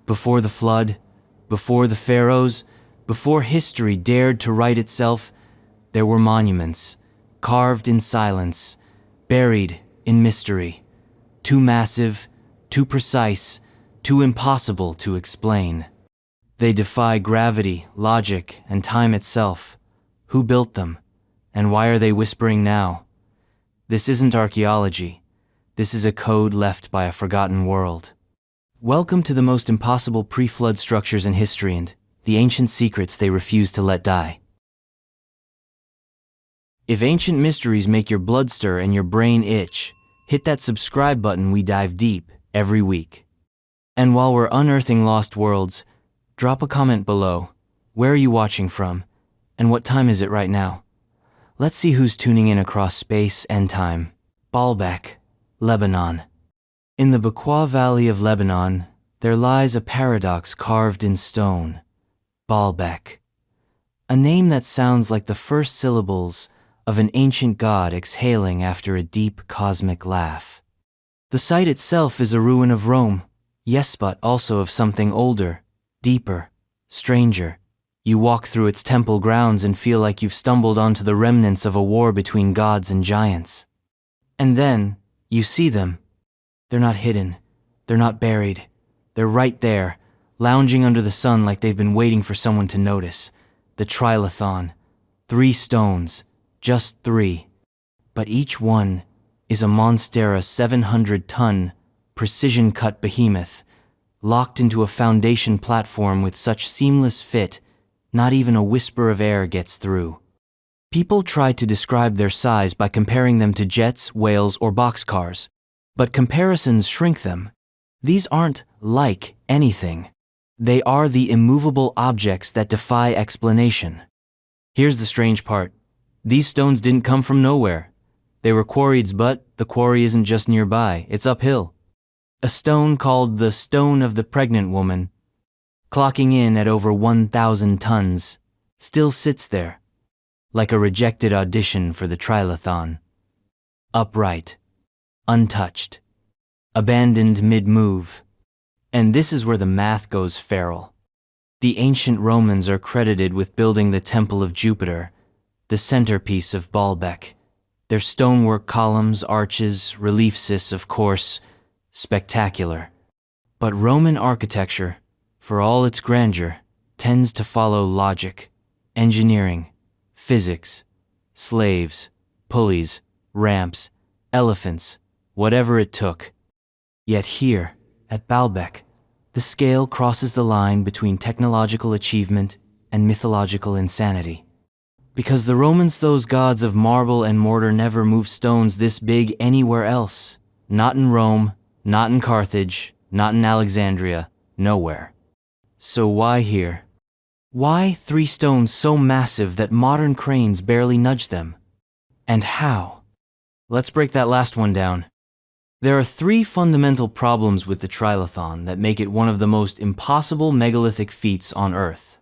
Before the flood, before the pharaohs, before history dared to write itself, there were monuments, carved in silence, buried in mystery, too massive, too precise, too impossible to explain. They defy gravity, logic, and time itself. Who built them? And why are they whispering now? This isn't archaeology. This is a code left by a forgotten world. Welcome to the most impossible pre-flood structures in history and the ancient secrets they refuse to let die. If ancient mysteries make your blood stir and your brain itch, hit that subscribe button. We dive deep every week. And while we're unearthing lost worlds, drop a comment below. Where are you watching from? And what time is it right now? Let's see who's tuning in across space and time. Baalbek, Lebanon. In the Bekaa Valley of Lebanon, there lies a paradox carved in stone. Baalbek. A name that sounds like the first syllables of an ancient god exhaling after a deep cosmic laugh. The site itself is a ruin of Rome, yes, but also of something older, deeper, stranger. You walk through its temple grounds and feel like you've stumbled onto the remnants of a war between gods and giants. And then, you see them. They're not hidden. They're not buried. They're right there, lounging under the sun like they've been waiting for someone to notice. The trilithon. 3 stones. Just 3. But each one is a Monstera 700-ton, precision-cut behemoth, locked into a foundation platform with such seamless fit, not even a whisper of air gets through. People try to describe their size by comparing them to jets, whales, or boxcars, but comparisons shrink them. These aren't like anything. They are the immovable objects that defy explanation. Here's the strange part. These stones didn't come from nowhere. They were quarried, but the quarry isn't just nearby, it's uphill. A stone called the Stone of the Pregnant Woman, clocking in at over 1,000 tons, still sits there, like a rejected audition for the trilithon. Upright, untouched, abandoned mid-move. And this is where the math goes feral. The ancient Romans are credited with building the Temple of Jupiter, the centerpiece of Baalbek. Their stonework columns, arches, reliefs, of course, spectacular. But Roman architecture, for all its grandeur, tends to follow logic, engineering, physics, slaves, pulleys, ramps, elephants, whatever it took. Yet here, at Baalbek, the scale crosses the line between technological achievement and mythological insanity. Because the Romans, those gods of marble and mortar, never moved stones this big anywhere else. Not in Rome, not in Carthage, not in Alexandria, nowhere. So why here? Why 3 stones so massive that modern cranes barely nudge them? And how? Let's break that last one down. There are 3 fundamental problems with the trilithon that make it one of the most impossible megalithic feats on Earth: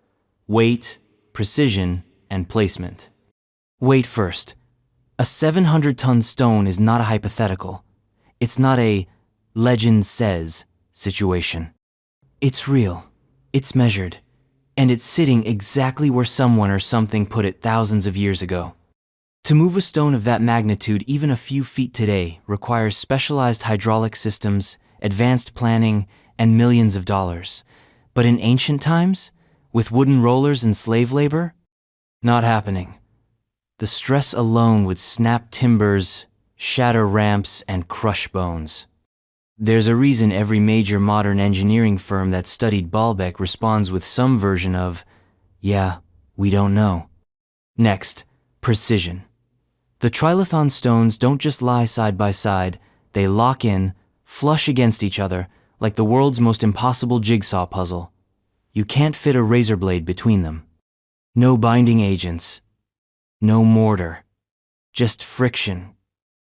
weight, precision, and placement. Weight first. A 700-ton stone is not a hypothetical. It's not a legend says situation. It's real. It's measured. And it's sitting exactly where someone or something put it thousands of years ago. To move a stone of that magnitude even a few feet today requires specialized hydraulic systems, advanced planning, and millions of dollars. But in ancient times, with wooden rollers and slave labor, not happening. The stress alone would snap timbers, shatter ramps, and crush bones. There's a reason every major modern engineering firm that studied Baalbek responds with some version of, yeah, we don't know. Next, precision. The trilithon stones don't just lie side by side, they lock in, flush against each other, like the world's most impossible jigsaw puzzle. You can't fit a razor blade between them. No binding agents. No mortar. Just friction,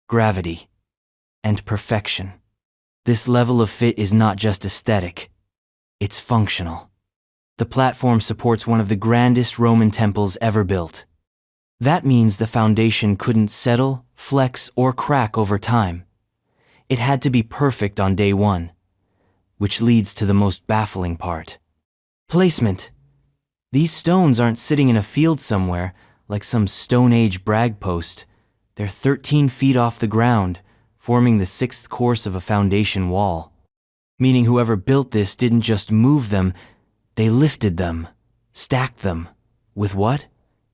gravity, and perfection. This level of fit is not just aesthetic. It's functional. The platform supports one of the grandest Roman temples ever built. That means the foundation couldn't settle, flex, or crack over time. It had to be perfect on day one. which leads to the most baffling part. Placement. These stones aren't sitting in a field somewhere, like some Stone Age brag post. They're 13 feet off the ground, forming the sixth course of a foundation wall. Meaning whoever built this didn't just move them, they lifted them, stacked them. With what?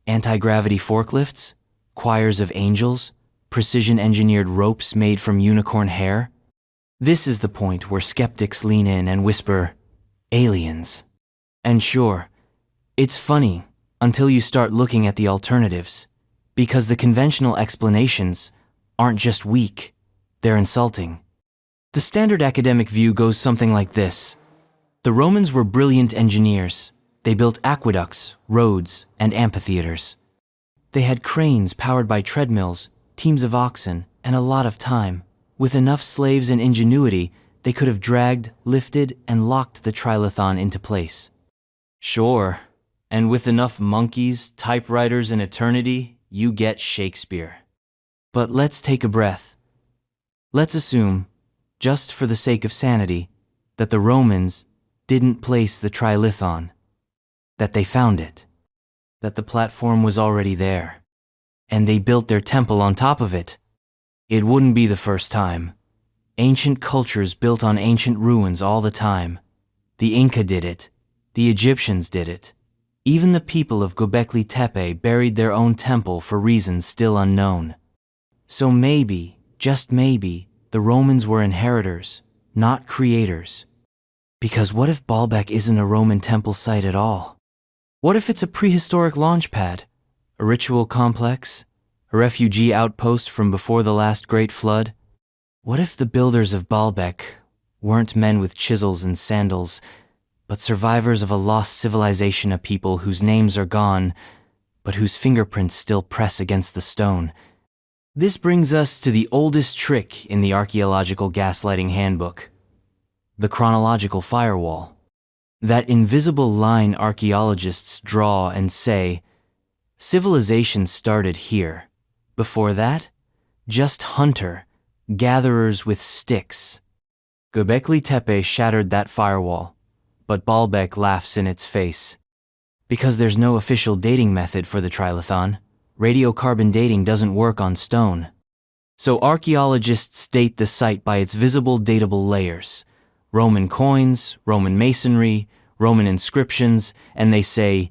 Anti-gravity forklifts? Choirs of angels? Precision-engineered ropes made from unicorn hair? This is the point where skeptics lean in and whisper, aliens. And sure, it's funny until you start looking at the alternatives, because the conventional explanations aren't just weak, they're insulting. The standard academic view goes something like this. The Romans were brilliant engineers. They built aqueducts, roads, and amphitheaters. They had cranes powered by treadmills, teams of oxen, and a lot of time. With enough slaves and ingenuity, they could have dragged, lifted, and locked the trilithon into place. Sure, and with enough monkeys, typewriters, and eternity, you get Shakespeare. But let's take a breath. Let's assume, just for the sake of sanity, that the Romans didn't place the trilithon, that they found it, that the platform was already there, and they built their temple on top of it. It wouldn't be the first time. Ancient cultures built on ancient ruins all the time. The Inca did it. The Egyptians did it. Even the people of Gobekli Tepe buried their own temple for reasons still unknown. So maybe, just maybe, the Romans were inheritors, not creators. Because what if Baalbek isn't a Roman temple site at all? What if it's a prehistoric launch pad, a ritual complex, a refugee outpost from before the last great flood? What if the builders of Baalbek weren't men with chisels and sandals, but survivors of a lost civilization, a people whose names are gone, but whose fingerprints still press against the stone? This brings us to the oldest trick in the archaeological gaslighting handbook, the chronological firewall. That invisible line archaeologists draw and say, civilization started here. Before that, just hunter, gatherers with sticks. Gobekli Tepe shattered that firewall, but Baalbek laughs in its face. Because there's no official dating method for the trilithon, radiocarbon dating doesn't work on stone. So archaeologists date the site by its visible datable layers. Roman coins, Roman masonry, Roman inscriptions, and they say,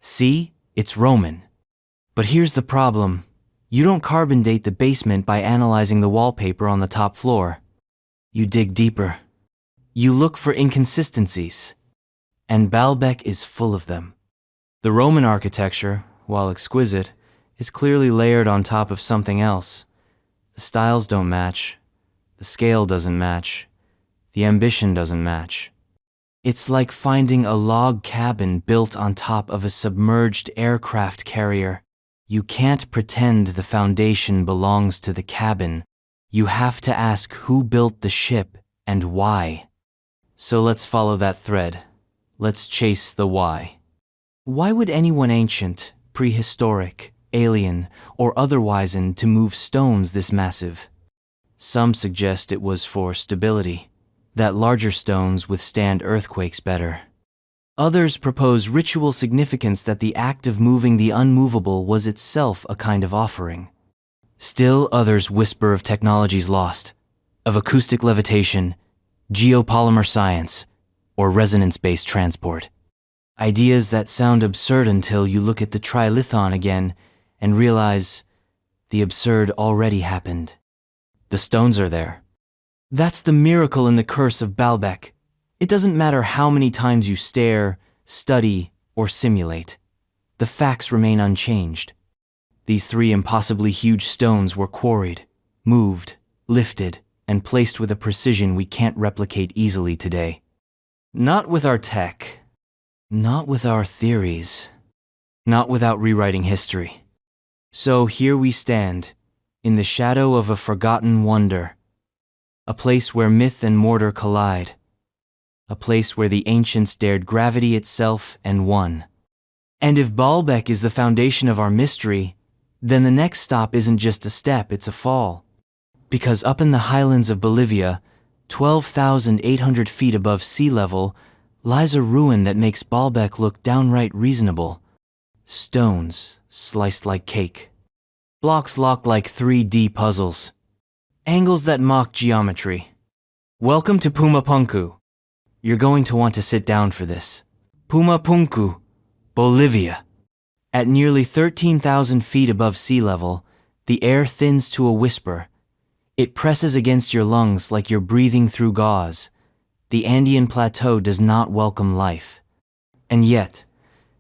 see, it's Roman. But here's the problem. You don't carbon date the basement by analyzing the wallpaper on the top floor. You dig deeper. You look for inconsistencies. And Baalbek is full of them. The Roman architecture, while exquisite, is clearly layered on top of something else. The styles don't match. The scale doesn't match. The ambition doesn't match. It's like finding a log cabin built on top of a submerged aircraft carrier. You can't pretend the foundation belongs to the cabin. You have to ask who built the ship and why. So let's follow that thread. Let's chase the why. Why would anyone ancient, prehistoric, alien, or otherwise to move stones this massive? Some suggest it was for stability, that larger stones withstand earthquakes better. Others propose ritual significance, that the act of moving the unmovable was itself a kind of offering. Still others whisper of technologies lost, of acoustic levitation, geopolymer science, or resonance-based transport. Ideas that sound absurd until you look at the trilithon again and realize the absurd already happened. The stones are there. That's the miracle and the curse of Baalbek. It doesn't matter how many times you stare, study, or simulate. The facts remain unchanged. These three impossibly huge stones were quarried, moved, lifted, and placed with a precision we can't replicate easily today. Not with our tech. Not with our theories. Not without rewriting history. So here we stand, in the shadow of a forgotten wonder. A place where myth and mortar collide. A place where the ancients dared gravity itself and won. And if Baalbek is the foundation of our mystery, then the next stop isn't just a step, it's a fall. Because up in the highlands of Bolivia, 12,800 feet above sea level, lies a ruin that makes Baalbek look downright reasonable. Stones sliced like cake. Blocks locked like 3D puzzles. Angles that mock geometry. Welcome to Puma Punku. You're going to want to sit down for this. Puma Punku, Bolivia. At nearly 13,000 feet above sea level, the air thins to a whisper. It presses against your lungs like you're breathing through gauze. The Andean plateau does not welcome life. And yet,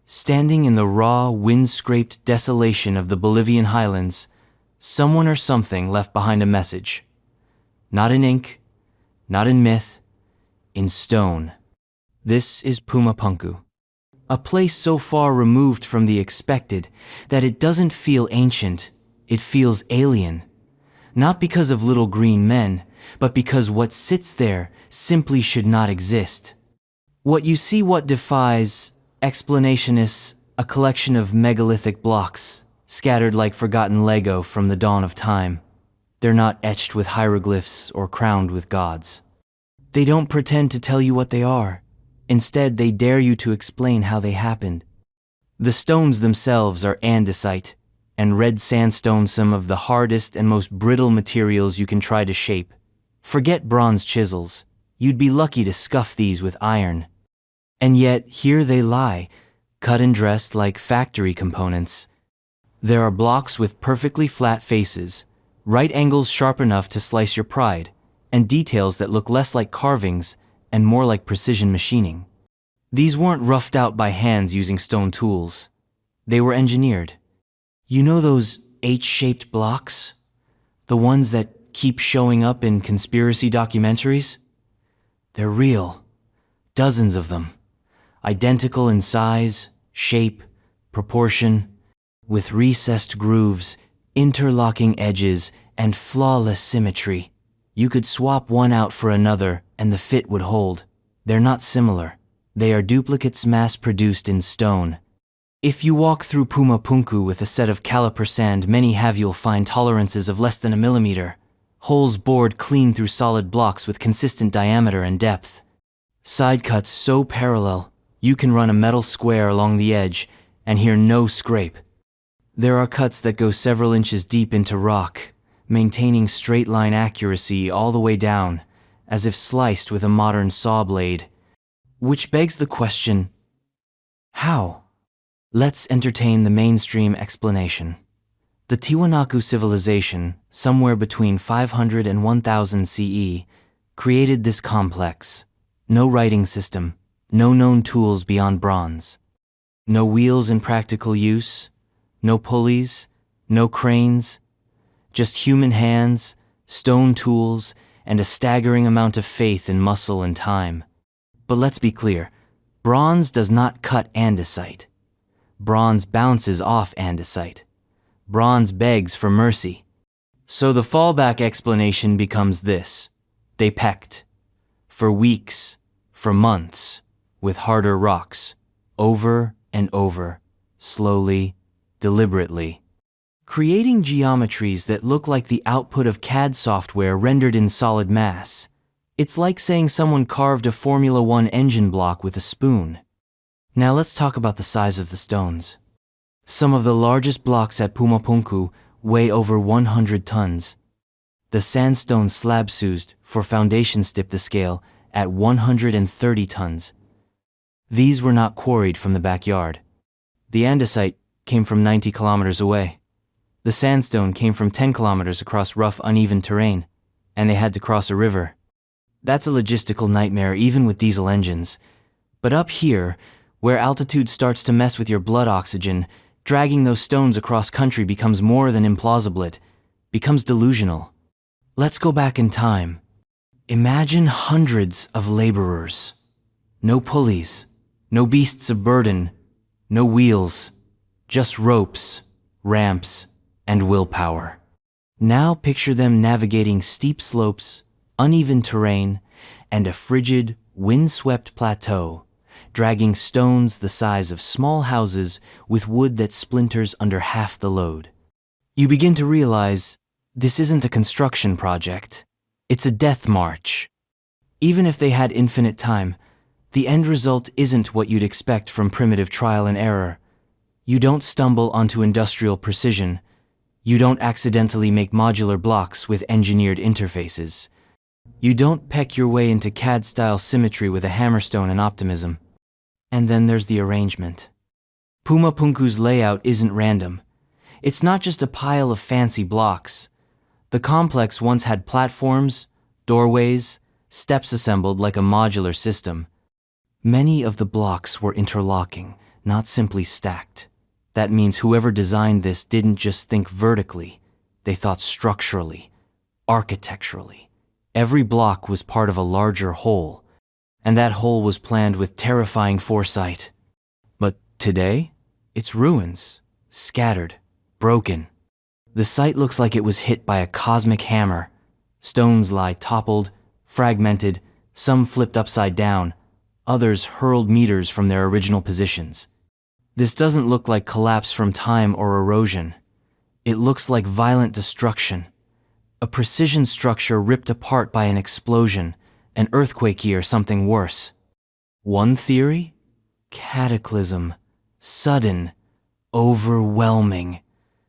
standing in the raw, wind-scraped desolation of the Bolivian highlands, someone or something left behind a message. Not in ink, not in myth, in stone. This is Puma Punku, a place so far removed from the expected that it doesn't feel ancient, it feels alien. Not because of little green men, but because what sits there simply should not exist. What you see what defies explanation is a collection of megalithic blocks, scattered like forgotten Lego from the dawn of time. They're not etched with hieroglyphs or crowned with gods. They don't pretend to tell you what they are. Instead, they dare you to explain how they happened. The stones themselves are andesite, and red sandstone, some of the hardest and most brittle materials you can try to shape. Forget bronze chisels. You'd be lucky to scuff these with iron. And yet, here they lie, cut and dressed like factory components. There are blocks with perfectly flat faces, right angles sharp enough to slice your pride, and details that look less like carvings and more like precision machining. These weren't roughed out by hands using stone tools. They were engineered. You know those H-shaped blocks? The ones that keep showing up in conspiracy documentaries? They're real. Dozens of them. Identical in size, shape, proportion, with recessed grooves, interlocking edges, and flawless symmetry. You could swap one out for another and the fit would hold. They're not similar. They are duplicates mass-produced in stone. If you walk through Puma Punku with a set of caliper sand, many have you'll find tolerances of less than a millimeter. Holes bored clean through solid blocks with consistent diameter and depth. Side cuts so parallel, you can run a metal square along the edge and hear no scrape. There are cuts that go several inches deep into rock, maintaining straight line accuracy all the way down, as if sliced with a modern saw blade. Which begs the question, how? Let's entertain the mainstream explanation. The Tiwanaku civilization, somewhere between 500 and 1000 CE, created this complex. No writing system, no known tools beyond bronze. No wheels in practical use, no pulleys, no cranes. Just human hands, stone tools, and a staggering amount of faith in muscle and time. But let's be clear, bronze does not cut andesite. Bronze bounces off andesite. Bronze begs for mercy. So the fallback explanation becomes this. They pecked. For weeks, for months, with harder rocks, over and over, slowly, deliberately, creating geometries that look like the output of CAD software rendered in solid mass. It's like saying someone carved a Formula One engine block with a spoon. Now let's talk about the size of the stones. Some of the largest blocks at Puma Punku weigh over 100 tons. The sandstone slabs used for foundations tip the scale at 130 tons. These were not quarried from the backyard. The andesite came from 90 kilometers away. The sandstone came from 10 kilometers across rough, uneven terrain, and they had to cross a river. That's a logistical nightmare even with diesel engines. But up here, where altitude starts to mess with your blood oxygen, dragging those stones across country becomes more than implausible. It becomes delusional. Let's go back in time. Imagine hundreds of laborers. No pulleys, no beasts of burden, no wheels, just ropes, ramps, and willpower. Now picture them navigating steep slopes, uneven terrain, and a frigid, wind-swept plateau, dragging stones the size of small houses with wood that splinters under half the load. You begin to realize this isn't a construction project. It's a death march. Even if they had infinite time, the end result isn't what you'd expect from primitive trial and error. You don't stumble onto industrial precision. You don't accidentally make modular blocks with engineered interfaces. You don't peck your way into CAD-style symmetry with a hammerstone and optimism. And then there's the arrangement. Puma Punku's layout isn't random. It's not just a pile of fancy blocks. The complex once had platforms, doorways, steps assembled like a modular system. Many of the blocks were interlocking, not simply stacked. That means whoever designed this didn't just think vertically, they thought structurally, architecturally. Every block was part of a larger whole, and that whole was planned with terrifying foresight. But today, it's ruins, scattered, broken. The site looks like it was hit by a cosmic hammer. Stones lie toppled, fragmented, some flipped upside down, others hurled meters from their original positions. This doesn't look like collapse from time or erosion. It looks like violent destruction. A precision structure ripped apart by an explosion, an earthquake or something worse. One theory? Cataclysm. Sudden. Overwhelming.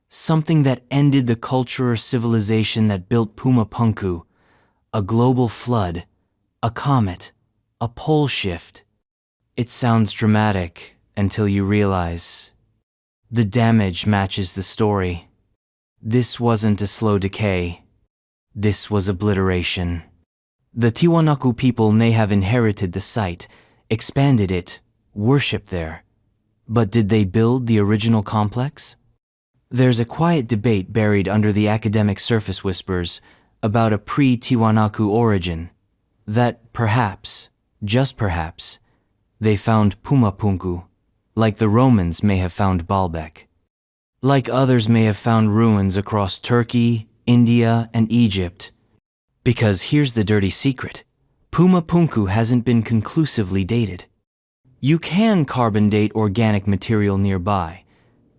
Something that ended the culture or civilization that built Puma Punku. A global flood. A comet. A pole shift. It sounds dramatic until you realize the damage matches the story. This wasn't a slow decay. This was obliteration. The Tiwanaku people may have inherited the site, expanded it, worshipped there. But did they build the original complex? There's a quiet debate buried under the academic surface whispers about a pre-Tiwanaku origin, that perhaps, just perhaps, they found Puma Punku, like the Romans may have found Baalbek. Like others may have found ruins across Turkey, India, and Egypt. Because here's the dirty secret. Puma Punku hasn't been conclusively dated. You can carbon date organic material nearby,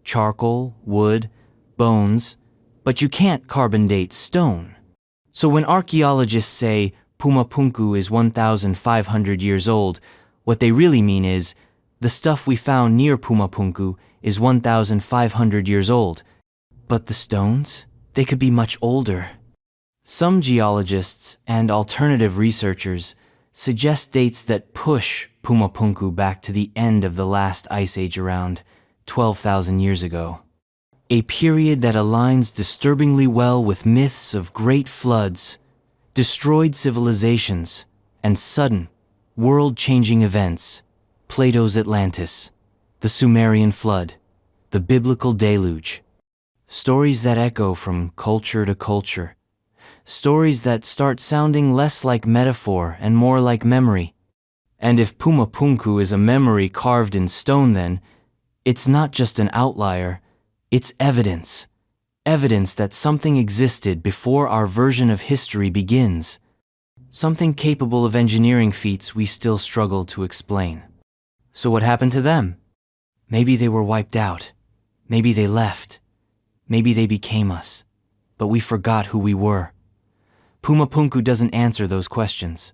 charcoal, wood, bones, but you can't carbon date stone. So when archaeologists say Puma Punku is 1,500 years old, what they really mean is the stuff we found near Puma Punku is 1,500 years old. But the stones? They could be much older. Some geologists and alternative researchers suggest dates that push Puma Punku back to the end of the last ice age around 12,000 years ago. A period that aligns disturbingly well with myths of great floods, destroyed civilizations, and sudden, world-changing events. Plato's Atlantis, the Sumerian flood, the biblical deluge. Stories that echo from culture to culture. Stories that start sounding less like metaphor and more like memory. And if Puma Punku is a memory carved in stone, then it's not just an outlier, it's evidence. Evidence that something existed before our version of history begins. Something capable of engineering feats we still struggle to explain. So what happened to them? Maybe they were wiped out. Maybe they left. Maybe they became us. But we forgot who we were. Puma Punku doesn't answer those questions.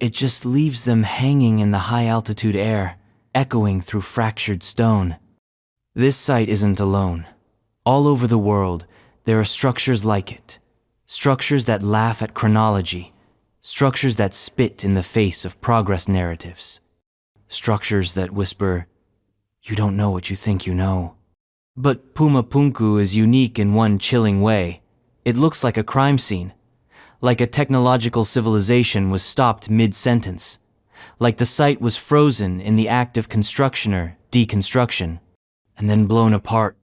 It just leaves them hanging in the high-altitude air, echoing through fractured stone. This site isn't alone. All over the world, there are structures like it. Structures that laugh at chronology. Structures that spit in the face of progress narratives. Structures that whisper, "You don't know what you think you know." But Puma Punku is unique in one chilling way. It looks like a crime scene. Like a technological civilization was stopped mid-sentence. Like the site was frozen in the act of construction or deconstruction, and then blown apart.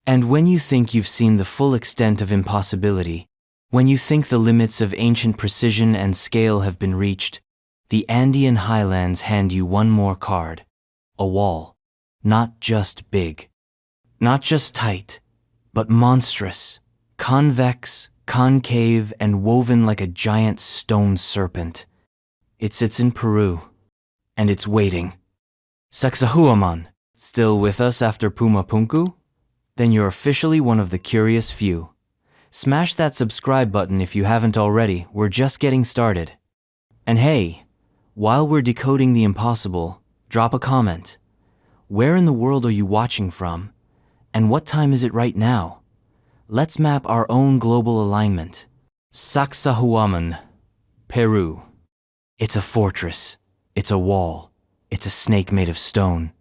And when you think you've seen the full extent of impossibility, when you think the limits of ancient precision and scale have been reached, the Andean highlands hand you one more card. A wall. Not just big. Not just tight, but monstrous. Convex, concave, and woven like a giant stone serpent. It sits in Peru. And it's waiting. Sacsahuaman, still with us after Puma Punku? Then you're officially one of the curious few. Smash that subscribe button if you haven't already. We're just getting started. And hey, while we're decoding the impossible, drop a comment. Where in the world are you watching from? And what time is it right now? Let's map our own global alignment. Sacsahuaman, Peru. It's a fortress. It's a wall. It's a snake made of stone.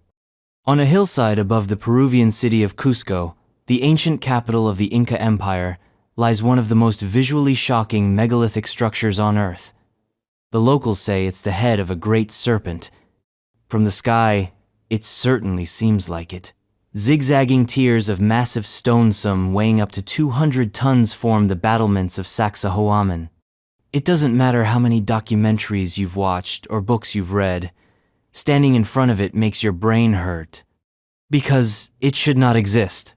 On a hillside above the Peruvian city of Cusco, the ancient capital of the Inca Empire, lies one of the most visually shocking megalithic structures on Earth. The locals say it's the head of a great serpent. From the sky, it certainly seems like it. Zigzagging tiers of massive stone, some weighing up to 200 tons, form the battlements of Sacsahuaman. It doesn't matter how many documentaries you've watched or books you've read, standing in front of it makes your brain hurt. Because it should not exist.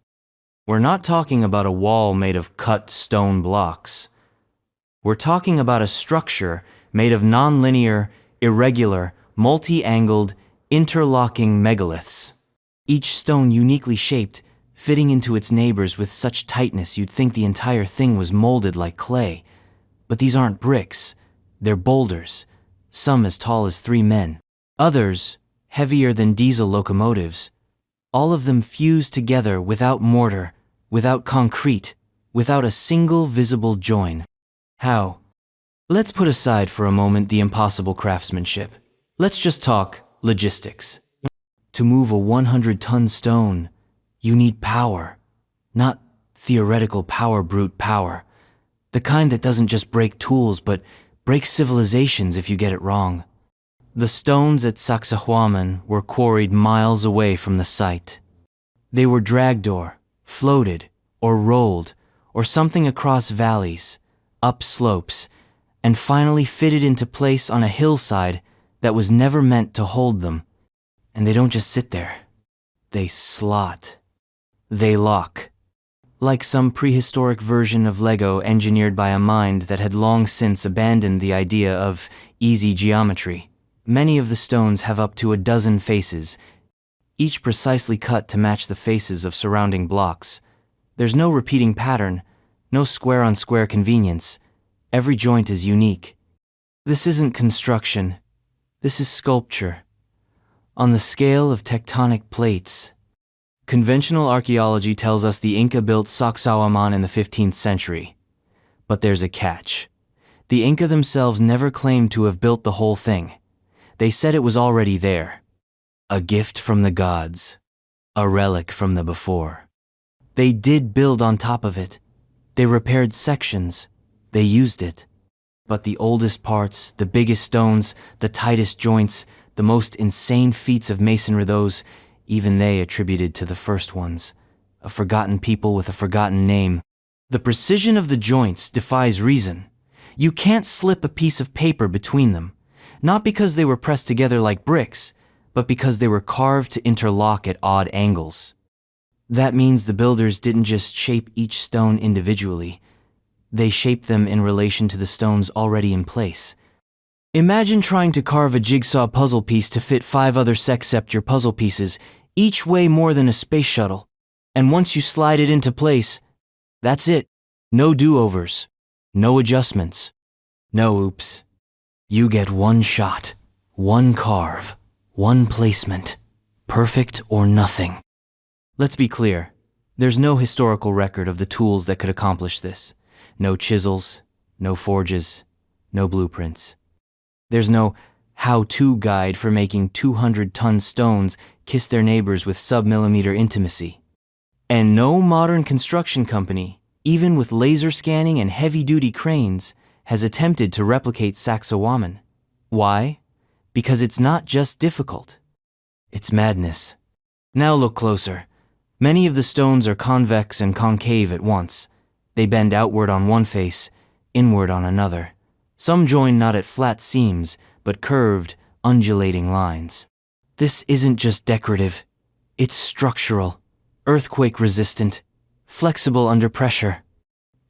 We're not talking about a wall made of cut stone blocks. We're talking about a structure made of non-linear, irregular, multi-angled, interlocking megaliths. Each stone uniquely shaped, fitting into its neighbors with such tightness you'd think the entire thing was molded like clay. But these aren't bricks, they're boulders, some as tall as 3 men. Others, heavier than diesel locomotives. All of them fused together without mortar, without concrete, without a single visible join. How? Let's put aside for a moment the impossible craftsmanship. Let's just talk logistics. To move a 100-ton stone, you need power. Not theoretical power, brute power. The kind that doesn't just break tools, but breaks civilizations if you get it wrong. The stones at Sacsahuaman were quarried miles away from the site. They were dragged or floated or rolled or something across valleys, up slopes, and finally fitted into place on a hillside that was never meant to hold them. And they don't just sit there. They slot. They lock. Like some prehistoric version of Lego engineered by a mind that had long since abandoned the idea of easy geometry. Many of the stones have up to a dozen faces, each precisely cut to match the faces of surrounding blocks. There's no repeating pattern, no square-on-square convenience. Every joint is unique. This isn't construction. This is sculpture. On the scale of tectonic plates. Conventional archaeology tells us the Inca built Sacsahuaman in the 15th century. But there's a catch. The Inca themselves never claimed to have built the whole thing. They said it was already there. A gift from the gods. A relic from the before. They did build on top of it. They repaired sections. They used it. But the oldest parts, the biggest stones, the tightest joints, the most insane feats of masonry, those, even they attributed to the first ones. A forgotten people with a forgotten name. The precision of the joints defies reason. You can't slip a piece of paper between them. Not because they were pressed together like bricks, but because they were carved to interlock at odd angles. That means the builders didn't just shape each stone individually. They shaped them in relation to the stones already in place. Imagine trying to carve a jigsaw puzzle piece to fit 5 other Sacsahuaman puzzle pieces, each weigh more than a space shuttle. And once you slide it into place, that's it. No do-overs. No adjustments. No oops. You get one shot, one carve, one placement. Perfect or nothing. Let's be clear. There's no historical record of the tools that could accomplish this. No chisels, no forges, no blueprints. There's no how-to guide for making 200-ton stones kiss their neighbors with sub-millimeter intimacy. And no modern construction company, even with laser scanning and heavy-duty cranes, has attempted to replicate Sacsahuaman. Why? Because it's not just difficult. It's madness. Now look closer. Many of the stones are convex and concave at once. They bend outward on one face, inward on another. Some join not at flat seams, but curved, undulating lines. This isn't just decorative. It's structural, earthquake-resistant, flexible under pressure.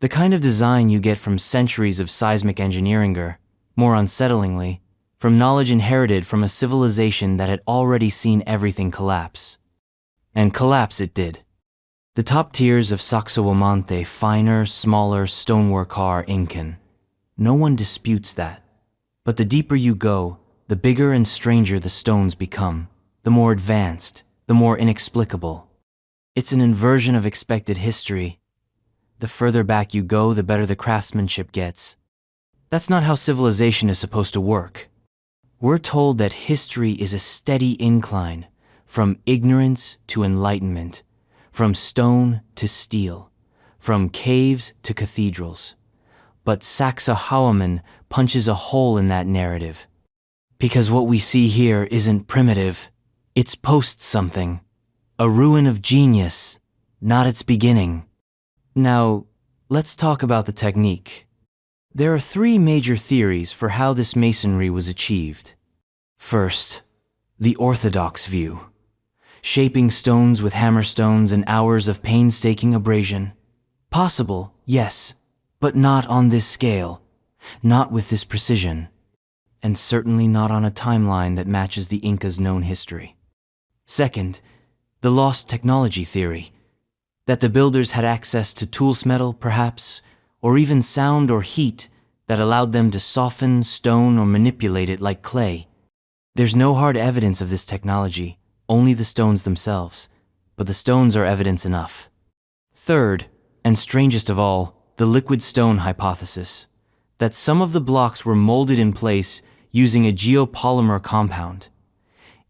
The kind of design you get from centuries of seismic engineering or, more unsettlingly, from knowledge inherited from a civilization that had already seen everything collapse. And collapse it did. The top tiers of Sacsahuaman, finer, smaller stonework are Incan. No one disputes that. But the deeper you go, the bigger and stranger the stones become, the more advanced, the more inexplicable. It's an inversion of expected history. The further back you go, the better the craftsmanship gets. That's not how civilization is supposed to work. We're told that history is a steady incline, from ignorance to enlightenment, from stone to steel, from caves to cathedrals. But Sacsahuaman punches a hole in that narrative. Because what we see here isn't primitive, it's post-something. A ruin of genius, not its beginning. Now, let's talk about the technique. There are three major theories for how this masonry was achieved. First, the orthodox view. Shaping stones with hammerstones and hours of painstaking abrasion. Possible, yes, but not on this scale, not with this precision, and certainly not on a timeline that matches the Incas' known history. Second, the lost technology theory, that the builders had access to tools metal, perhaps, or even sound or heat that allowed them to soften, stone, or manipulate it like clay. There's no hard evidence of this technology, only the stones themselves, but the stones are evidence enough. Third, and strangest of all, the liquid stone hypothesis, that some of the blocks were molded in place using a geopolymer compound.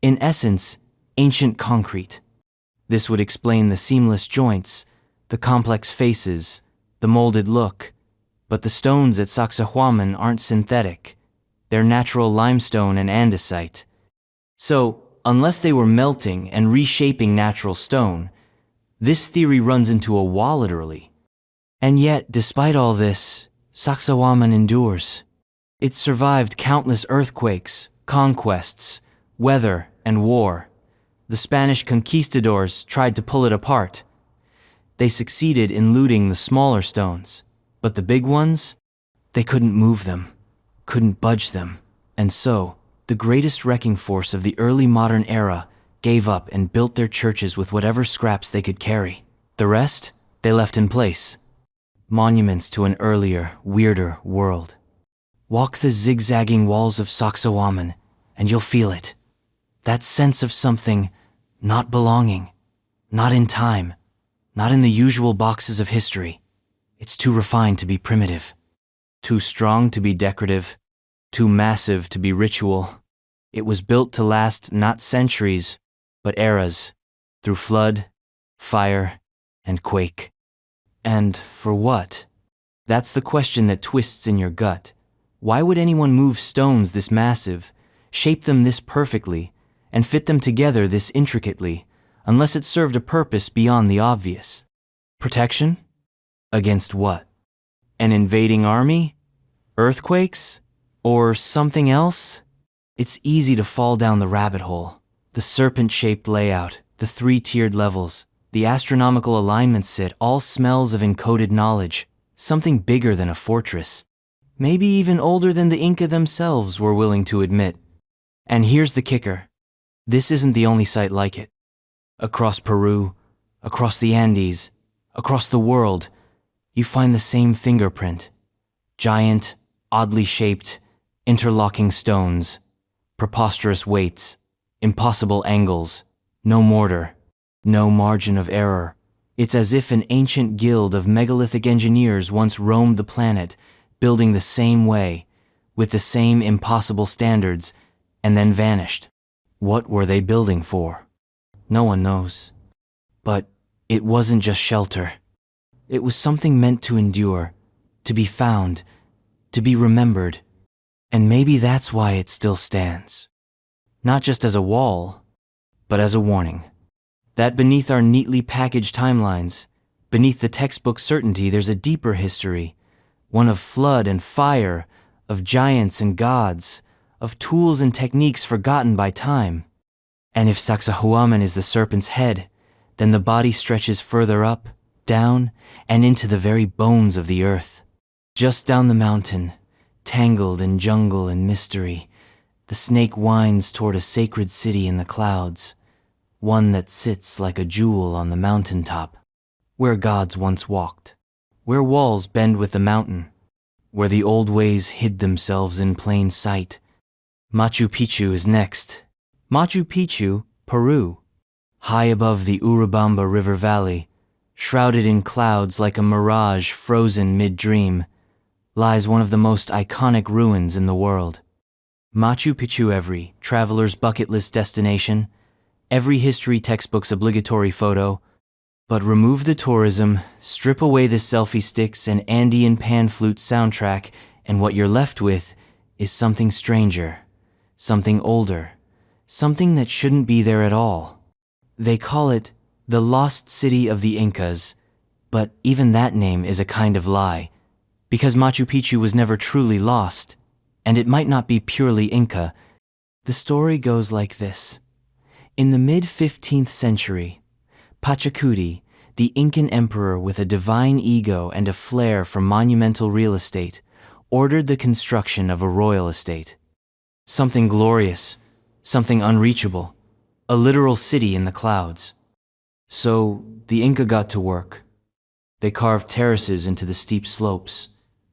In essence, ancient concrete. This would explain the seamless joints, the complex faces, the molded look, but the stones at Sacsahuaman aren't synthetic. They're natural limestone and andesite. So, unless they were melting and reshaping natural stone, this theory runs into a wall literally. And yet, despite all this, Sacsahuaman endures. It survived countless earthquakes, conquests, weather, and war. The Spanish conquistadors tried to pull it apart. They succeeded in looting the smaller stones, but the big ones, they couldn't move them, couldn't budge them, and so, the greatest wrecking force of the early modern era gave up and built their churches with whatever scraps they could carry. The rest, they left in place. Monuments to an earlier, weirder world. Walk the zigzagging walls of Sacsahuaman, and you'll feel it. That sense of something not belonging, not in time, not in the usual boxes of history. It's too refined to be primitive, too strong to be decorative, too massive to be ritual. It was built to last not centuries, but eras, through flood, fire, and quake. And for what? That's the question that twists in your gut. Why would anyone move stones this massive, shape them this perfectly, and fit them together this intricately, unless it served a purpose beyond the obvious? Protection? Against what? An invading army? Earthquakes? Or something else? It's easy to fall down the rabbit hole. The serpent-shaped layout, the three-tiered levels, the astronomical alignment sit all smells of encoded knowledge, something bigger than a fortress. Maybe even older than the Inca themselves were willing to admit. And here's the kicker. This isn't the only site like it. Across Peru, across the Andes, across the world, you find the same fingerprint. Giant, oddly shaped, interlocking stones, preposterous weights, impossible angles, no mortar, no margin of error. It's as if an ancient guild of megalithic engineers once roamed the planet, building the same way, with the same impossible standards, and then vanished. What were they building for? No one knows. But it wasn't just shelter. It was something meant to endure, to be found, to be remembered. And maybe that's why it still stands. Not just as a wall, but as a warning. That beneath our neatly packaged timelines, beneath the textbook certainty, there's a deeper history, one of flood and fire, of giants and gods, of tools and techniques forgotten by time. And if Sacsahuaman is the serpent's head, then the body stretches further up, down, and into the very bones of the earth. Just down the mountain, tangled in jungle and mystery, the snake winds toward a sacred city in the clouds, one that sits like a jewel on the mountaintop, where gods once walked, where walls bend with the mountain, where the old ways hid themselves in plain sight. Machu Picchu is next. Machu Picchu, Peru. High above the Urubamba River Valley, shrouded in clouds like a mirage frozen mid-dream, lies one of the most iconic ruins in the world. Machu Picchu, every traveler's bucket list destination, every history textbook's obligatory photo. But remove the tourism, strip away the selfie sticks and Andean pan flute soundtrack, and what you're left with is something stranger, something older, something that shouldn't be there at all. They call it the lost city of the Incas, but even that name is a kind of lie, because Machu Picchu was never truly lost, and it might not be purely Inca. The story goes like this. In the mid-15th century, Pachacuti, the Incan emperor with a divine ego and a flair for monumental real estate, ordered the construction of a royal estate. Something glorious, something unreachable, a literal city in the clouds. So the Inca got to work. They carved terraces into the steep slopes,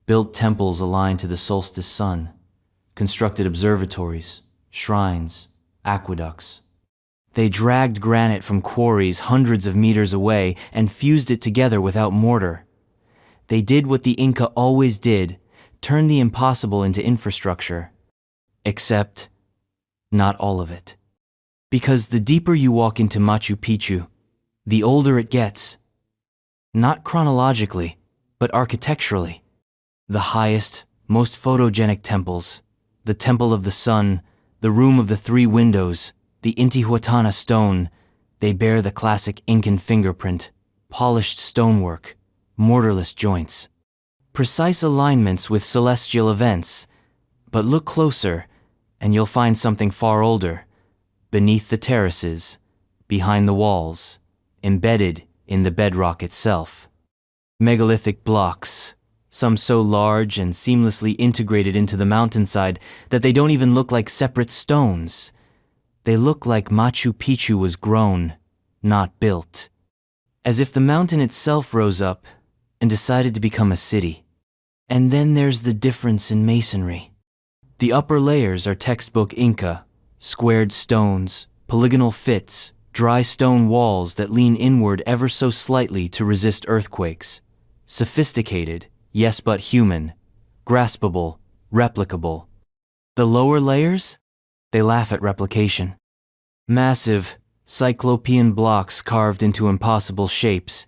built temples aligned to the solstice sun, constructed observatories, shrines, aqueducts. They dragged granite from quarries hundreds of meters away and fused it together without mortar. They did what the Inca always did, turned the impossible into infrastructure. Except, not all of it. Because the deeper you walk into Machu Picchu, the older it gets. Not chronologically, but architecturally. The highest, most photogenic temples, the Temple of the Sun, the Room of the Three Windows, the Intihuatana stone, they bear the classic Incan fingerprint, polished stonework, mortarless joints, precise alignments with celestial events. But look closer, and you'll find something far older, beneath the terraces, behind the walls, embedded in the bedrock itself. Megalithic blocks, some so large and seamlessly integrated into the mountainside that they don't even look like separate stones. They look like Machu Picchu was grown, not built. As if the mountain itself rose up and decided to become a city. And then there's the difference in masonry. The upper layers are textbook Inca, squared stones, polygonal fits, dry stone walls that lean inward ever so slightly to resist earthquakes. Sophisticated, yes but human, graspable, replicable. The lower layers? They laugh at replication. Massive, cyclopean blocks carved into impossible shapes,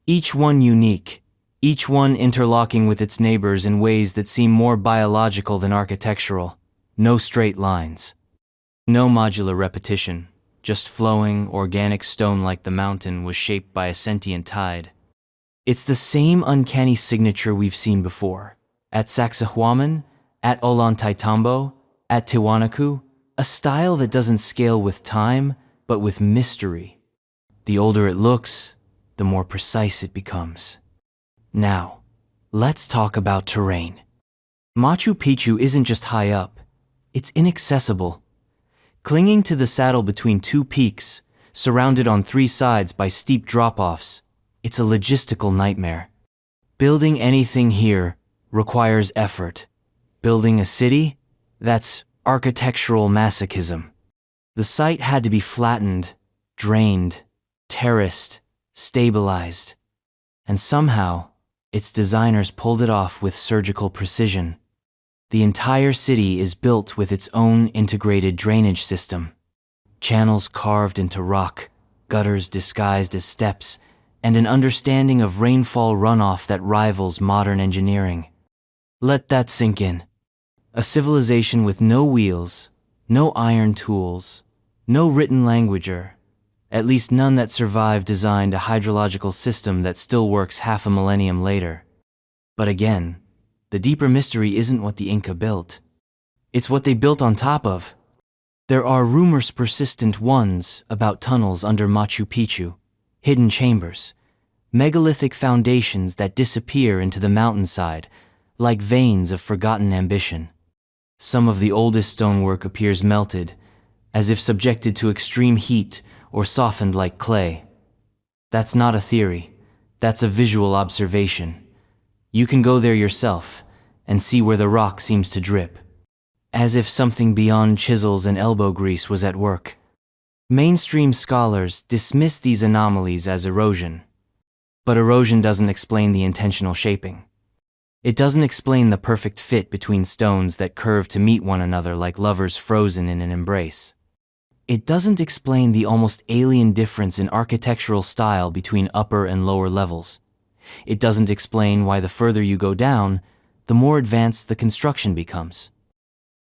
each one unique, each one interlocking with its neighbors in ways that seem more biological than architectural. No straight lines. No modular repetition, just flowing, organic stone like the mountain was shaped by a sentient tide. It's the same uncanny signature we've seen before. At Sacsahuaman, at Ollantaytambo, at Tiwanaku, a style that doesn't scale with time, but with mystery. The older it looks, the more precise it becomes. Now, let's talk about terrain. Machu Picchu isn't just high up, it's inaccessible. Clinging to the saddle between two peaks, surrounded on three sides by steep drop-offs, it's a logistical nightmare. Building anything here requires effort. Building a city? That's architectural masochism. The site had to be flattened, drained, terraced, stabilized. And somehow, its designers pulled it off with surgical precision. The entire city is built with its own integrated drainage system. Channels carved into rock, gutters disguised as steps, and an understanding of rainfall runoff that rivals modern engineering. Let that sink in. A civilization with no wheels, no iron tools, no written language, or at least none that survived, designed a hydrological system that still works half a millennium later. But again, the deeper mystery isn't what the Inca built. It's what they built on top of. There are rumors, persistent ones, about tunnels under Machu Picchu, hidden chambers, megalithic foundations that disappear into the mountainside, like veins of forgotten ambition. Some of the oldest stonework appears melted, as if subjected to extreme heat or softened like clay. That's not a theory, that's a visual observation. You can go there yourself and see where the rock seems to drip, as if something beyond chisels and elbow grease was at work. Mainstream scholars dismiss these anomalies as erosion. But erosion doesn't explain the intentional shaping. It doesn't explain the perfect fit between stones that curve to meet one another like lovers frozen in an embrace. It doesn't explain the almost alien difference in architectural style between upper and lower levels. It doesn't explain why the further you go down, the more advanced the construction becomes.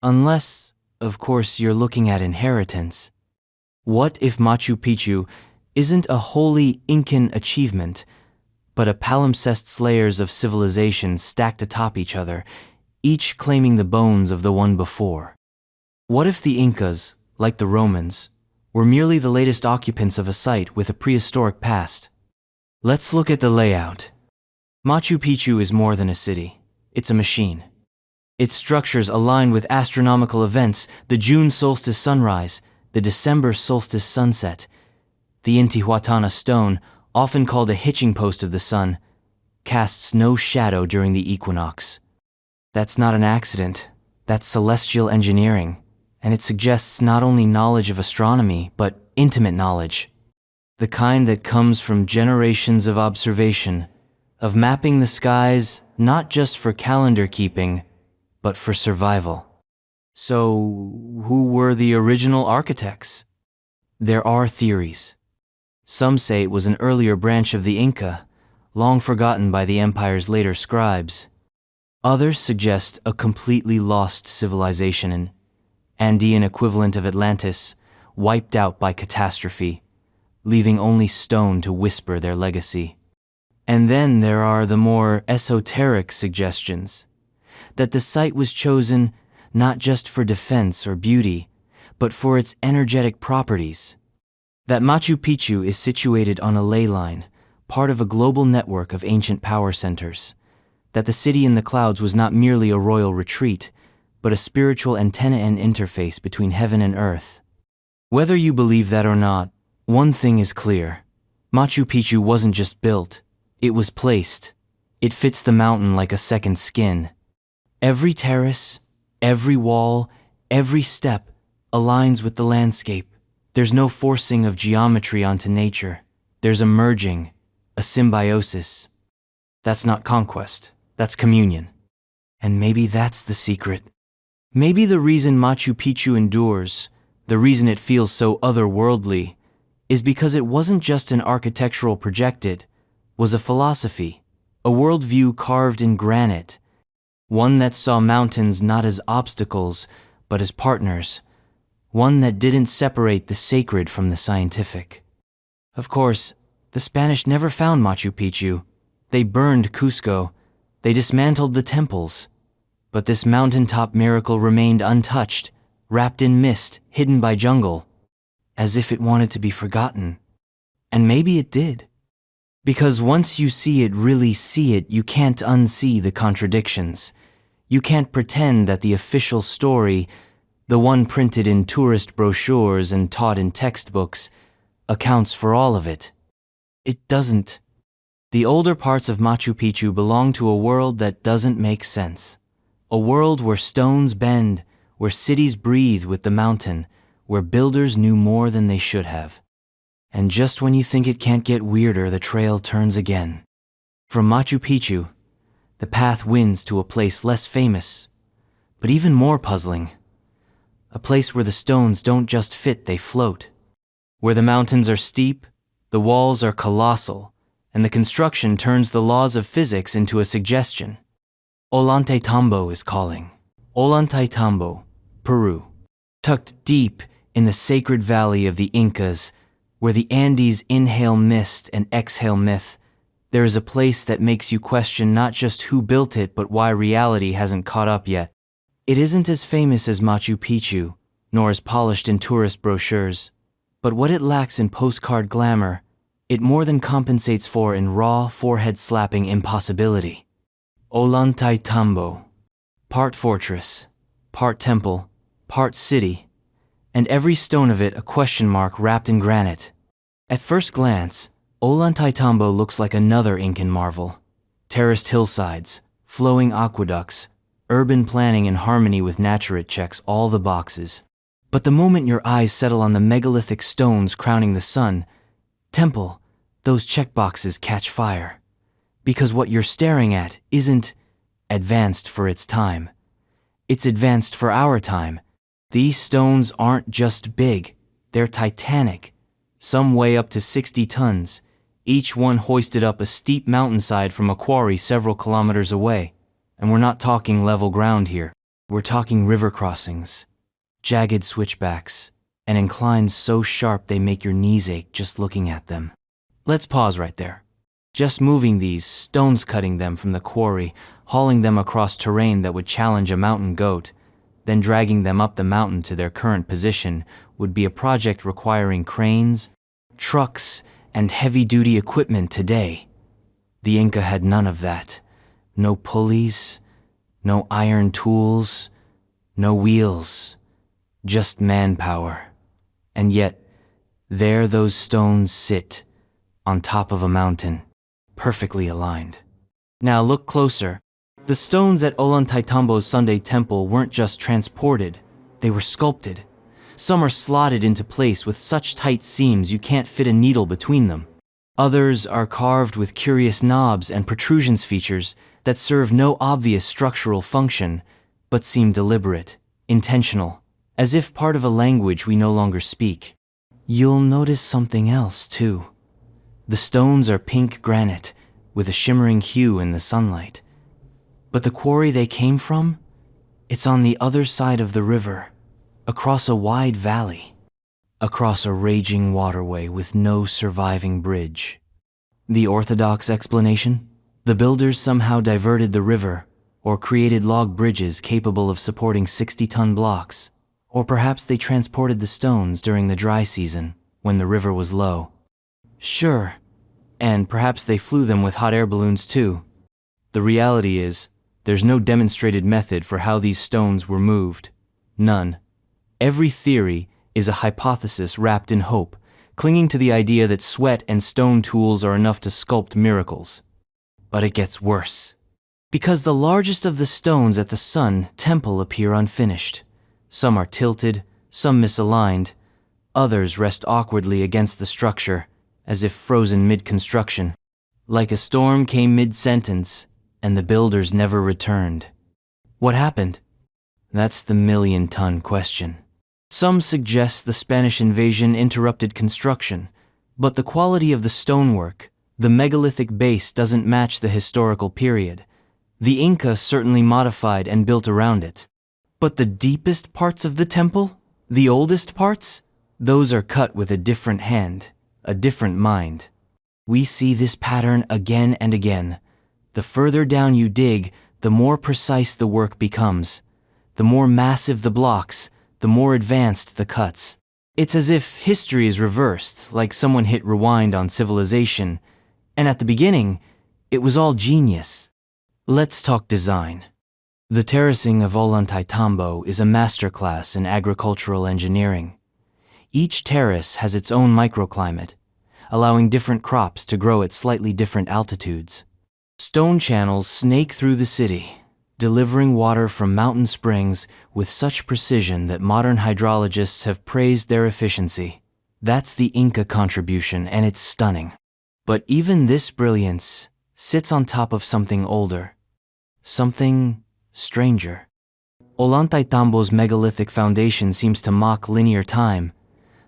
Unless, of course, you're looking at inheritance. What if Machu Picchu isn't a wholly Incan achievement, but a palimpsest layers of civilizations stacked atop each other, each claiming the bones of the one before? What if the Incas, like the Romans, were merely the latest occupants of a site with a prehistoric past? Let's look at the layout. Machu Picchu is more than a city. It's a machine. Its structures align with astronomical events: the June solstice sunrise, the December solstice sunset. The Intihuatana stone, often called a hitching post of the sun, casts no shadow during the equinox. That's not an accident. That's celestial engineering, and it suggests not only knowledge of astronomy, but intimate knowledge. The kind that comes from generations of observation, of mapping the skies not just for calendar keeping, but for survival. So, who were the original architects? There are theories. Some say it was an earlier branch of the Inca, long forgotten by the empire's later scribes. Others suggest a completely lost civilization, an Andean equivalent of Atlantis, wiped out by catastrophe, leaving only stone to whisper their legacy. And then there are the more esoteric suggestions that the site was chosen not just for defense or beauty, but for its energetic properties. That Machu Picchu is situated on a ley line, part of a global network of ancient power centers. That the city in the clouds was not merely a royal retreat, but a spiritual antenna and interface between heaven and earth. Whether you believe that or not, one thing is clear. Machu Picchu wasn't just built, it was placed. It fits the mountain like a second skin. Every terrace, every wall, every step aligns with the landscape. There's no forcing of geometry onto nature. There's a merging, a symbiosis. That's not conquest, that's communion. And maybe that's the secret. Maybe the reason Machu Picchu endures, the reason it feels so otherworldly, is because it wasn't just an architectural project, it was a philosophy, a worldview carved in granite, one that saw mountains not as obstacles, but as partners, one that didn't separate the sacred from the scientific. Of course, the Spanish never found Machu Picchu. They burned Cusco. They dismantled the temples. But this mountaintop miracle remained untouched, wrapped in mist, hidden by jungle, as if it wanted to be forgotten. And maybe it did. Because once you see it, really see it, you can't unsee the contradictions. You can't pretend that the official story, the one printed in tourist brochures and taught in textbooks, accounts for all of it. It doesn't. The older parts of Machu Picchu belong to a world that doesn't make sense. A world where stones bend, where cities breathe with the mountain, where builders knew more than they should have. And just when you think it can't get weirder, the trail turns again. From Machu Picchu, the path winds to a place less famous, but even more puzzling. A place where the stones don't just fit, they float. Where the mountains are steep, the walls are colossal, and the construction turns the laws of physics into a suggestion. Ollantaytambo is calling. Ollantaytambo, Peru. Tucked deep in the sacred valley of the Incas, where the Andes inhale mist and exhale myth, there is a place that makes you question not just who built it, but why reality hasn't caught up yet. It isn't as famous as Machu Picchu, nor as polished in tourist brochures, but what it lacks in postcard glamour, it more than compensates for in raw, forehead-slapping impossibility. Ollantaytambo, part fortress, part temple, part city, and every stone of it a question mark wrapped in granite. At first glance, Ollantaytambo looks like another Incan marvel. Terraced hillsides, flowing aqueducts, Urban planning in harmony with nature, it checks all the boxes. But the moment your eyes settle on the megalithic stones crowning the sun, temple, those checkboxes catch fire. Because what you're staring at isn't advanced for its time. It's advanced for our time. These stones aren't just big, they're titanic. Some weigh up to 60 tons, each one hoisted up a steep mountainside from a quarry several kilometers away. And we're not talking level ground here. We're talking river crossings, jagged switchbacks, and inclines so sharp they make your knees ache just looking at them. Let's pause right there. Just moving these stones, cutting them from the quarry, hauling them across terrain that would challenge a mountain goat, then dragging them up the mountain to their current position would be a project requiring cranes, trucks, and heavy-duty equipment today. The Inca had none of that. No pulleys, no iron tools, no wheels, just manpower. And yet, there those stones sit, on top of a mountain, perfectly aligned. Now look closer. The stones at Ollantaytambo's Sunday temple weren't just transported, they were sculpted. Some are slotted into place with such tight seams you can't fit a needle between them. Others are carved with curious knobs and protrusions features that serve no obvious structural function, but seem deliberate, intentional, as if part of a language we no longer speak. You'll notice something else, too. The stones are pink granite, with a shimmering hue in the sunlight. But the quarry they came from? It's on the other side of the river, across a wide valley, across a raging waterway with no surviving bridge. The orthodox explanation? The builders somehow diverted the river, or created log bridges capable of supporting 60-ton blocks, or perhaps they transported the stones during the dry season, when the river was low. Sure, and perhaps they flew them with hot air balloons too. The reality is, there's no demonstrated method for how these stones were moved. None. Every theory is a hypothesis wrapped in hope, clinging to the idea that sweat and stone tools are enough to sculpt miracles. But it gets worse. Because the largest of the stones at the Sun Temple appear unfinished. Some are tilted, some misaligned. Others rest awkwardly against the structure, as if frozen mid-construction. Like a storm came mid-sentence, and the builders never returned. What happened? That's the million-ton question. Some suggest the Spanish invasion interrupted construction, but the quality of the stonework, the megalithic base, doesn't match the historical period. The Inca certainly modified and built around it. But the deepest parts of the temple, the oldest parts, those are cut with a different hand, a different mind. We see this pattern again and again. The further down you dig, the more precise the work becomes. The more massive the blocks, the more advanced the cuts. It's as if history is reversed, like someone hit rewind on civilization, and at the beginning, it was all genius. Let's talk design. The terracing of Ollantaytambo is a masterclass in agricultural engineering. Each terrace has its own microclimate, allowing different crops to grow at slightly different altitudes. Stone channels snake through the city, delivering water from mountain springs with such precision that modern hydrologists have praised their efficiency. That's the Inca contribution, and it's stunning. But even this brilliance sits on top of something older, something stranger. Ollantaytambo's megalithic foundation seems to mock linear time.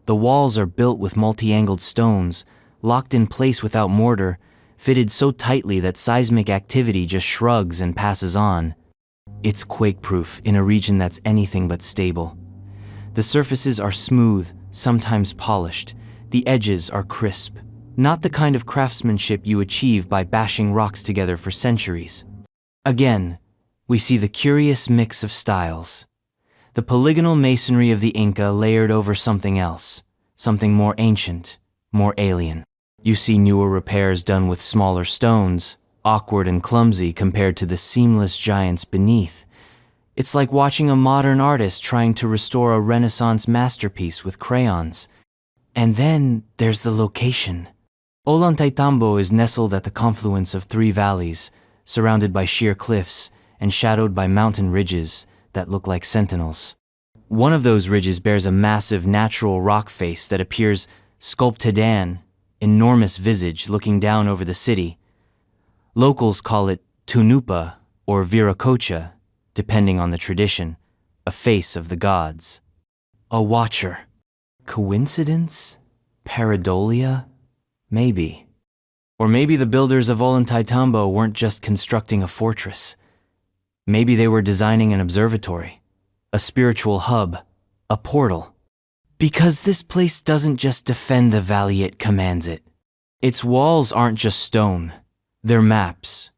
The walls are built with multi-angled stones, locked in place without mortar, fitted so tightly that seismic activity just shrugs and passes on. It's quake-proof in a region that's anything but stable. The surfaces are smooth, sometimes polished. The edges are crisp, not the kind of craftsmanship you achieve by bashing rocks together for centuries. Again, we see the curious mix of styles. The polygonal masonry of the Inca layered over something else, something more ancient, more alien. You see newer repairs done with smaller stones, awkward and clumsy compared to the seamless giants beneath. It's like watching a modern artist trying to restore a Renaissance masterpiece with crayons. And then there's the location. Ollantaytambo is nestled at the confluence of three valleys, surrounded by sheer cliffs, and shadowed by mountain ridges that look like sentinels. One of those ridges bears a massive natural rock face that appears sculpted an enormous visage looking down over the city. Locals call it Tunupa or Viracocha, depending on the tradition, a face of the gods. A watcher. Coincidence? Pareidolia? Maybe. Or maybe the builders of Ollantaytambo weren't just constructing a fortress. Maybe they were designing an observatory, a spiritual hub, a portal. Because this place doesn't just defend the valley, it commands it. Its walls aren't just stone, they're maps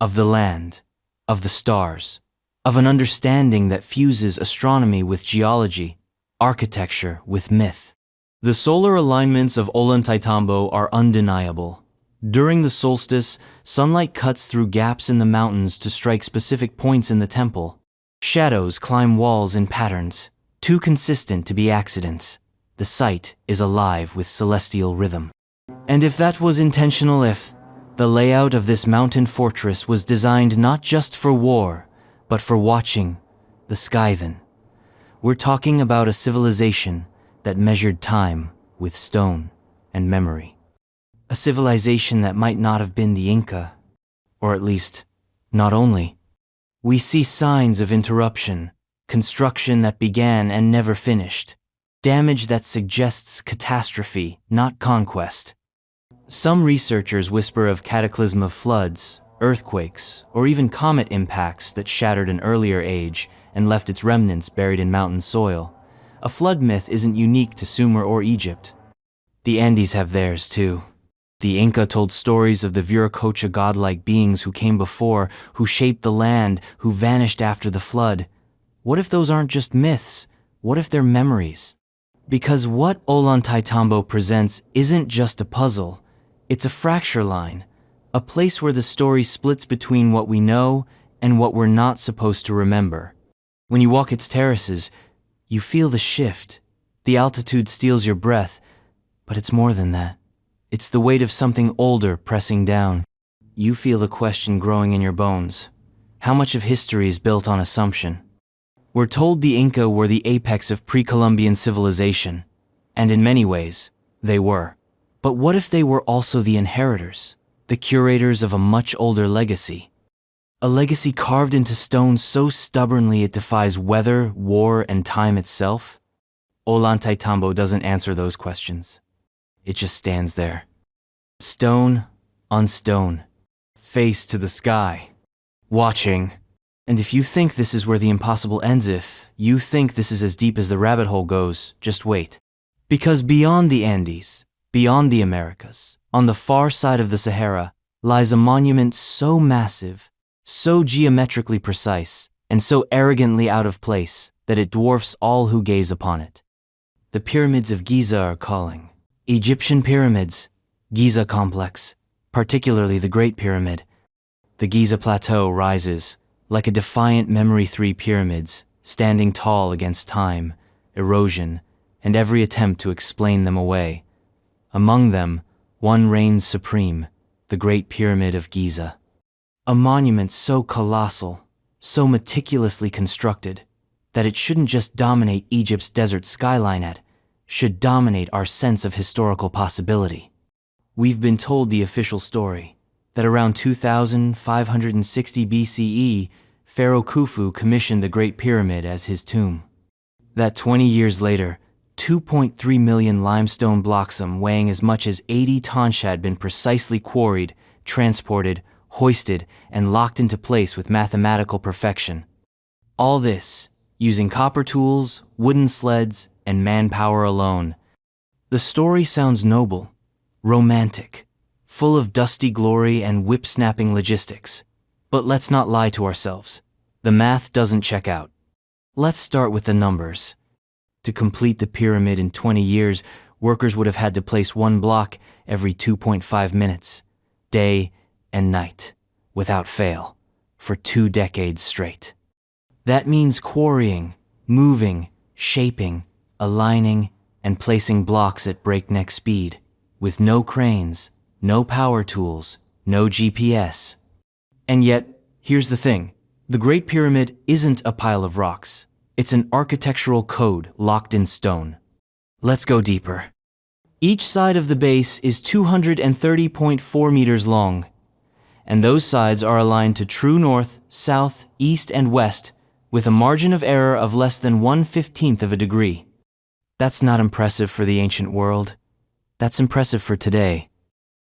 of the land, of the stars, of an understanding that fuses astronomy with geology, architecture with myth. The solar alignments of Ollantaytambo are undeniable. During the solstice, sunlight cuts through gaps in the mountains to strike specific points in the temple. Shadows climb walls in patterns, too consistent to be accidents. The site is alive with celestial rhythm. And if that was intentional, if the layout of this mountain fortress was designed not just for war, but for watching the sky, then we're talking about a civilization that measured time with stone and memory. A civilization that might not have been the Inca, or at least, not only. We see signs of interruption, construction that began and never finished, damage that suggests catastrophe, not conquest. Some researchers whisper of cataclysmic floods, earthquakes, or even comet impacts that shattered an earlier age and left its remnants buried in mountain soil. A flood myth isn't unique to Sumer or Egypt. The Andes have theirs too. The Inca told stories of the Viracocha godlike beings who came before, who shaped the land, who vanished after the flood. What if those aren't just myths? What if they're memories? Because what Ollantaytambo presents isn't just a puzzle, it's a fracture line, a place where the story splits between what we know and what we're not supposed to remember. When you walk its terraces, you feel the shift. The altitude steals your breath, but it's more than that. It's the weight of something older pressing down. You feel the question growing in your bones. How much of history is built on assumption? We're told the Inca were the apex of pre-Columbian civilization, and in many ways, they were. But what if they were also the inheritors, the curators of a much older legacy? A legacy carved into stone so stubbornly it defies weather, war, and time itself? Ollantaytambo doesn't answer those questions. It just stands there. Stone on stone, face to the sky, watching. And if you think this is where the impossible ends, if you think this is as deep as the rabbit hole goes, just wait. Because beyond the Andes, beyond the Americas, on the far side of the Sahara, lies a monument so massive, so geometrically precise, and so arrogantly out of place that it dwarfs all who gaze upon it. The pyramids of Giza are calling. Egyptian pyramids, Giza complex, particularly the Great Pyramid. The Giza Plateau rises, like a defiant memory, three pyramids, standing tall against time, erosion, and every attempt to explain them away. Among them, one reigns supreme, the Great Pyramid of Giza. A monument so colossal, so meticulously constructed, that it shouldn't just dominate Egypt's desert skyline, it should dominate our sense of historical possibility. We've been told the official story, that around 2560 BCE, Pharaoh Khufu commissioned the Great Pyramid as his tomb. That 20 years later, 2.3 million limestone blocks weighing as much as 80 tons had been precisely quarried, transported, hoisted, and locked into place with mathematical perfection. All this using copper tools, wooden sleds, and manpower alone. The story sounds noble, romantic, full of dusty glory and whip-snapping logistics. But let's not lie to ourselves. The math doesn't check out. Let's start with the numbers. To complete the pyramid in 20 years, workers would have had to place one block every 2.5 minutes, day and night, without fail, for 2 decades straight. That means quarrying, moving, shaping, aligning, and placing blocks at breakneck speed, with no cranes, no power tools, no GPS. And yet, here's the thing, The Great Pyramid isn't a pile of rocks. It's an architectural code locked in stone. Let's go deeper. Each side of the base is 230.4 meters long, and those sides are aligned to true north, south, east, and west, with a margin of error of less than 1/15 of a degree. That's not impressive for the ancient world. That's impressive for today.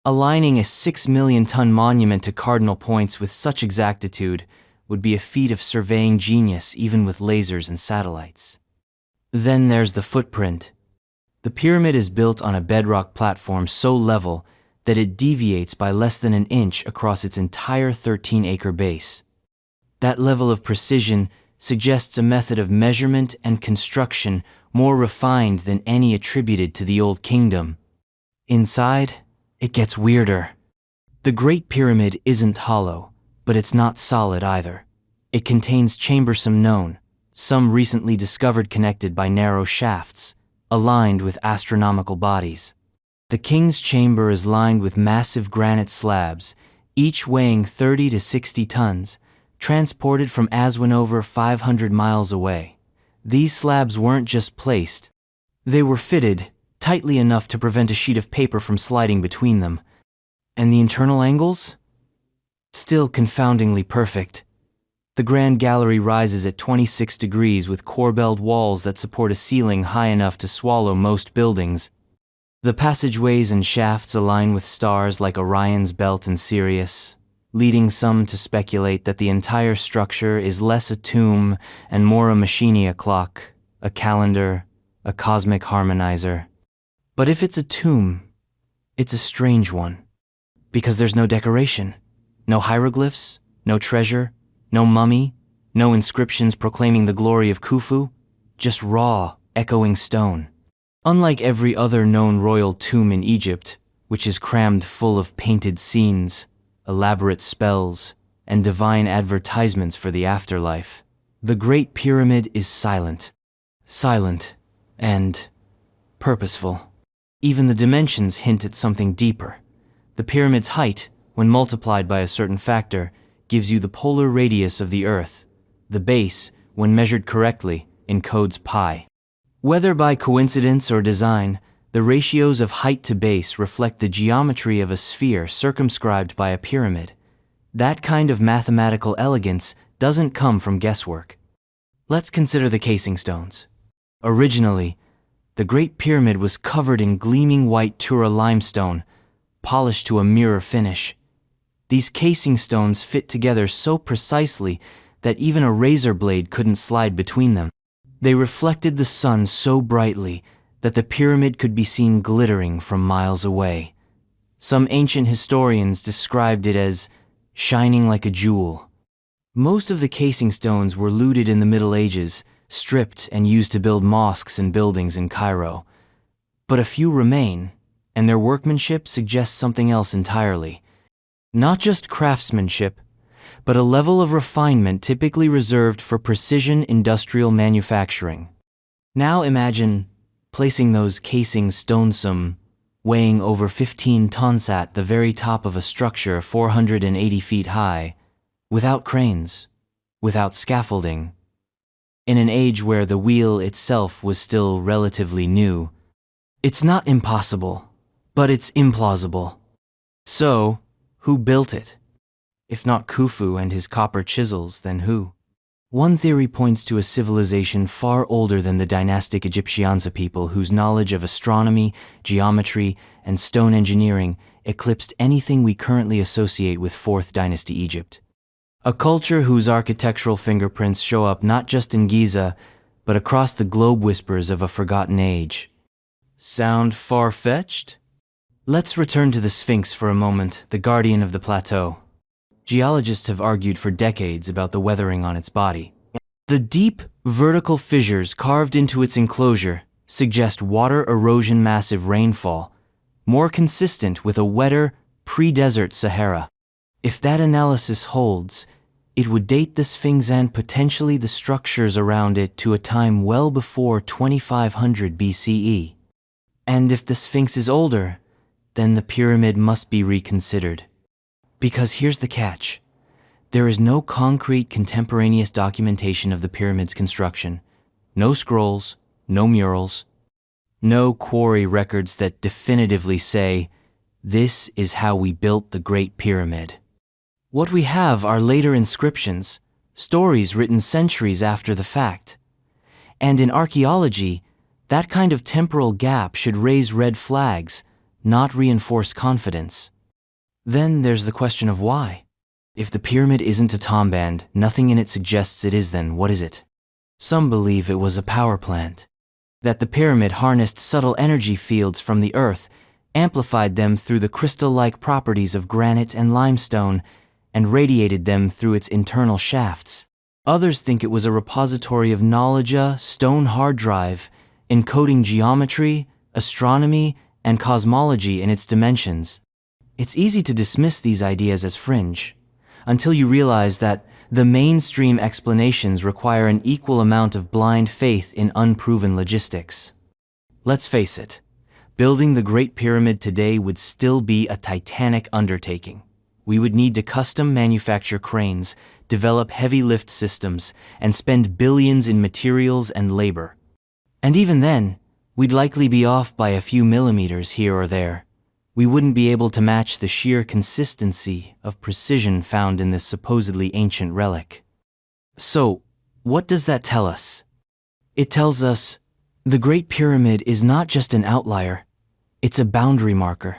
Aligning a 6 million-ton monument to cardinal points with such exactitude would be a feat of surveying genius even with lasers and satellites. Then there's the footprint. The pyramid is built on a bedrock platform so level that it deviates by less than an inch across its entire 13-acre base. That level of precision suggests a method of measurement and construction more refined than any attributed to the Old Kingdom. Inside, it gets weirder. The Great Pyramid isn't hollow, but it's not solid either. It contains chambers, some recently discovered connected by narrow shafts, aligned with astronomical bodies. The king's chamber is lined with massive granite slabs, each weighing 30 to 60 tons, transported from Aswan over 500 miles away. These slabs weren't just placed. They were fitted tightly enough to prevent a sheet of paper from sliding between them. And the internal angles? Still confoundingly perfect. The Grand Gallery rises at 26 degrees with corbelled walls that support a ceiling high enough to swallow most buildings. The passageways and shafts align with stars like Orion's belt and Sirius, leading some to speculate that the entire structure is less a tomb and more a machine, a clock, a calendar, a cosmic harmonizer. But if it's a tomb, it's a strange one, because there's no decoration, no hieroglyphs, no treasure, no mummy, no inscriptions proclaiming the glory of Khufu, just raw, echoing stone. Unlike every other known royal tomb in Egypt, which is crammed full of painted scenes, elaborate spells, and divine advertisements for the afterlife, the Great Pyramid is silent. Silent and purposeful. Even the dimensions hint at something deeper. The pyramid's height, when multiplied by a certain factor, gives you the polar radius of the Earth. The base, when measured correctly, encodes pi. Whether by coincidence or design, the ratios of height to base reflect the geometry of a sphere circumscribed by a pyramid. That kind of mathematical elegance doesn't come from guesswork. Let's consider the casing stones. Originally, the Great Pyramid was covered in gleaming white Tura limestone, polished to a mirror finish. These casing stones fit together so precisely that even a razor blade couldn't slide between them. They reflected the sun so brightly that the pyramid could be seen glittering from miles away. Some ancient historians described it as shining like a jewel. Most of the casing stones were looted in the Middle Ages, stripped and used to build mosques and buildings in Cairo. But a few remain, and their workmanship suggests something else entirely. Not just craftsmanship, but a level of refinement typically reserved for precision industrial manufacturing. Now imagine placing those casing stones, weighing over 15 tons, at the very top of a structure 480 feet high, without cranes, without scaffolding, in an age where the wheel itself was still relatively new. It's not impossible, but it's implausible. So, who built it? If not Khufu and his copper chisels, then who? One theory points to a civilization far older than the dynastic Egyptians, people whose knowledge of astronomy, geometry, and stone engineering eclipsed anything we currently associate with 4th Dynasty Egypt. A culture whose architectural fingerprints show up not just in Giza, but across the globe, whispers of a forgotten age. Sound far-fetched? Let's return to the Sphinx for a moment, the guardian of the plateau. Geologists have argued for decades about the weathering on its body. The deep, vertical fissures carved into its enclosure suggest water erosion, massive rainfall, more consistent with a wetter, pre-desert Sahara. If that analysis holds, it would date the Sphinx and potentially the structures around it to a time well before 2500 BCE. And if the Sphinx is older, then the pyramid must be reconsidered. Because here's the catch. There is no concrete contemporaneous documentation of the pyramid's construction. No scrolls, no murals, no quarry records that definitively say, "This is how we built the Great Pyramid." What we have are later inscriptions, stories written centuries after the fact. And in archaeology, that kind of temporal gap should raise red flags, not reinforce confidence. Then there's the question of why. If the pyramid isn't a tomband, nothing in it suggests it is, then what is it? Some believe it was a power plant. That the pyramid harnessed subtle energy fields from the earth, amplified them through the crystal-like properties of granite and limestone, and radiated them through its internal shafts. Others think it was a repository of knowledge, a stone hard drive, encoding geometry, astronomy, and cosmology in its dimensions. It's easy to dismiss these ideas as fringe, until you realize that the mainstream explanations require an equal amount of blind faith in unproven logistics. Let's face it, building the Great Pyramid today would still be a titanic undertaking. We would need to custom manufacture cranes, develop heavy lift systems, and spend billions in materials and labor. And even then, we'd likely be off by a few millimeters here or there. We wouldn't be able to match the sheer consistency of precision found in this supposedly ancient relic. So, what does that tell us? It tells us the Great Pyramid is not just an outlier, it's a boundary marker,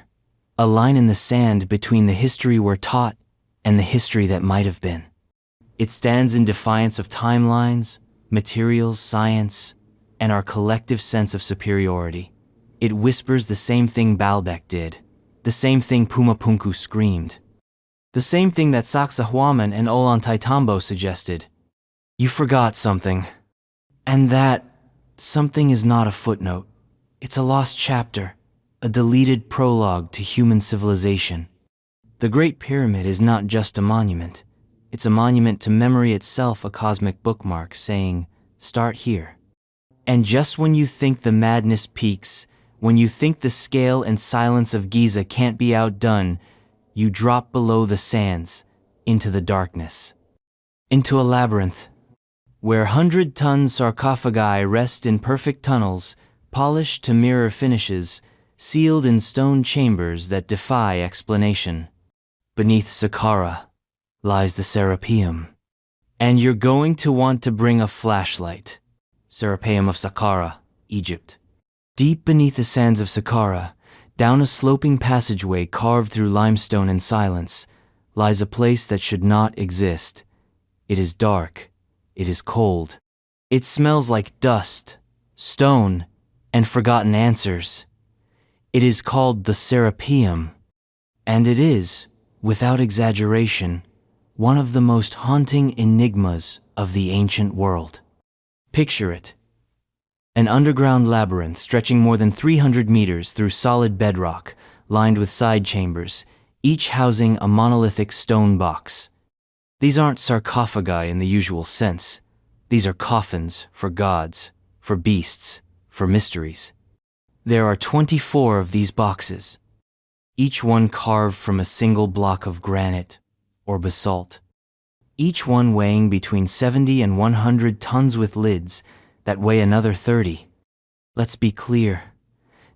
a line in the sand between the history we're taught and the history that might have been. It stands in defiance of timelines, materials, science, and our collective sense of superiority. It whispers the same thing Baalbek did, the same thing Puma Punku screamed, the same thing that Sacsahuaman and Ollantaytambo suggested. You forgot something. And that something is not a footnote. It's a lost chapter, a deleted prologue to human civilization. The Great Pyramid is not just a monument. It's a monument to memory itself, a cosmic bookmark saying, start here. And just when you think the madness peaks, when you think the scale and silence of Giza can't be outdone, you drop below the sands, into the darkness. Into a labyrinth, where 100-ton sarcophagi rest in perfect tunnels, polished to mirror finishes, sealed in stone chambers that defy explanation. Beneath Saqqara lies the Serapeum. And you're going to want to bring a flashlight. Serapeum of Saqqara, Egypt. Deep beneath the sands of Saqqara, down a sloping passageway carved through limestone and silence, lies a place that should not exist. It is dark. It is cold. It smells like dust, stone, and forgotten answers. It is called the Serapeum, and it is, without exaggeration, one of the most haunting enigmas of the ancient world. Picture it. An underground labyrinth stretching more than 300 meters through solid bedrock, lined with side chambers, each housing a monolithic stone box. These aren't sarcophagi in the usual sense. These are coffins for gods, for beasts, for mysteries. There are 24 of these boxes, each one carved from a single block of granite or basalt, each one weighing between 70 and 100 tons with lids that weigh another 30. Let's be clear.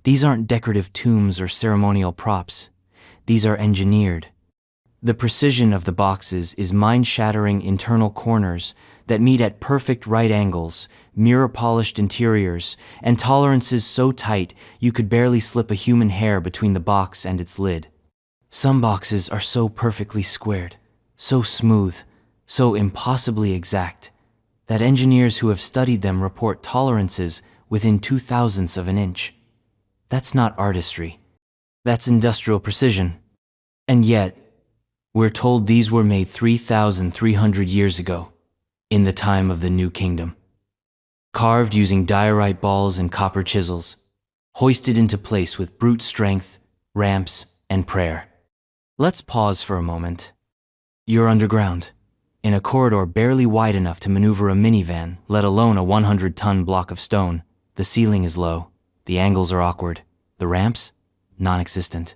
These aren't decorative tombs or ceremonial props. These are engineered. The precision of the boxes is mind-shattering internal corners that meet at perfect right angles, mirror-polished interiors, and tolerances so tight you could barely slip a human hair between the box and its lid. Some boxes are so perfectly squared, so smooth, so impossibly exact, that engineers who have studied them report tolerances within 0.002 of an inch. That's not artistry. That's industrial precision. And yet, we're told these were made 3,300 years ago, in the time of the New Kingdom. Carved using diorite balls and copper chisels, hoisted into place with brute strength, ramps, and prayer. Let's pause for a moment. You're underground, in a corridor barely wide enough to maneuver a minivan, let alone a 100-ton block of stone. The ceiling is low, the angles are awkward, the ramps, non-existent.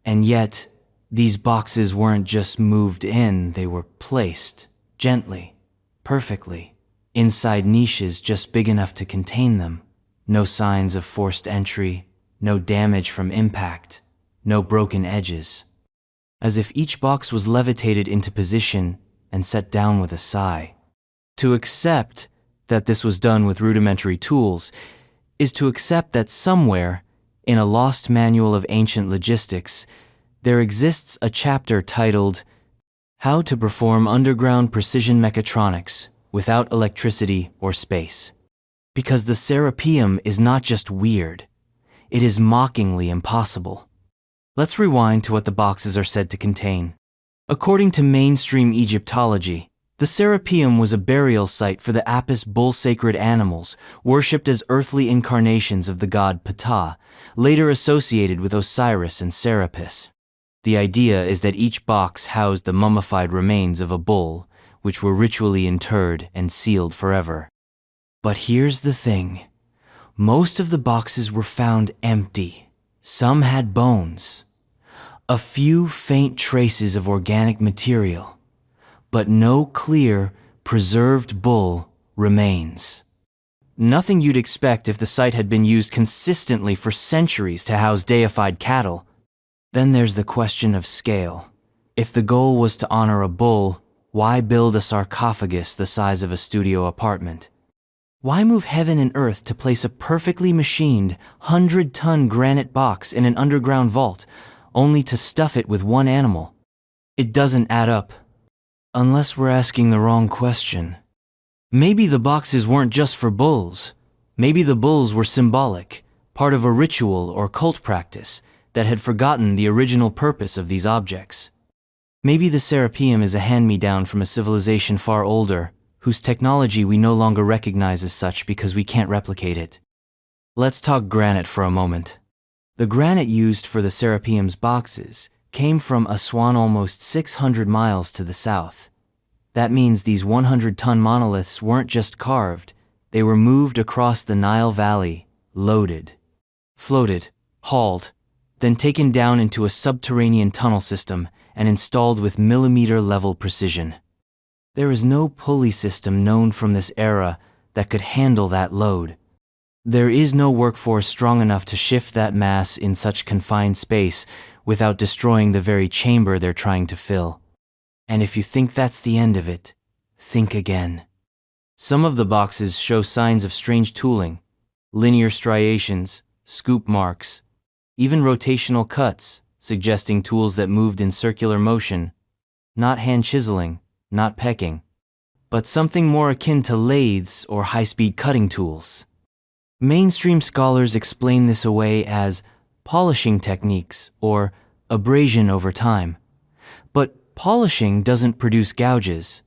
And yet, These boxes weren't just moved in, they were placed, gently, perfectly, inside niches just big enough to contain them. No signs of forced entry, no damage from impact, no broken edges. As if each box was levitated into position and set down with a sigh. To accept that this was done with rudimentary tools is to accept that somewhere, in a lost manual of ancient logistics, there exists a chapter titled How to Perform Underground Precision Mechatronics Without Electricity or Space. Because the Serapeum is not just weird, it is mockingly impossible. Let's rewind to what the boxes are said to contain. According to mainstream Egyptology, the Serapeum was a burial site for the Apis bull sacred animals, worshipped as earthly incarnations of the god Ptah, later associated with Osiris and Serapis. The idea is that each box housed the mummified remains of a bull, which were ritually interred and sealed forever. But here's the thing. Most of the boxes were found empty. Some had bones. A few faint traces of organic material. But no clear, preserved bull remains. Nothing you'd expect if the site had been used consistently for centuries to house deified cattle. Then there's the question of scale. If the goal was to honor a bull, why build a sarcophagus the size of a studio apartment? Why move heaven and earth to place a perfectly machined, 100-ton granite box in an underground vault, only to stuff it with one animal? It doesn't add up. Unless we're asking the wrong question. Maybe the boxes weren't just for bulls. Maybe the bulls were symbolic, part of a ritual or cult practice that had forgotten the original purpose of these objects. Maybe the Serapeum is a hand-me-down from a civilization far older, whose technology we no longer recognize as such because we can't replicate it. Let's talk granite for a moment. The granite used for the Serapeum's boxes came from Aswan almost 600 miles to the south. That means these 100-ton monoliths weren't just carved, they were moved across the Nile Valley, loaded, floated, hauled, then taken down into a subterranean tunnel system and installed with millimeter-level precision. There is no pulley system known from this era that could handle that load. There is no workforce strong enough to shift that mass in such confined space without destroying the very chamber they're trying to fill. And if you think that's the end of it, think again. Some of the boxes show signs of strange tooling, linear striations, scoop marks, even rotational cuts, suggesting tools that moved in circular motion, not hand chiseling, not pecking, but something more akin to lathes or high-speed cutting tools. Mainstream scholars explain this away as polishing techniques or abrasion over time. But polishing doesn't produce gouges.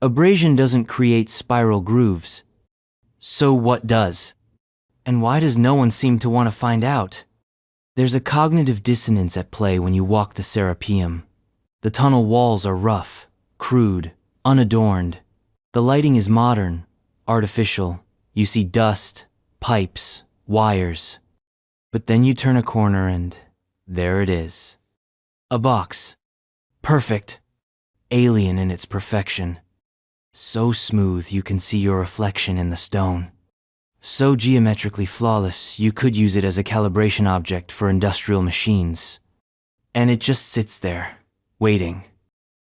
Abrasion doesn't create spiral grooves. So what does? And why does no one seem to want to find out? There's a cognitive dissonance at play when you walk the Serapeum. The tunnel walls are rough, crude, unadorned. The lighting is modern, artificial. You see dust, pipes, wires. But then you turn a corner and there it is. A box. Perfect. Alien in its perfection. So smooth you can see your reflection in the stone. So geometrically flawless you could use it as a calibration object for industrial machines. And it just sits there, waiting.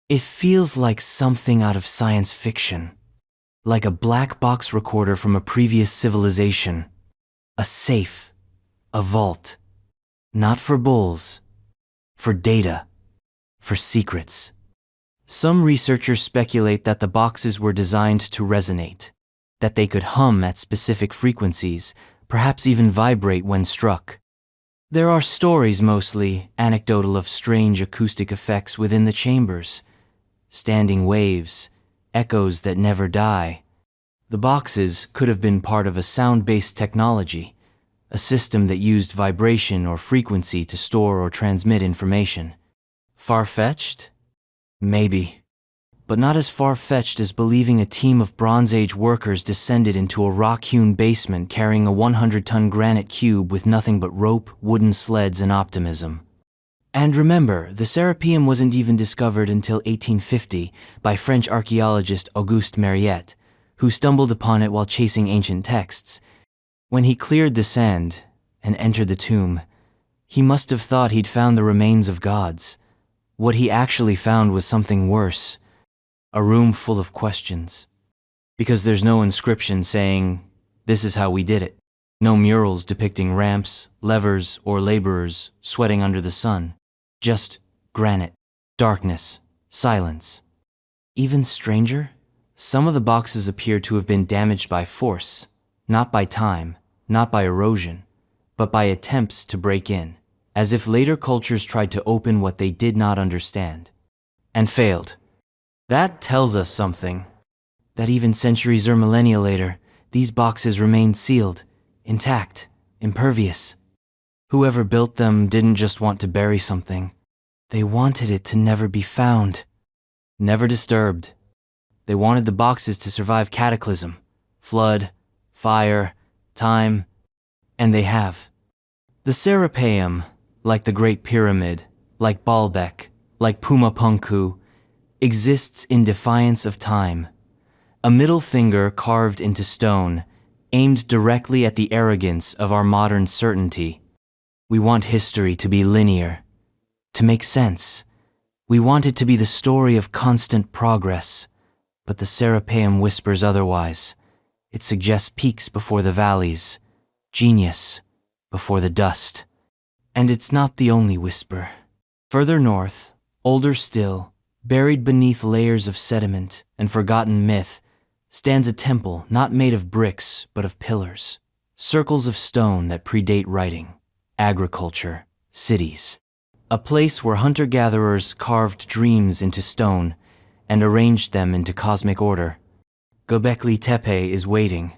It feels like something out of science fiction. Like a black box recorder from a previous civilization. A safe. A vault. Not for bulls. For data. For secrets. Some researchers speculate that the boxes were designed to resonate, that they could hum at specific frequencies, perhaps even vibrate when struck. There are stories, mostly anecdotal, of strange acoustic effects within the chambers, standing waves, echoes that never die. The boxes could have been part of a sound-based technology, a system that used vibration or frequency to store or transmit information. Far-fetched? Maybe. But not as far-fetched as believing a team of Bronze Age workers descended into a rock-hewn basement carrying a 100-ton granite cube with nothing but rope, wooden sleds, and optimism. And remember, the Serapeum wasn't even discovered until 1850 by French archaeologist Auguste Mariette, who stumbled upon it while chasing ancient texts. When he cleared the sand and entered the tomb, he must have thought he'd found the remains of gods. What he actually found was something worse, a room full of questions. Because there's no inscription saying, "This is how we did it." No murals depicting ramps, levers, or laborers sweating under the sun. Just granite, darkness, silence. Even stranger, some of the boxes appear to have been damaged by force, not by time, not by erosion, but by attempts to break in, as if later cultures tried to open what they did not understand, and failed. That tells us something, that even centuries or millennia later, these boxes remained sealed, intact, impervious. Whoever built them didn't just want to bury something. They wanted it to never be found, never disturbed. They wanted the boxes to survive cataclysm, flood, fire, time, and they have. The Serapeum, like the Great Pyramid, like Baalbek, like Puma Punku, exists in defiance of time. A middle finger carved into stone, aimed directly at the arrogance of our modern certainty. We want history to be linear, to make sense. We want it to be the story of constant progress, but the Serapeum whispers otherwise. It suggests peaks before the valleys, genius before the dust. And it's not the only whisper. Further north, older still, buried beneath layers of sediment and forgotten myth, stands a temple not made of bricks but of pillars, circles of stone that predate writing, agriculture, cities. A place where hunter-gatherers carved dreams into stone and arranged them into cosmic order. Gobekli Tepe is waiting,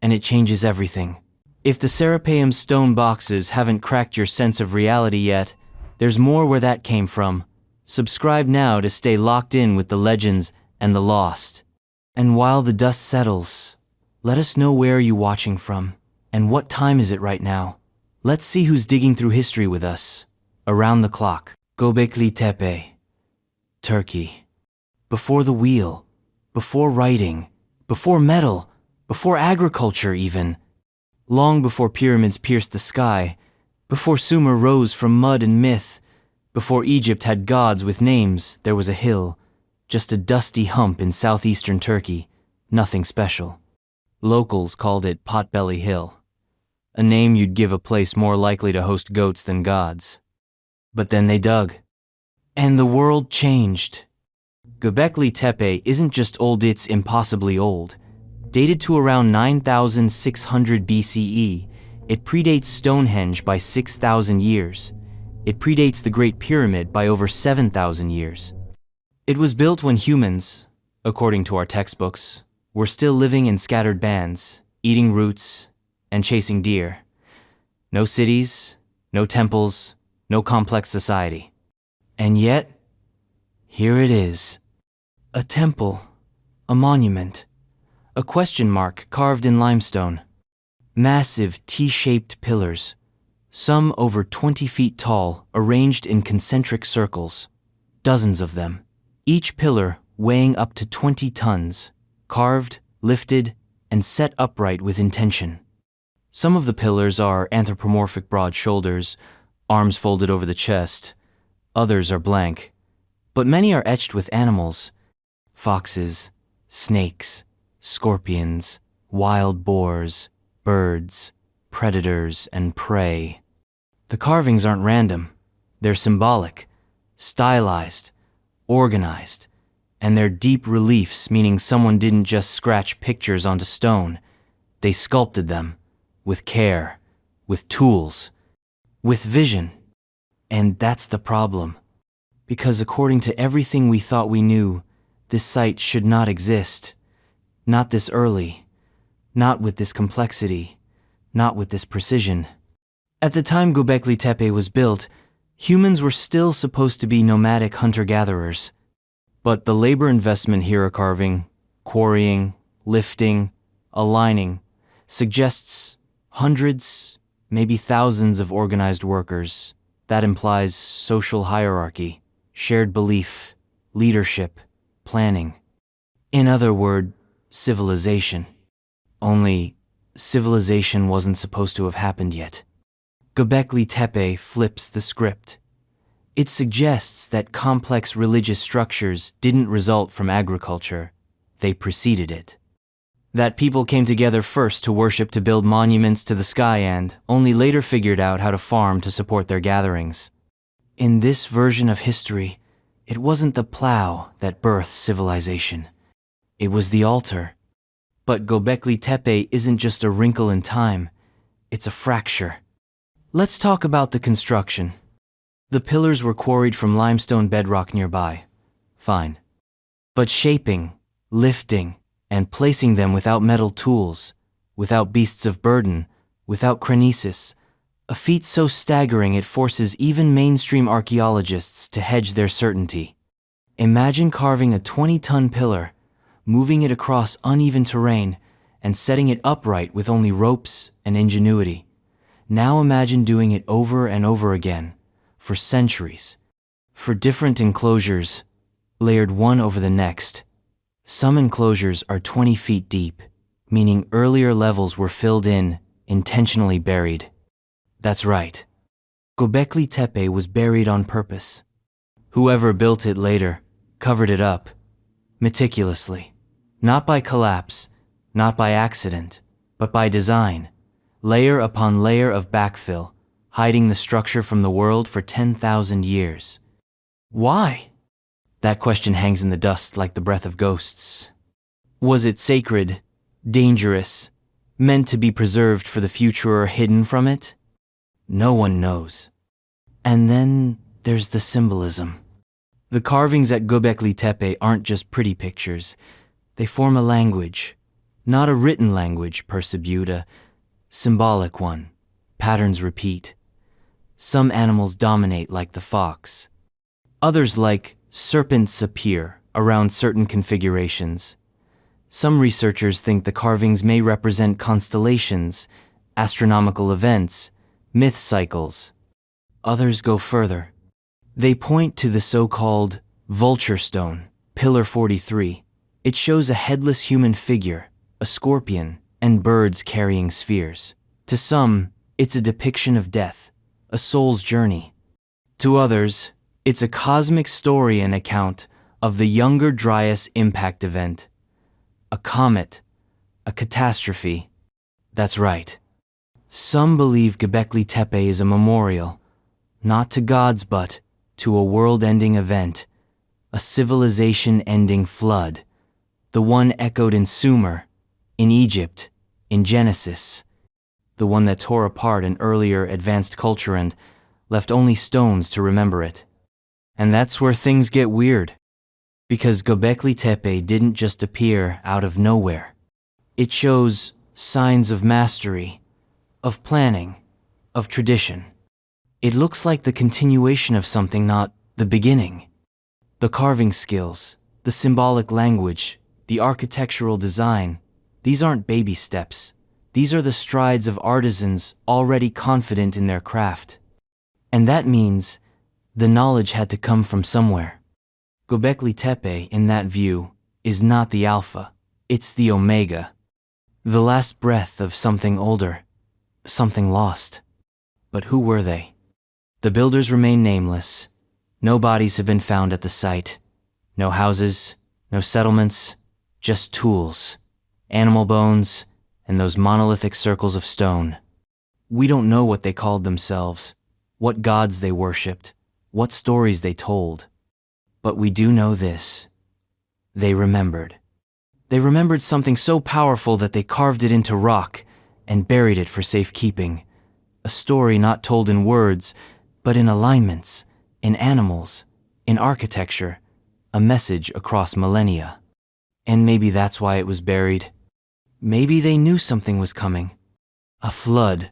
and it changes everything. If the Serapeum stone boxes haven't cracked your sense of reality yet, there's more where that came from. Subscribe now to stay locked in with the legends and the lost. And while the dust settles, let us know where you're watching from, and what time is it right now. Let's see who's digging through history with us. Around the clock. Gobekli Tepe, Turkey. Before the wheel, before writing, before metal, before agriculture even. Long before pyramids pierced the sky, before Sumer rose from mud and myth, before Egypt had gods with names, there was a hill, just a dusty hump in southeastern Turkey, nothing special. Locals called it Potbelly Hill, a name you'd give a place more likely to host goats than gods. But then they dug, and the world changed. Gobekli Tepe isn't just old, it's impossibly old. Dated to around 9,600 BCE, it predates Stonehenge by 6,000 years. It predates the Great Pyramid by over 7,000 years. It was built when humans, according to our textbooks, were still living in scattered bands, eating roots, and chasing deer. No cities, no temples, no complex society. And yet, here it is. A temple, a monument, a question mark carved in limestone. Massive T-shaped pillars, some over 20 feet tall, arranged in concentric circles. Dozens of them. Each pillar weighing up to 20 tons, carved, lifted, and set upright with intention. Some of the pillars are anthropomorphic broad shoulders, arms folded over the chest. Others are blank, but many are etched with animals. Foxes, snakes, scorpions, wild boars, birds, predators, and prey. The carvings aren't random. They're symbolic, stylized, organized, and they're deep reliefs, meaning someone didn't just scratch pictures onto stone. They sculpted them, with care, with tools, with vision. And that's the problem. Because according to everything we thought we knew, this site should not exist. Not this early. Not with this complexity. Not with this precision. At the time Gobekli Tepe was built, humans were still supposed to be nomadic hunter-gatherers. But the labor investment here, carving, quarrying, lifting, aligning, suggests hundreds, maybe thousands of organized workers, That implies social hierarchy, shared belief, leadership, planning. In other words, civilization. Only, civilization wasn't supposed to have happened yet. Gobekli Tepe flips the script. It suggests that complex religious structures didn't result from agriculture, they preceded it. That people came together first to worship, to build monuments to the sky, and only later figured out how to farm to support their gatherings. In this version of history, it wasn't the plow that birthed civilization. It was the altar. But Gobekli Tepe isn't just a wrinkle in time, it's a fracture. Let's talk about the construction. The pillars were quarried from limestone bedrock nearby. Fine. But shaping, lifting, and placing them without metal tools, without beasts of burden, without chronesis, a feat so staggering it forces even mainstream archaeologists to hedge their certainty. Imagine carving a 20-ton pillar, moving it across uneven terrain, and setting it upright with only ropes and ingenuity. Now imagine doing it over and over again, for centuries, for different enclosures, layered one over the next. Some enclosures are 20 feet deep, meaning earlier levels were filled in, intentionally buried. That's right. Gobekli Tepe was buried on purpose. Whoever built it later covered it up, meticulously. Not by collapse, not by accident, but by design, layer upon layer of backfill, hiding the structure from the world for 10,000 years. Why? That question hangs in the dust like the breath of ghosts. Was it sacred, dangerous, meant to be preserved for the future or hidden from it? No one knows. And then there's the symbolism. The carvings at Gobekli Tepe aren't just pretty pictures. They form a language. Not a written language, persebute, a symbolic one. Patterns repeat. Some animals dominate like the fox. Others, like serpents, appear around certain configurations. Some researchers think the carvings may represent constellations, astronomical events, myth cycles. Others go further. They point to the so-called vulture stone, Pillar 43. It shows a headless human figure, a scorpion, and birds carrying spheres. To some, it's a depiction of death, a soul's journey. To others, it's a cosmic story and account of the Younger Dryas impact event. A comet, a catastrophe. That's right. Some believe Gobekli Tepe is a memorial, not to gods but to a world-ending event, a civilization-ending flood, the one echoed in Sumer, in Egypt, in Genesis, the one that tore apart an earlier advanced culture and left only stones to remember it. And that's where things get weird. Because Gobekli Tepe didn't just appear out of nowhere. It shows signs of mastery, of planning, of tradition. It looks like the continuation of something, not the beginning. The carving skills, the symbolic language, the architectural design, these aren't baby steps. These are the strides of artisans already confident in their craft. And that means the knowledge had to come from somewhere. Gobekli Tepe, in that view, is not the alpha, it's the omega. The last breath of something older, something lost. But who were they? The builders remain nameless. No bodies have been found at the site. No houses, no settlements, just tools, animal bones, and those monolithic circles of stone. We don't know what they called themselves, what gods they worshipped, what stories they told. But we do know this. They remembered. They remembered something so powerful that they carved it into rock and buried it for safekeeping. A story not told in words, but in alignments, in animals, in architecture, a message across millennia. And maybe that's why it was buried. Maybe they knew something was coming. A flood,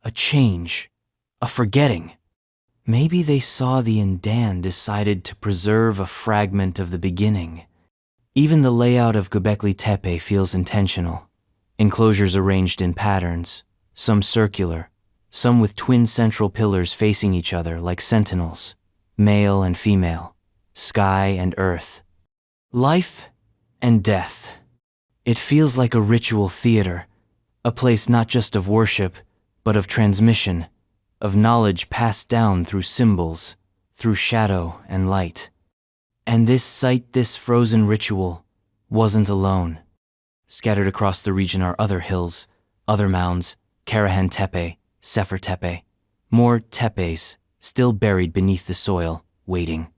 a change, a forgetting. Maybe they saw the Incan decided to preserve a fragment of the beginning. Even the layout of Gobekli Tepe feels intentional. Enclosures arranged in patterns, some circular, some with twin central pillars facing each other like sentinels, male and female, sky and earth, life and death. It feels like a ritual theater, a place not just of worship, but of transmission, of knowledge passed down through symbols, through shadow and light. And this site, this frozen ritual, wasn't alone. Scattered across the region are other hills, other mounds, Karahantepe, Serapeum, more tepes, still buried beneath the soil, waiting.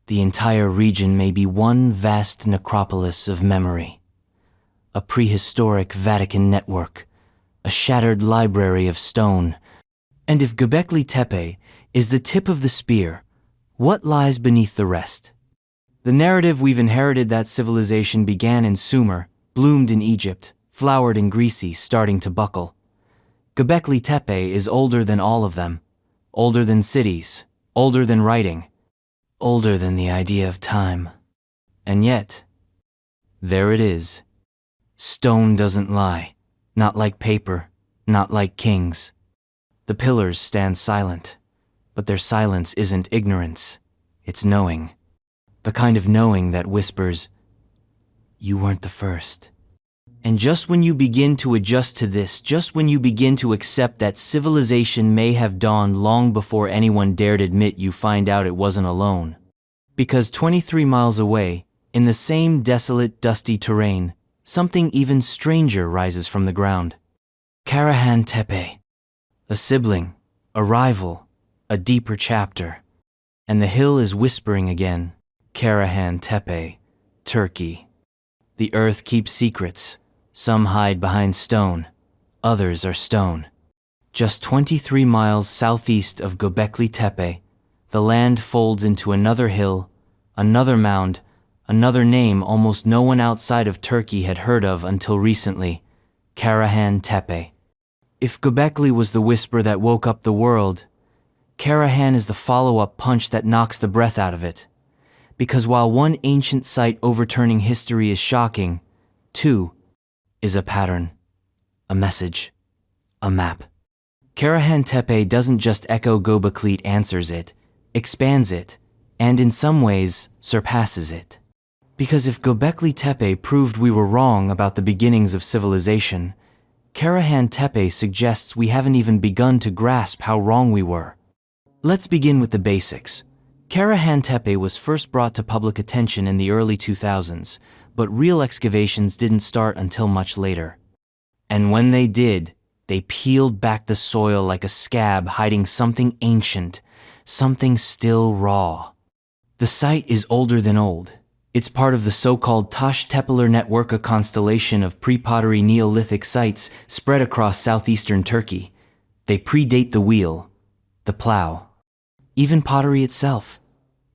The entire region may be one vast necropolis of memory. A prehistoric Vatican network, a shattered library of stone. And if Gobekli Tepe is the tip of the spear, what lies beneath the rest? The narrative we've inherited that civilization began in Sumer, bloomed in Egypt, flowered in Greece, starting to buckle. Gobekli Tepe is older than all of them, older than cities, older than writing, older than the idea of time. And yet, there it is. Stone doesn't lie, not like paper, not like kings. The pillars stand silent, but their silence isn't ignorance, it's knowing. The kind of knowing that whispers, "You weren't the first." And just when you begin to adjust to this, just when you begin to accept that civilization may have dawned long before anyone dared admit, you find out it wasn't alone. Because 23 miles away, in the same desolate, dusty terrain, something even stranger rises from the ground. Karahantepe. A sibling, a rival, a deeper chapter. And the hill is whispering again. Karahantepe, Turkey. The earth keeps secrets. Some hide behind stone, others are stone. Just 23 miles southeast of Gobekli Tepe, the land folds into another hill, another mound, another name almost no one outside of Turkey had heard of until recently, Karahantepe. If Gobekli was the whisper that woke up the world, Karahan is the follow-up punch that knocks the breath out of it. Because while one ancient site overturning history is shocking, two is a pattern, a message, a map. Karahantepe doesn't just echo Gobekli, answers it, expands it, and in some ways surpasses it. Because if Gobekli Tepe proved we were wrong about the beginnings of civilization, Karahantepe suggests we haven't even begun to grasp how wrong we were. Let's begin with the basics. Karahantepe was first brought to public attention in the early 2000s, but real excavations didn't start until much later. And when they did, they peeled back the soil like a scab hiding something ancient, something still raw. The site is older than old. It's part of the so-called Taş Tepeler network, a constellation of pre-pottery Neolithic sites spread across southeastern Turkey. They predate the wheel, the plow, even pottery itself.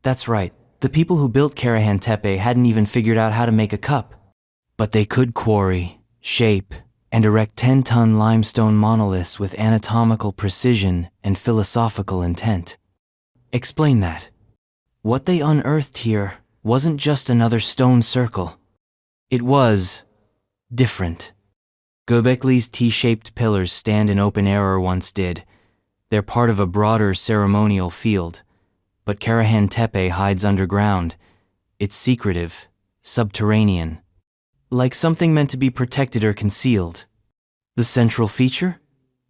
That's right. The people who built Karahantepe hadn't even figured out how to make a cup. But they could quarry, shape, and erect 10-ton limestone monoliths with anatomical precision and philosophical intent. Explain that. What they unearthed here wasn't just another stone circle. It was different. Gobekli's T-shaped pillars stand in open air, or once did. They're part of a broader ceremonial field. But Karahantepe hides underground. It's secretive, subterranean, like something meant to be protected or concealed. The central feature?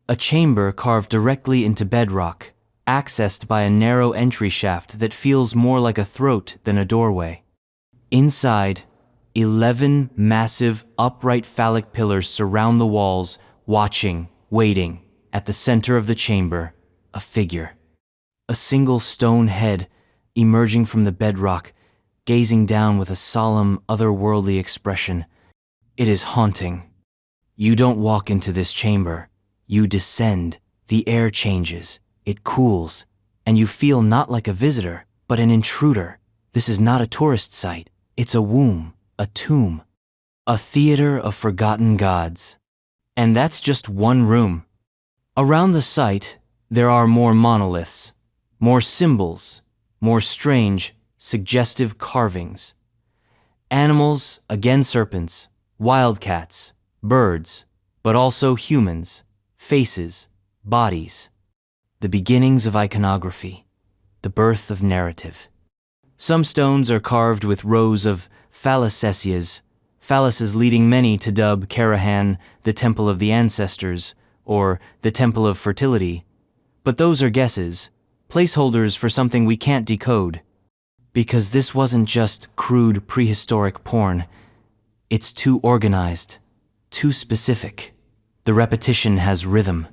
A chamber carved directly into bedrock, accessed by a narrow entry shaft that feels more like a throat than a doorway. Inside, 11 massive, upright phallic pillars surround the walls, watching, waiting. At the center of the chamber, a figure. A single stone head emerging from the bedrock, gazing down with a solemn, otherworldly expression. It is haunting. You don't walk into this chamber. You descend. The air changes. It cools. And you feel not like a visitor, but an intruder. This is not a tourist site. It's a womb, a tomb, a theater of forgotten gods. And that's just one room. Around the site, there are more monoliths. More symbols, more strange, suggestive carvings. Animals, again serpents, wildcats, birds, but also humans, faces, Bodies. The beginnings of iconography. The birth of narrative. Some stones are carved with rows of phalluses, phalluses leading many to dub Karahan the Temple of the Ancestors, or the Temple of Fertility. But those are guesses, placeholders for something we can't decode. Because this wasn't just crude prehistoric porn. It's too organized, too specific. The repetition has rhythm,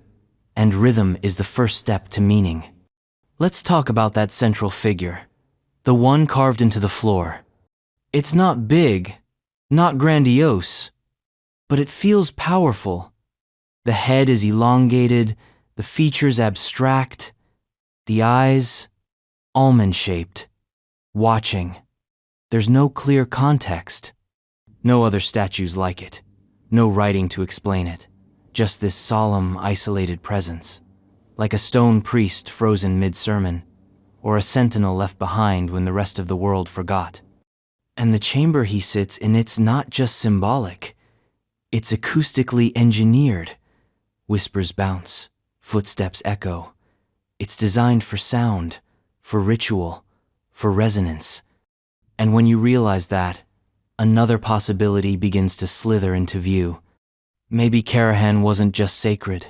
and rhythm is the first step to meaning. Let's talk about that central figure, the one carved into the floor. It's not big, not grandiose, but it feels powerful. The head is elongated, the features abstract, the eyes almond-shaped, watching. There's no clear context. No other statues like it. No writing to explain it. Just this solemn, isolated presence. Like a stone priest frozen mid-sermon, or a sentinel left behind when the rest of the world forgot. And the chamber he sits in, it's not just symbolic. It's acoustically engineered. Whispers bounce, footsteps echo. It's designed for sound, for ritual, for resonance. And when you realize that, another possibility begins to slither into view. Maybe Karahan wasn't just sacred.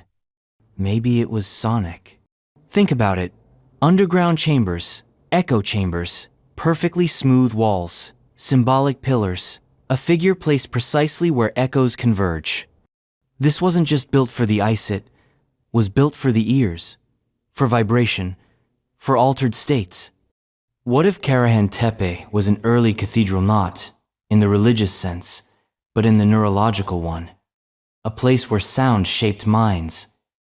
Maybe it was sonic. Think about it. Underground chambers, echo chambers, perfectly smooth walls, symbolic pillars, a figure placed precisely where echoes converge. This wasn't just built for the eyes, it was built for the ears, for vibration, for altered states. What if Karahantepe was an early cathedral, not in the religious sense, but in the neurological one? A place where sound shaped minds,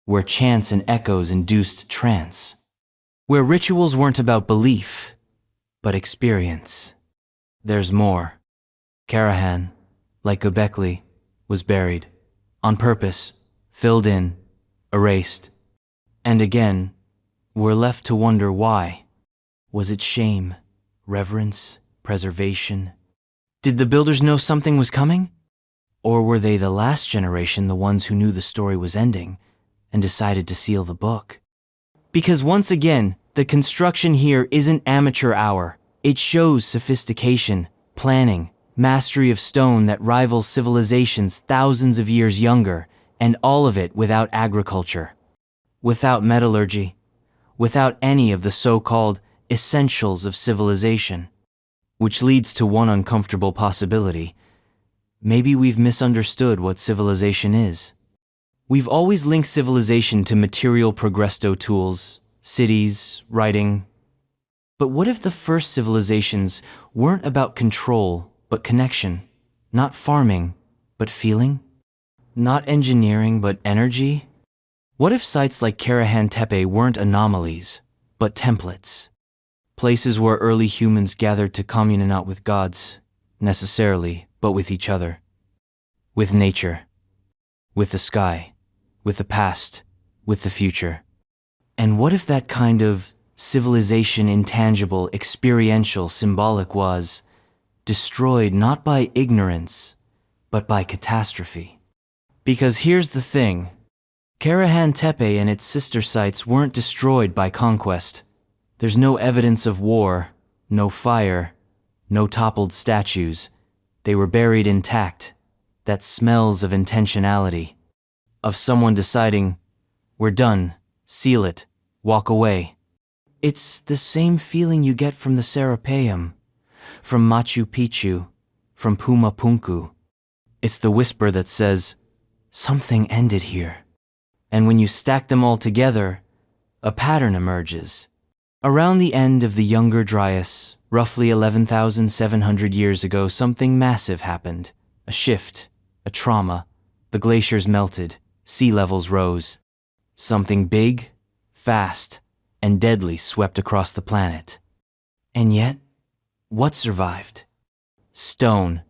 where chants and echoes induced trance, where rituals weren't about belief, but experience. There's more. Karahan, like Gobekli, was buried, on purpose, filled in, erased. And again, we're left to wonder why. Was it shame, reverence, preservation? Did the builders know something was coming? Or were they the last generation, the ones who knew the story was ending, and decided to seal the book? Because once again, the construction here isn't amateur hour. It shows sophistication, planning, mastery of stone that rivals civilizations thousands of years younger, and all of it without agriculture, without metallurgy, without any of the so-called essentials of civilization. Which leads to one uncomfortable possibility. Maybe we've misunderstood what civilization is. We've always linked civilization to material progresso tools, cities, writing. But what if the first civilizations weren't about control, but connection? Not farming, but feeling? Not engineering, but energy? What if sites like Karahantepe weren't anomalies, but templates? Places where early humans gathered to commune not with gods, necessarily, but with each other. With nature. With the sky. With the past. With the future. And what if that kind of civilization, intangible, experiential, symbolic, was destroyed not by ignorance, but by catastrophe? Because here's the thing. Karahantepe and its sister sites weren't destroyed by conquest. There's no evidence of war, no fire, no toppled statues. They were buried intact. That smells of intentionality. Of someone deciding, we're done, seal it, walk away. It's the same feeling you get from the Serapeum, from Machu Picchu, from Puma Punku. It's the whisper that says, something ended here. And when you stack them all together, a pattern emerges. Around the end of the Younger Dryas, roughly 11,700 years ago, something massive happened. A shift, a trauma. The glaciers melted, sea levels rose. Something big, fast, and deadly swept across the planet. And yet, what survived? Stone.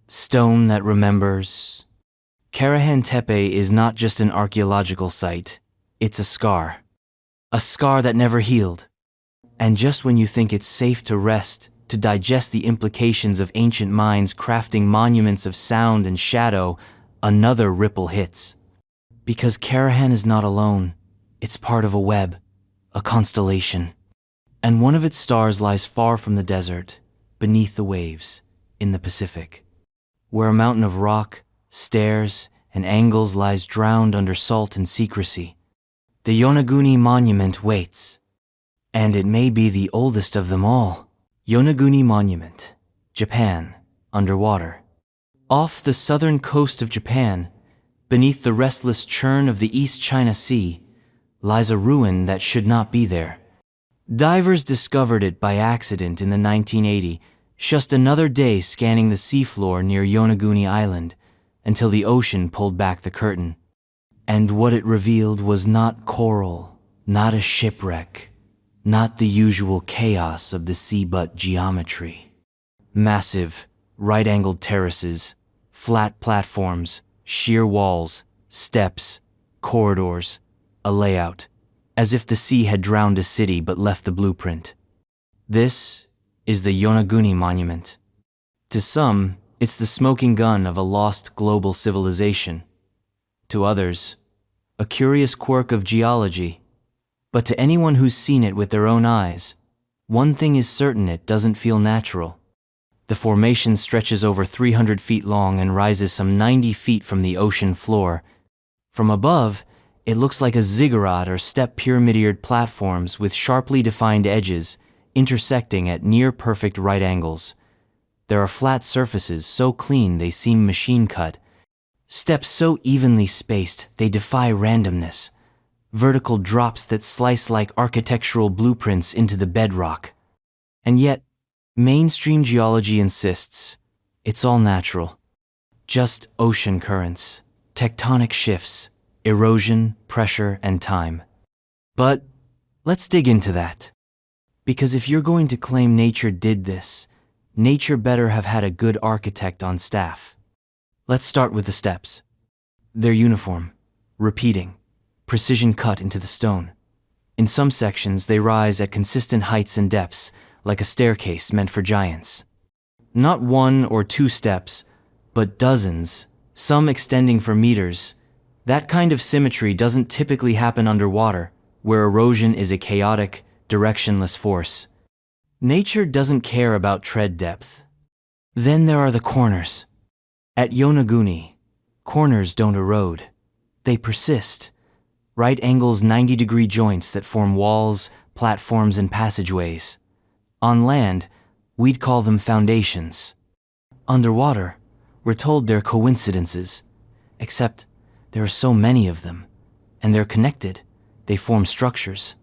Stone that remembers. Karahantepe is not just an archaeological site, it's a scar. A scar that never healed. And just when you think it's safe to rest, to digest the implications of ancient minds crafting monuments of sound and shadow, another ripple hits. Because Karahan is not alone. It's part of a web, a constellation. And one of its stars lies far from the desert, beneath the waves, in the Pacific, where a mountain of rock, stairs, and angles lies drowned under salt and secrecy. The Yonaguni Monument waits. And it may be the oldest of them all. Yonaguni Monument, Japan, underwater. Off the southern coast of Japan, beneath the restless churn of the East China Sea, lies a ruin that should not be there. Divers discovered it by accident in the 1980s, just another day scanning the seafloor near Yonaguni Island, until the ocean pulled back the curtain. And what it revealed was not coral, not a shipwreck, not the usual chaos of the sea but geometry. Massive, right-angled terraces, flat platforms, sheer walls, steps, corridors, a layout, as if the sea had drowned a city but left the blueprint. This is the Yonaguni Monument. To some, it's the smoking gun of a lost global civilization. To others, a curious quirk of geology. But to anyone who's seen it with their own eyes, one thing is certain: it doesn't feel natural. The formation stretches over 300 feet long and rises some 90 feet from the ocean floor. From above, it looks like a ziggurat or step pyramided platforms with sharply defined edges, intersecting at near-perfect right angles. There are flat surfaces so clean they seem machine-cut, steps so evenly spaced they defy randomness, vertical drops that slice like architectural blueprints into the bedrock. And yet, mainstream geology insists it's all natural. Just ocean currents, tectonic shifts, erosion, pressure, and time. But let's dig into that. Because if you're going to claim nature did this, nature better have had a good architect on staff. Let's start with the steps. They're uniform, repeating, precision cut into the stone. In some sections, they rise at consistent heights and depths, like a staircase meant for giants. Not one or two steps, but dozens, some extending for meters. That kind of symmetry doesn't typically happen underwater, where erosion is a chaotic, directionless force. Nature doesn't care about tread depth. Then there are the corners. At Yonaguni, corners don't erode. They persist. Right angles, 90-degree joints that form walls, platforms, and passageways. On land, we'd call them foundations. Underwater, we're told they're coincidences, except there are so many of them, and they're connected. They form structures.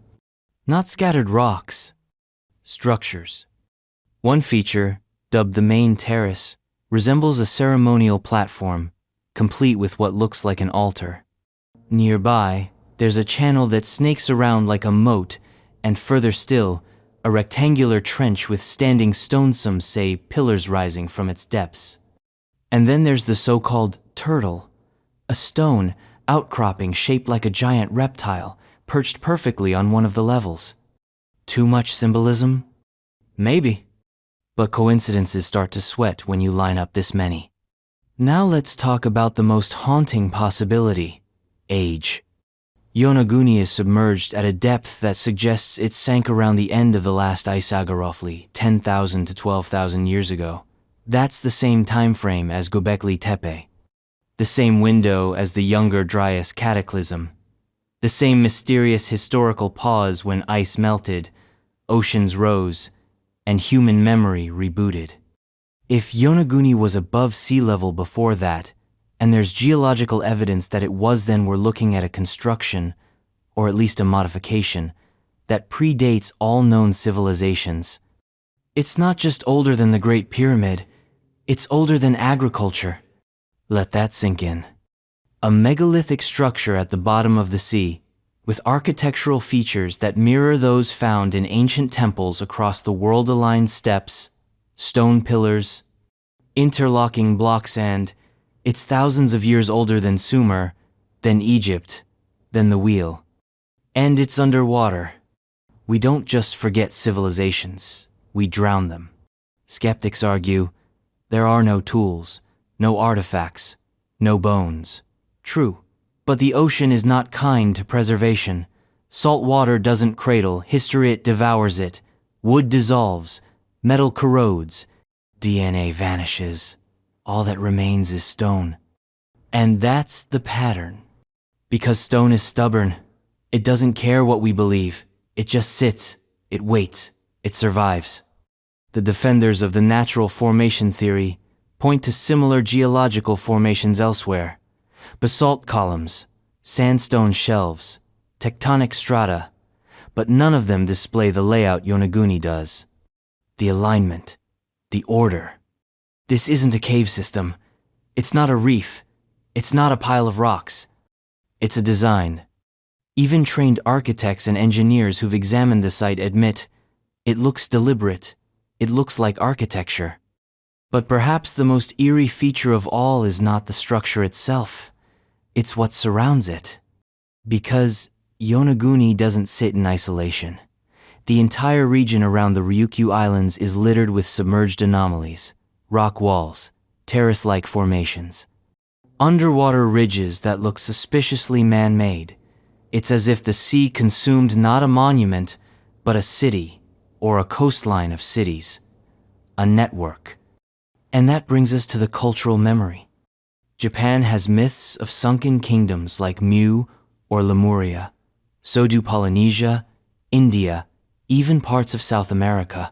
Not scattered rocks, structures. One feature, dubbed the main terrace, resembles a ceremonial platform, complete with what looks like an altar. Nearby, there's a channel that snakes around like a moat, and further still, a rectangular trench with standing stones, some say pillars rising from its depths. And then there's the so-called turtle, a stone outcropping shaped like a giant reptile, perched perfectly on one of the levels. Too much symbolism? Maybe. But coincidences start to sweat when you line up this many. Now let's talk about the most haunting possibility: age. Yonaguni is submerged at a depth that suggests it sank around the end of the last ice age, roughly 10,000 to 12,000 years ago. That's the same time frame as Gobekli Tepe. The same window as the Younger Dryas Cataclysm. The same mysterious historical pause when ice melted, oceans rose, and human memory rebooted. If Yonaguni was above sea level before that, and there's geological evidence that it was, then we're looking at a construction, or at least a modification, that predates all known civilizations. It's not just older than the Great Pyramid, it's older than agriculture. Let that sink in. A megalithic structure at the bottom of the sea, with architectural features that mirror those found in ancient temples across the world-aligned steps, stone pillars, interlocking blocks, and it's thousands of years older than Sumer, than Egypt, than the wheel. And it's underwater. We don't just forget civilizations, we drown them. Skeptics argue, there are no tools, no artifacts, no bones. True, but the ocean is not kind to preservation. Salt water doesn't cradle, history it devours it. Wood dissolves, metal corrodes, DNA vanishes. All that remains is stone. And that's the pattern. Because stone is stubborn. It doesn't care what we believe. It just sits, it waits, it survives. The defenders of the natural formation theory point to similar geological formations elsewhere. Basalt columns, sandstone shelves, tectonic strata, but none of them display the layout Yonaguni does. The alignment, the order. This isn't a cave system. It's not a reef. It's not a pile of rocks. It's a design. Even trained architects and engineers who've examined the site admit, it looks deliberate. It looks like architecture. But perhaps the most eerie feature of all is not the structure itself. It's what surrounds it. Because Yonaguni doesn't sit in isolation. The entire region around the Ryukyu Islands is littered with submerged anomalies, rock walls, terrace-like formations, underwater ridges that look suspiciously man-made. It's as if the sea consumed not a monument, but a city, or a coastline of cities, a network. And that brings us to the cultural memory. Japan has myths of sunken kingdoms like Mu or Lemuria. So do Polynesia, India, even parts of South America.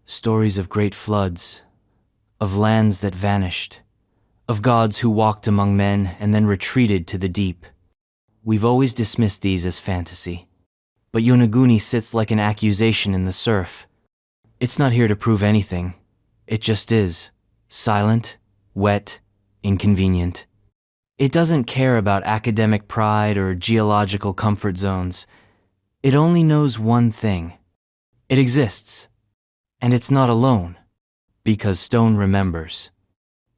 Stories of great floods, of lands that vanished, of gods who walked among men and then retreated to the deep. We've always dismissed these as fantasy. But Yonaguni sits like an accusation in the surf. It's not here to prove anything. It just is. Silent, wet, inconvenient. It doesn't care about academic pride or geological comfort zones. It only knows one thing. It exists. And it's not alone. Because stone remembers.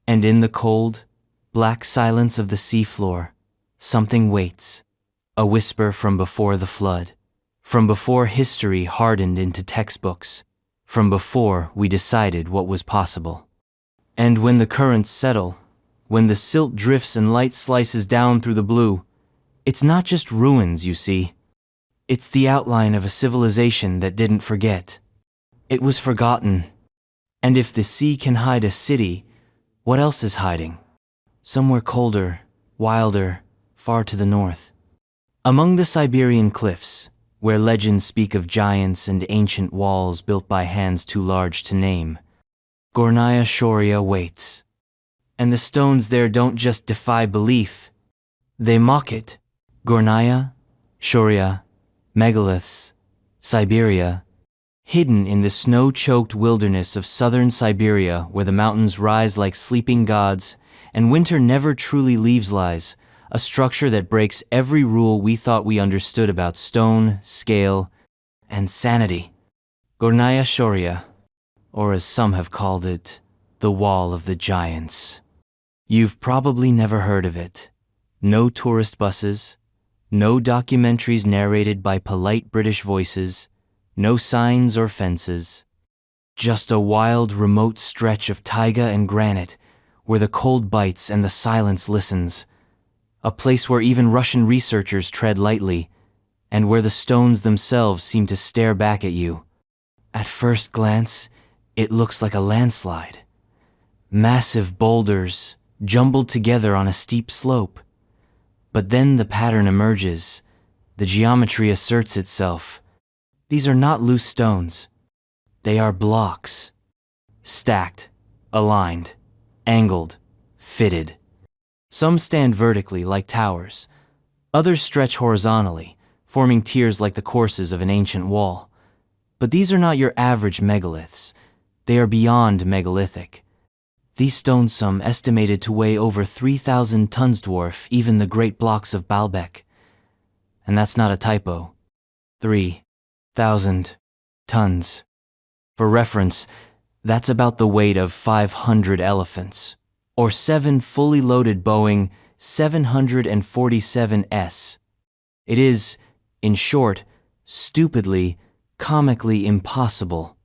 And in the cold, black silence of the seafloor, something waits. A whisper from before the flood. From before history hardened into textbooks. From before we decided what was possible. And when the currents settle, when the silt drifts and light slices down through the blue, it's not just ruins, you see. It's the outline of a civilization that didn't forget. It was forgotten. And if the sea can hide a city, what else is hiding? Somewhere colder, wilder, far to the north. Among the Siberian cliffs, where legends speak of giants and ancient walls built by hands too large to name, Gornaya Shorya waits. And the stones there don't just defy belief, they mock it. Gornaya, Shorya, megaliths, Siberia, hidden in the snow-choked wilderness of southern Siberia where the mountains rise like sleeping gods and winter never truly leaves lies, a structure that breaks every rule we thought we understood about stone, scale, and sanity. Gornaya Shorya, or as some have called it, the Wall of the Giants. You've probably never heard of it. No tourist buses, no documentaries narrated by polite British voices, no signs or fences. Just a wild, remote stretch of taiga and granite where the cold bites and the silence listens. A place where even Russian researchers tread lightly, and where the stones themselves seem to stare back at you. At first glance, it looks like a landslide. Massive boulders, jumbled together on a steep slope. But then the pattern emerges. The geometry asserts itself. These are not loose stones. They are blocks. Stacked, aligned, angled, fitted. Some stand vertically like towers. Others stretch horizontally, forming tiers like the courses of an ancient wall. But these are not your average megaliths. They are beyond megalithic. These stones, some estimated to weigh over 3,000 tons, dwarf even the great blocks of Baalbek. And that's not a typo. 3,000 tons. For reference, that's about the weight of 500 elephants, or 7 fully loaded Boeing 747s. It is, in short, stupidly, comically impossible.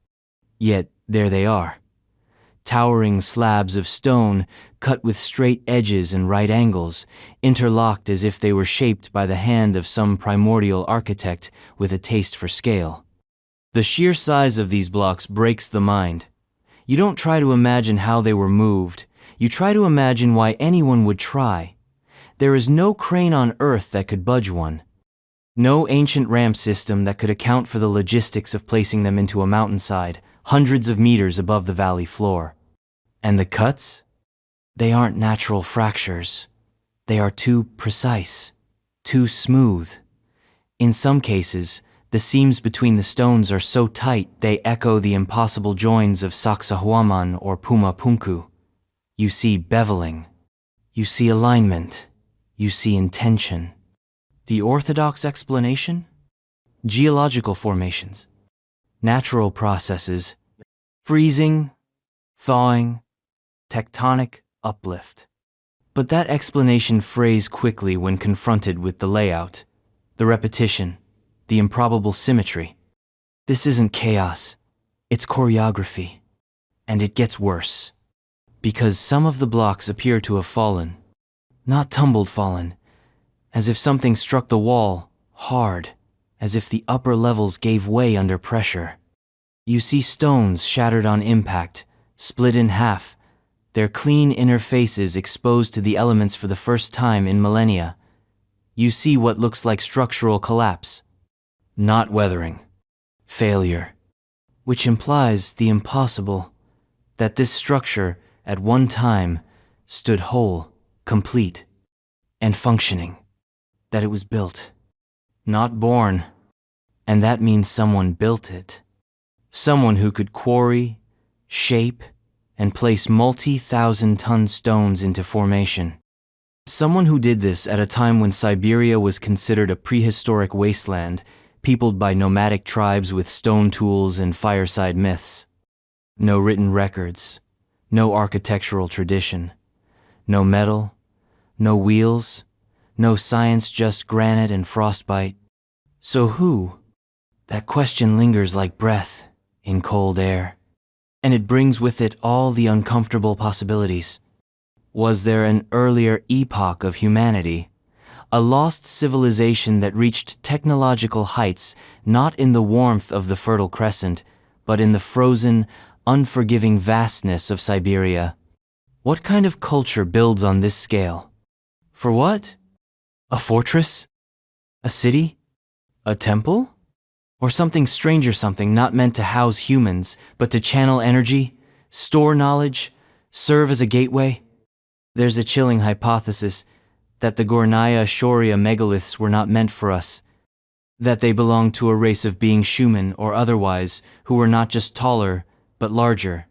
Yet there they are. towering slabs of stone cut with straight edges and right angles, interlocked as if they were shaped by the hand of some primordial architect with a taste for scale. The sheer size of these blocks breaks the mind. You don't try to imagine how they were moved, you try to imagine why anyone would try. There is no crane on Earth that could budge one. No ancient ramp system that could account for the logistics of placing them into a mountainside, hundreds of meters above the valley floor. And the cuts? They aren't natural fractures. They are too precise, too smooth. In some cases, the seams between the stones are so tight they echo the impossible joins of Sacsahuaman or Puma Punku. You see beveling. You see alignment. You see intention. The orthodox explanation? Geological formations. Natural processes. Freezing, thawing, tectonic uplift. But that explanation frays quickly when confronted with the layout, the repetition, the improbable symmetry. This isn't chaos, it's choreography. And it gets worse. Because some of the blocks appear to have fallen. Not tumbled fallen, as if something struck the wall, hard, as if the upper levels gave way under pressure. You see stones shattered on impact, split in half, their clean inner faces exposed to the elements for the first time in millennia. You see what looks like structural collapse. Not weathering. Failure. Which implies the impossible, that this structure, at one time, stood whole, complete, and functioning. That it was built, not born. And that means someone built it. Someone who could quarry, shape, and place multi-thousand-ton stones into formation. Someone who did this at a time when Siberia was considered a prehistoric wasteland, peopled by nomadic tribes with stone tools and fireside myths. No written records, no architectural tradition, no metal, no wheels, no science, just granite and frostbite. So who? That question lingers like breath in cold air, and it brings with it all the uncomfortable possibilities. Was there an earlier epoch of humanity, a lost civilization that reached technological heights not in the warmth of the Fertile Crescent, but in the frozen, unforgiving vastness of Siberia? What kind of culture builds on this scale? For what? A fortress? A city? A temple? Or something stranger, something not meant to house humans, but to channel energy, store knowledge, serve as a gateway? There's a chilling hypothesis that the Gornaya Shorya megaliths were not meant for us, that they belonged to a race of beings, human or otherwise, who were not just taller, but larger.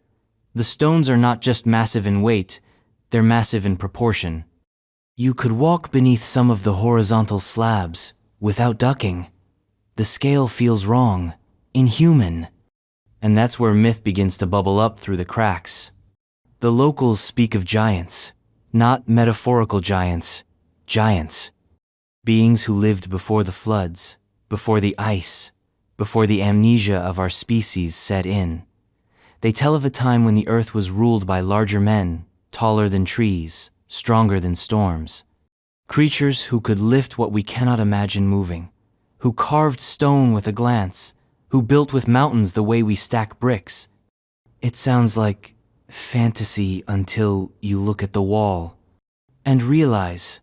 The stones are not just massive in weight, they're massive in proportion. You could walk beneath some of the horizontal slabs without ducking. The scale feels wrong, inhuman. And that's where myth begins to bubble up through the cracks. The locals speak of giants, not metaphorical giants, giants. Beings who lived before the floods, before the ice, before the amnesia of our species set in. They tell of a time when the earth was ruled by larger men, taller than trees, stronger than storms. Creatures who could lift what we cannot imagine moving, who carved stone with a glance, who built with mountains the way we stack bricks. It sounds like fantasy until you look at the wall and realize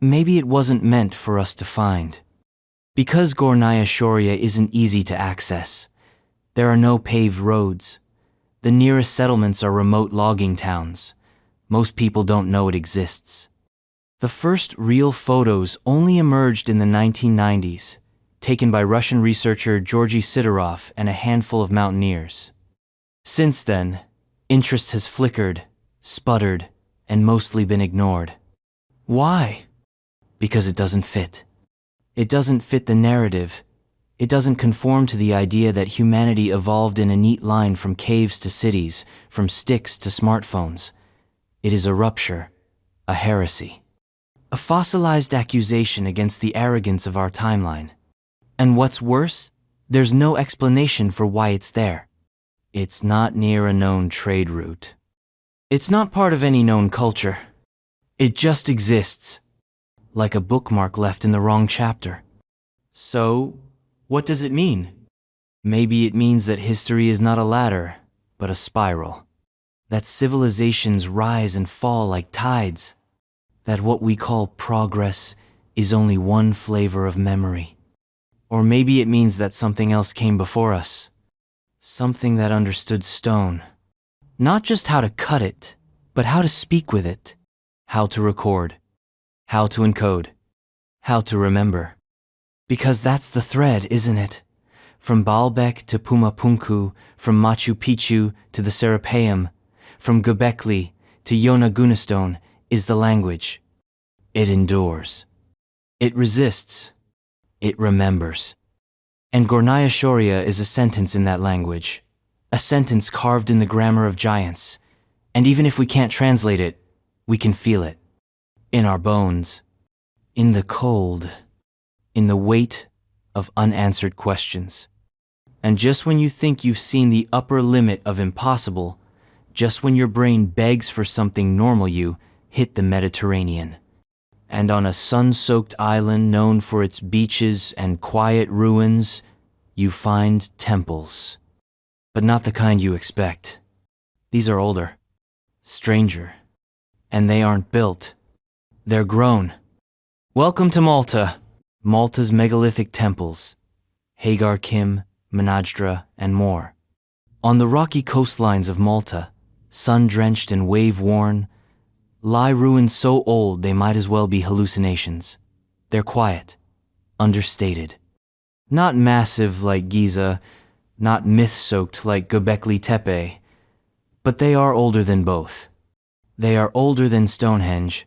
maybe it wasn't meant for us to find. Because Gornaya Shorya isn't easy to access, there are no paved roads. The nearest settlements are remote logging towns. Most people don't know it exists. The first real photos only emerged in the 1990s, taken by Russian researcher Georgy Sidorov and a handful of mountaineers. Since then, interest has flickered, sputtered, and mostly been ignored. Why? Because it doesn't fit. It doesn't fit the narrative. It doesn't conform to the idea that humanity evolved in a neat line from caves to cities, from sticks to smartphones. It is a rupture, a heresy, a fossilized accusation against the arrogance of our timeline. And what's worse, there's no explanation for why it's there. It's not near a known trade route. It's not part of any known culture. It just exists, like a bookmark left in the wrong chapter. So, what does it mean? Maybe it means that history is not a ladder, but a spiral. That civilizations rise and fall like tides. That what we call progress is only one flavor of memory. Or maybe it means that something else came before us. Something that understood stone. Not just how to cut it, but how to speak with it. How to record. How to encode. How to remember. Because that's the thread, isn't it? From Baalbek to Puma Punku, from Machu Picchu to the Serapeum, from Gobekli to Yonaguni stone is the language. It endures. It resists. It remembers. And Gornaya Shorya is a sentence in that language. A sentence carved in the grammar of giants. And even if we can't translate it, we can feel it. In our bones. In the cold. In the weight of unanswered questions. And just when you think you've seen the upper limit of impossible, just when your brain begs for something normal, you hit the Mediterranean. And on a sun-soaked island known for its beaches and quiet ruins, you find temples. But not the kind you expect. These are older, stranger, and they aren't built. They're grown. Welcome to Malta. Malta's megalithic temples. Hagar Kim, Menajdra, and more. On the rocky coastlines of Malta, sun-drenched and wave-worn, lie ruins so old they might as well be hallucinations. They're quiet, understated. Not massive like Giza, not myth-soaked like Gobekli Tepe, but they are older than both. They are older than Stonehenge.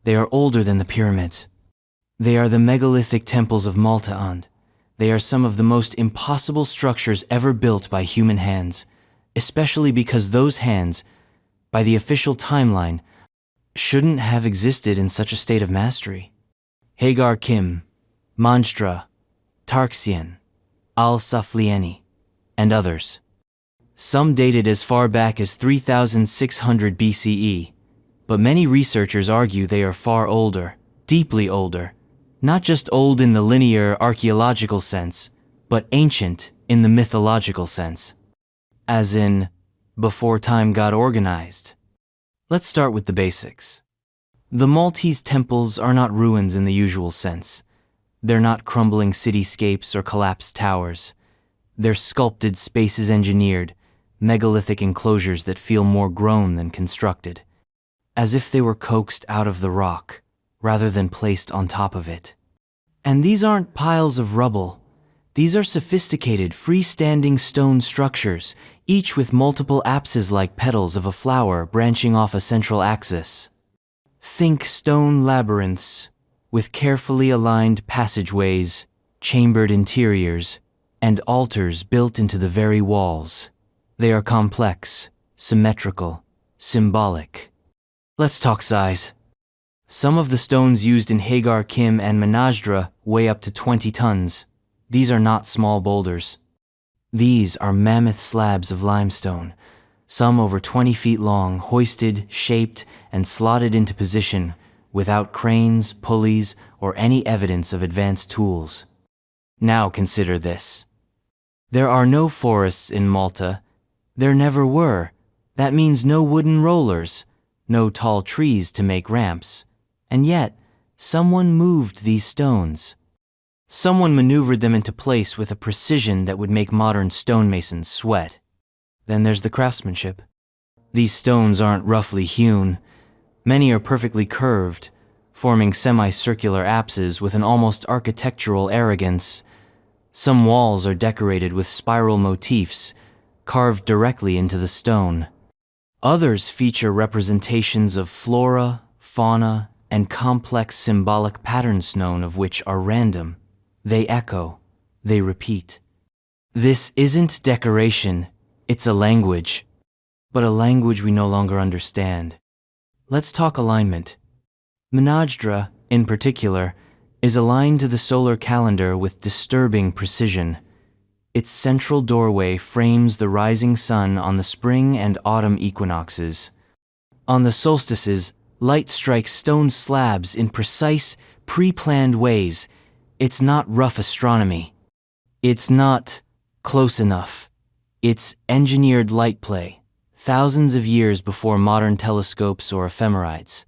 They are older than the pyramids. They are the megalithic temples of Malta, and they are some of the most impossible structures ever built by human hands, especially because those hands, by the official timeline, shouldn't have existed in such a state of mastery. Hagar Kim, Manjtra, Tarxian, Al-Saflieni, and others. Some dated as far back as 3600 BCE, but many researchers argue they are far older, deeply older, not just old in the linear archaeological sense, but ancient in the mythological sense. As in, before time got organized. Let's start with the basics. The Maltese temples are not ruins in the usual sense. They're not crumbling cityscapes or collapsed towers. They're sculpted spaces, engineered, megalithic enclosures that feel more grown than constructed, as if they were coaxed out of the rock, rather than placed on top of it. And these aren't piles of rubble. These are sophisticated, freestanding stone structures, each with multiple apses like petals of a flower branching off a central axis. Think stone labyrinths, with carefully aligned passageways, chambered interiors, and altars built into the very walls. They are complex, symmetrical, symbolic. Let's talk size. Some of the stones used in Hagar Kim and Menajdra weigh up to 20 tons. These are not small boulders. These are mammoth slabs of limestone, some over 20 feet long, hoisted, shaped, and slotted into position without cranes, pulleys, or any evidence of advanced tools. Now consider this. There are no forests in Malta. There never were. That means no wooden rollers, no tall trees to make ramps. And yet, someone moved these stones. Someone maneuvered them into place with a precision that would make modern stonemasons sweat. Then there's the craftsmanship. These stones aren't roughly hewn. Many are perfectly curved, forming semicircular apses with an almost architectural arrogance. Some walls are decorated with spiral motifs, carved directly into the stone. Others feature representations of flora, fauna, and complex symbolic patterns, none of which are random. They echo, they repeat. This isn't decoration, it's a language. But a language we no longer understand. Let's talk alignment. Menajdra, in particular, is aligned to the solar calendar with disturbing precision. Its central doorway frames the rising sun on the spring and autumn equinoxes. On the solstices, light strikes stone slabs in precise, pre-planned ways. It's not rough astronomy. It's not close enough. It's engineered light play, thousands of years before modern telescopes or ephemerides.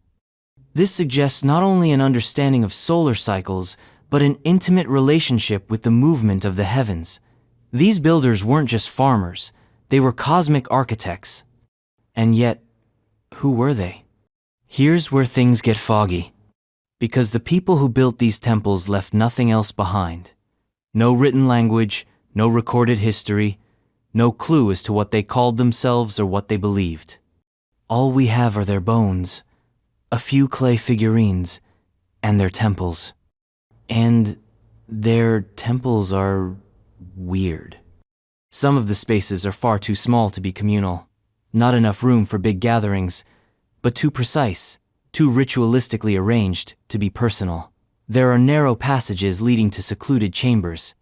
This suggests not only an understanding of solar cycles, but an intimate relationship with the movement of the heavens. These builders weren't just farmers, they were cosmic architects. And yet, who were they? Here's where things get foggy. Because the people who built these temples left nothing else behind. No written language, no recorded history, no clue as to what they called themselves or what they believed. All we have are their bones, a few clay figurines, and their temples. And their temples are weird. Some of the spaces are far too small to be communal, not enough room for big gatherings, but too precise, too ritualistically arranged to be personal. There are narrow passages leading to secluded chambers,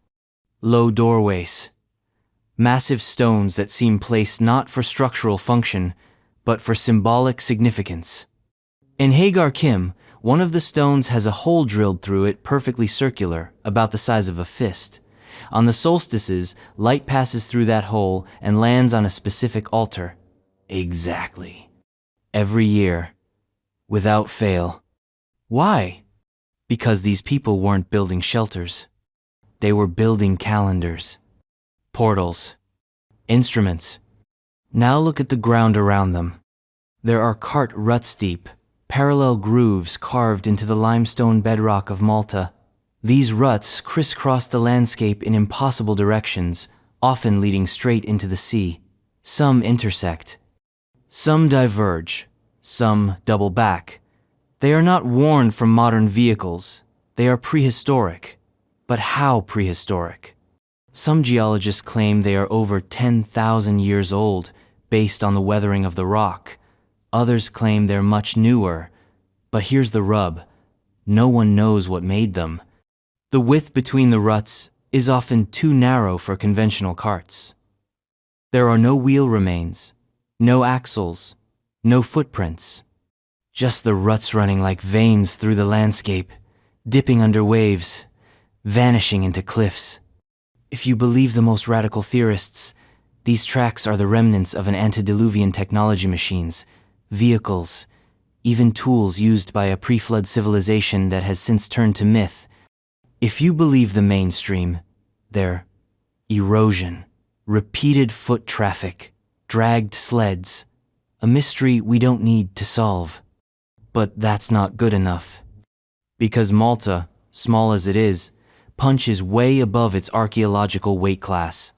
low doorways, massive stones that seem placed not for structural function, but for symbolic significance. In Hagar Kim, one of the stones has a hole drilled through it perfectly circular, about the size of a fist. On the solstices, light passes through that hole and lands on a specific altar. Exactly. Every year. Without fail. Why? Because these people weren't building shelters. They were building calendars. Portals. Instruments. Now look at the ground around them. There are cart ruts deep, parallel grooves carved into the limestone bedrock of Malta. These ruts crisscross the landscape in impossible directions, often leading straight into the sea. Some intersect. Some diverge. Some double back. They are not worn from modern vehicles. They are prehistoric. But how prehistoric? Some geologists claim they are over 10,000 years old, based on the weathering of the rock. Others claim they're much newer. But here's the rub. No one knows what made them. The width between the ruts is often too narrow for conventional carts. There are no wheel remains, no axles, no footprints. Just the ruts running like veins through the landscape, dipping under waves, vanishing into cliffs. If you believe the most radical theorists, these tracks are the remnants of an antediluvian technology machines, vehicles, even tools used by a pre-flood civilization that has since turned to myth. If you believe the mainstream, they're erosion, repeated foot traffic, dragged sleds, a mystery we don't need to solve. But that's not good enough. Because Malta, small as it is, punches way above its archaeological weight class.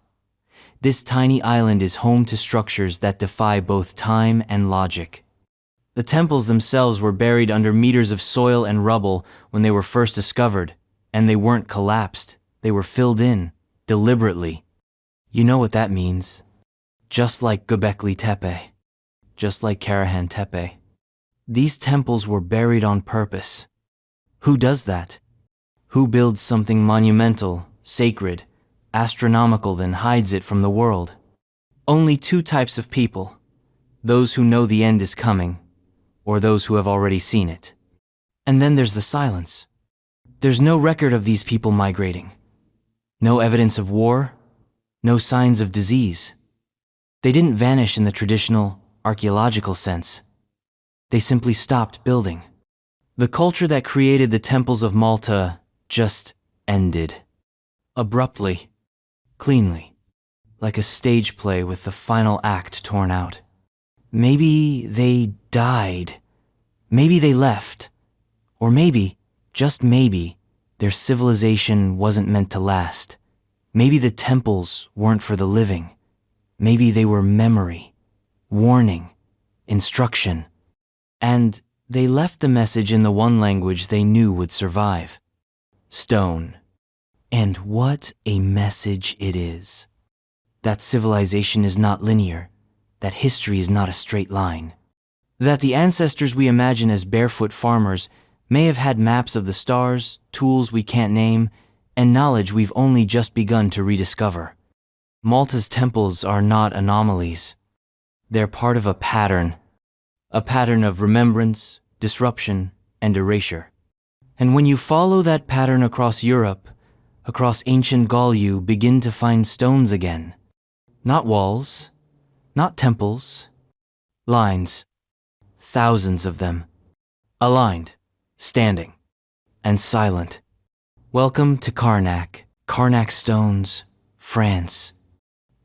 This tiny island is home to structures that defy both time and logic. The temples themselves were buried under meters of soil and rubble when they were first discovered, and they weren't collapsed, they were filled in, deliberately. You know what that means. Just like Gobekli Tepe. Just like Karahantepe. These temples were buried on purpose. Who does that? Who builds something monumental, sacred, astronomical, then hides it from the world? Only two types of people. Those who know the end is coming, or those who have already seen it. And then there's the silence. There's no record of these people migrating. No evidence of war, no signs of disease. They didn't vanish in the traditional, archaeological sense. They simply stopped building. The culture that created the temples of Malta just ended. Abruptly, cleanly, like a stage play with the final act torn out. Maybe they died. Maybe they left. Or maybe, just maybe, their civilization wasn't meant to last. Maybe the temples weren't for the living. Maybe they were memory, warning, instruction. And they left the message in the one language they knew would survive. Stone. And what a message it is. That civilization is not linear. That history is not a straight line. That the ancestors we imagine as barefoot farmers may have had maps of the stars, tools we can't name, and knowledge we've only just begun to rediscover. Malta's temples are not anomalies. They're part of a pattern. a pattern of remembrance, disruption, and erasure. And when you follow that pattern across Europe, across ancient Gaul, you begin to find stones again. Not walls, not temples, lines, thousands of them, aligned, standing, and silent. Welcome to Carnac, Carnac stones, France.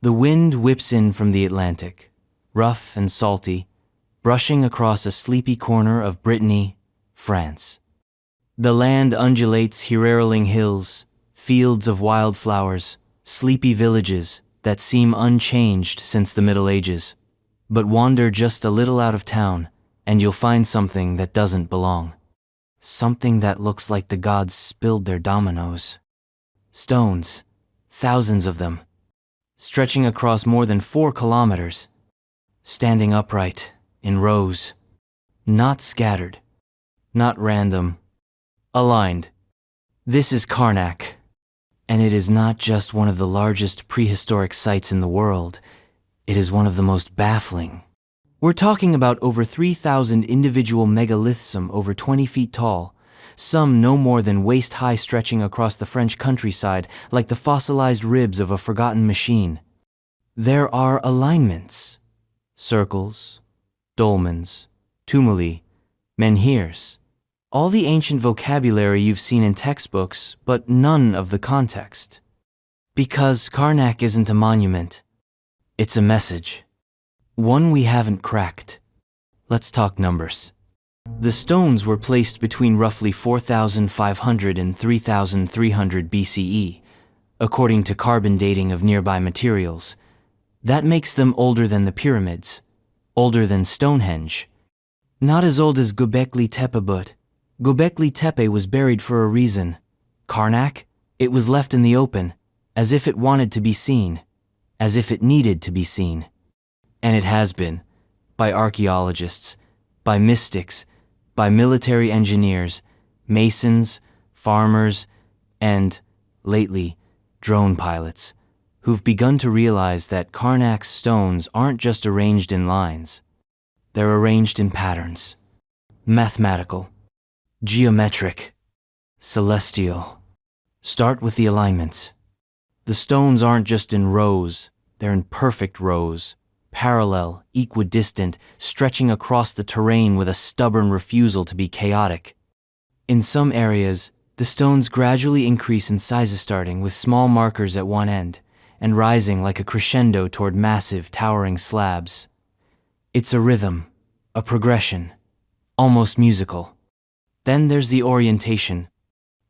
The wind whips in from the Atlantic, rough and salty, brushing across a sleepy corner of Brittany, France. The land undulates heralding hills, fields of wildflowers, sleepy villages that seem unchanged since the Middle Ages. But wander just a little out of town, and you'll find something that doesn't belong. Something that looks like the gods spilled their dominoes. Stones, thousands of them, stretching across more than 4 kilometers, standing upright, in rows, not scattered, not random, aligned. This is Carnac, and it is not just one of the largest prehistoric sites in the world, it is one of the most baffling. We're talking about over 3,000 individual megaliths, over 20 feet tall, some no more than waist-high, stretching across the French countryside like the fossilized ribs of a forgotten machine. There are alignments, circles, dolmens, tumuli, menhirs, all the ancient vocabulary you've seen in textbooks, but none of the context. Because Carnac isn't a monument, it's a message. One we haven't cracked. Let's talk numbers. The stones were placed between roughly 4,500 and 3,300 BCE, according to carbon dating of nearby materials. That makes them older than the pyramids, older than Stonehenge. Not as old as Gobekli Tepe, but Gobekli Tepe was buried for a reason. Carnac, it was left in the open, as if it wanted to be seen, as if it needed to be seen. And it has been, by archaeologists, by mystics, by military engineers, masons, farmers, and, lately, drone pilots, who've begun to realize that Carnac's stones aren't just arranged in lines. They're arranged in patterns. Mathematical, geometric, celestial. Start with the alignments. The stones aren't just in rows, they're in perfect rows. Parallel, equidistant, stretching across the terrain with a stubborn refusal to be chaotic. In some areas, the stones gradually increase in size, starting with small markers at one end and rising like a crescendo toward massive, towering slabs. It's a rhythm, a progression, almost musical. Then there's the orientation.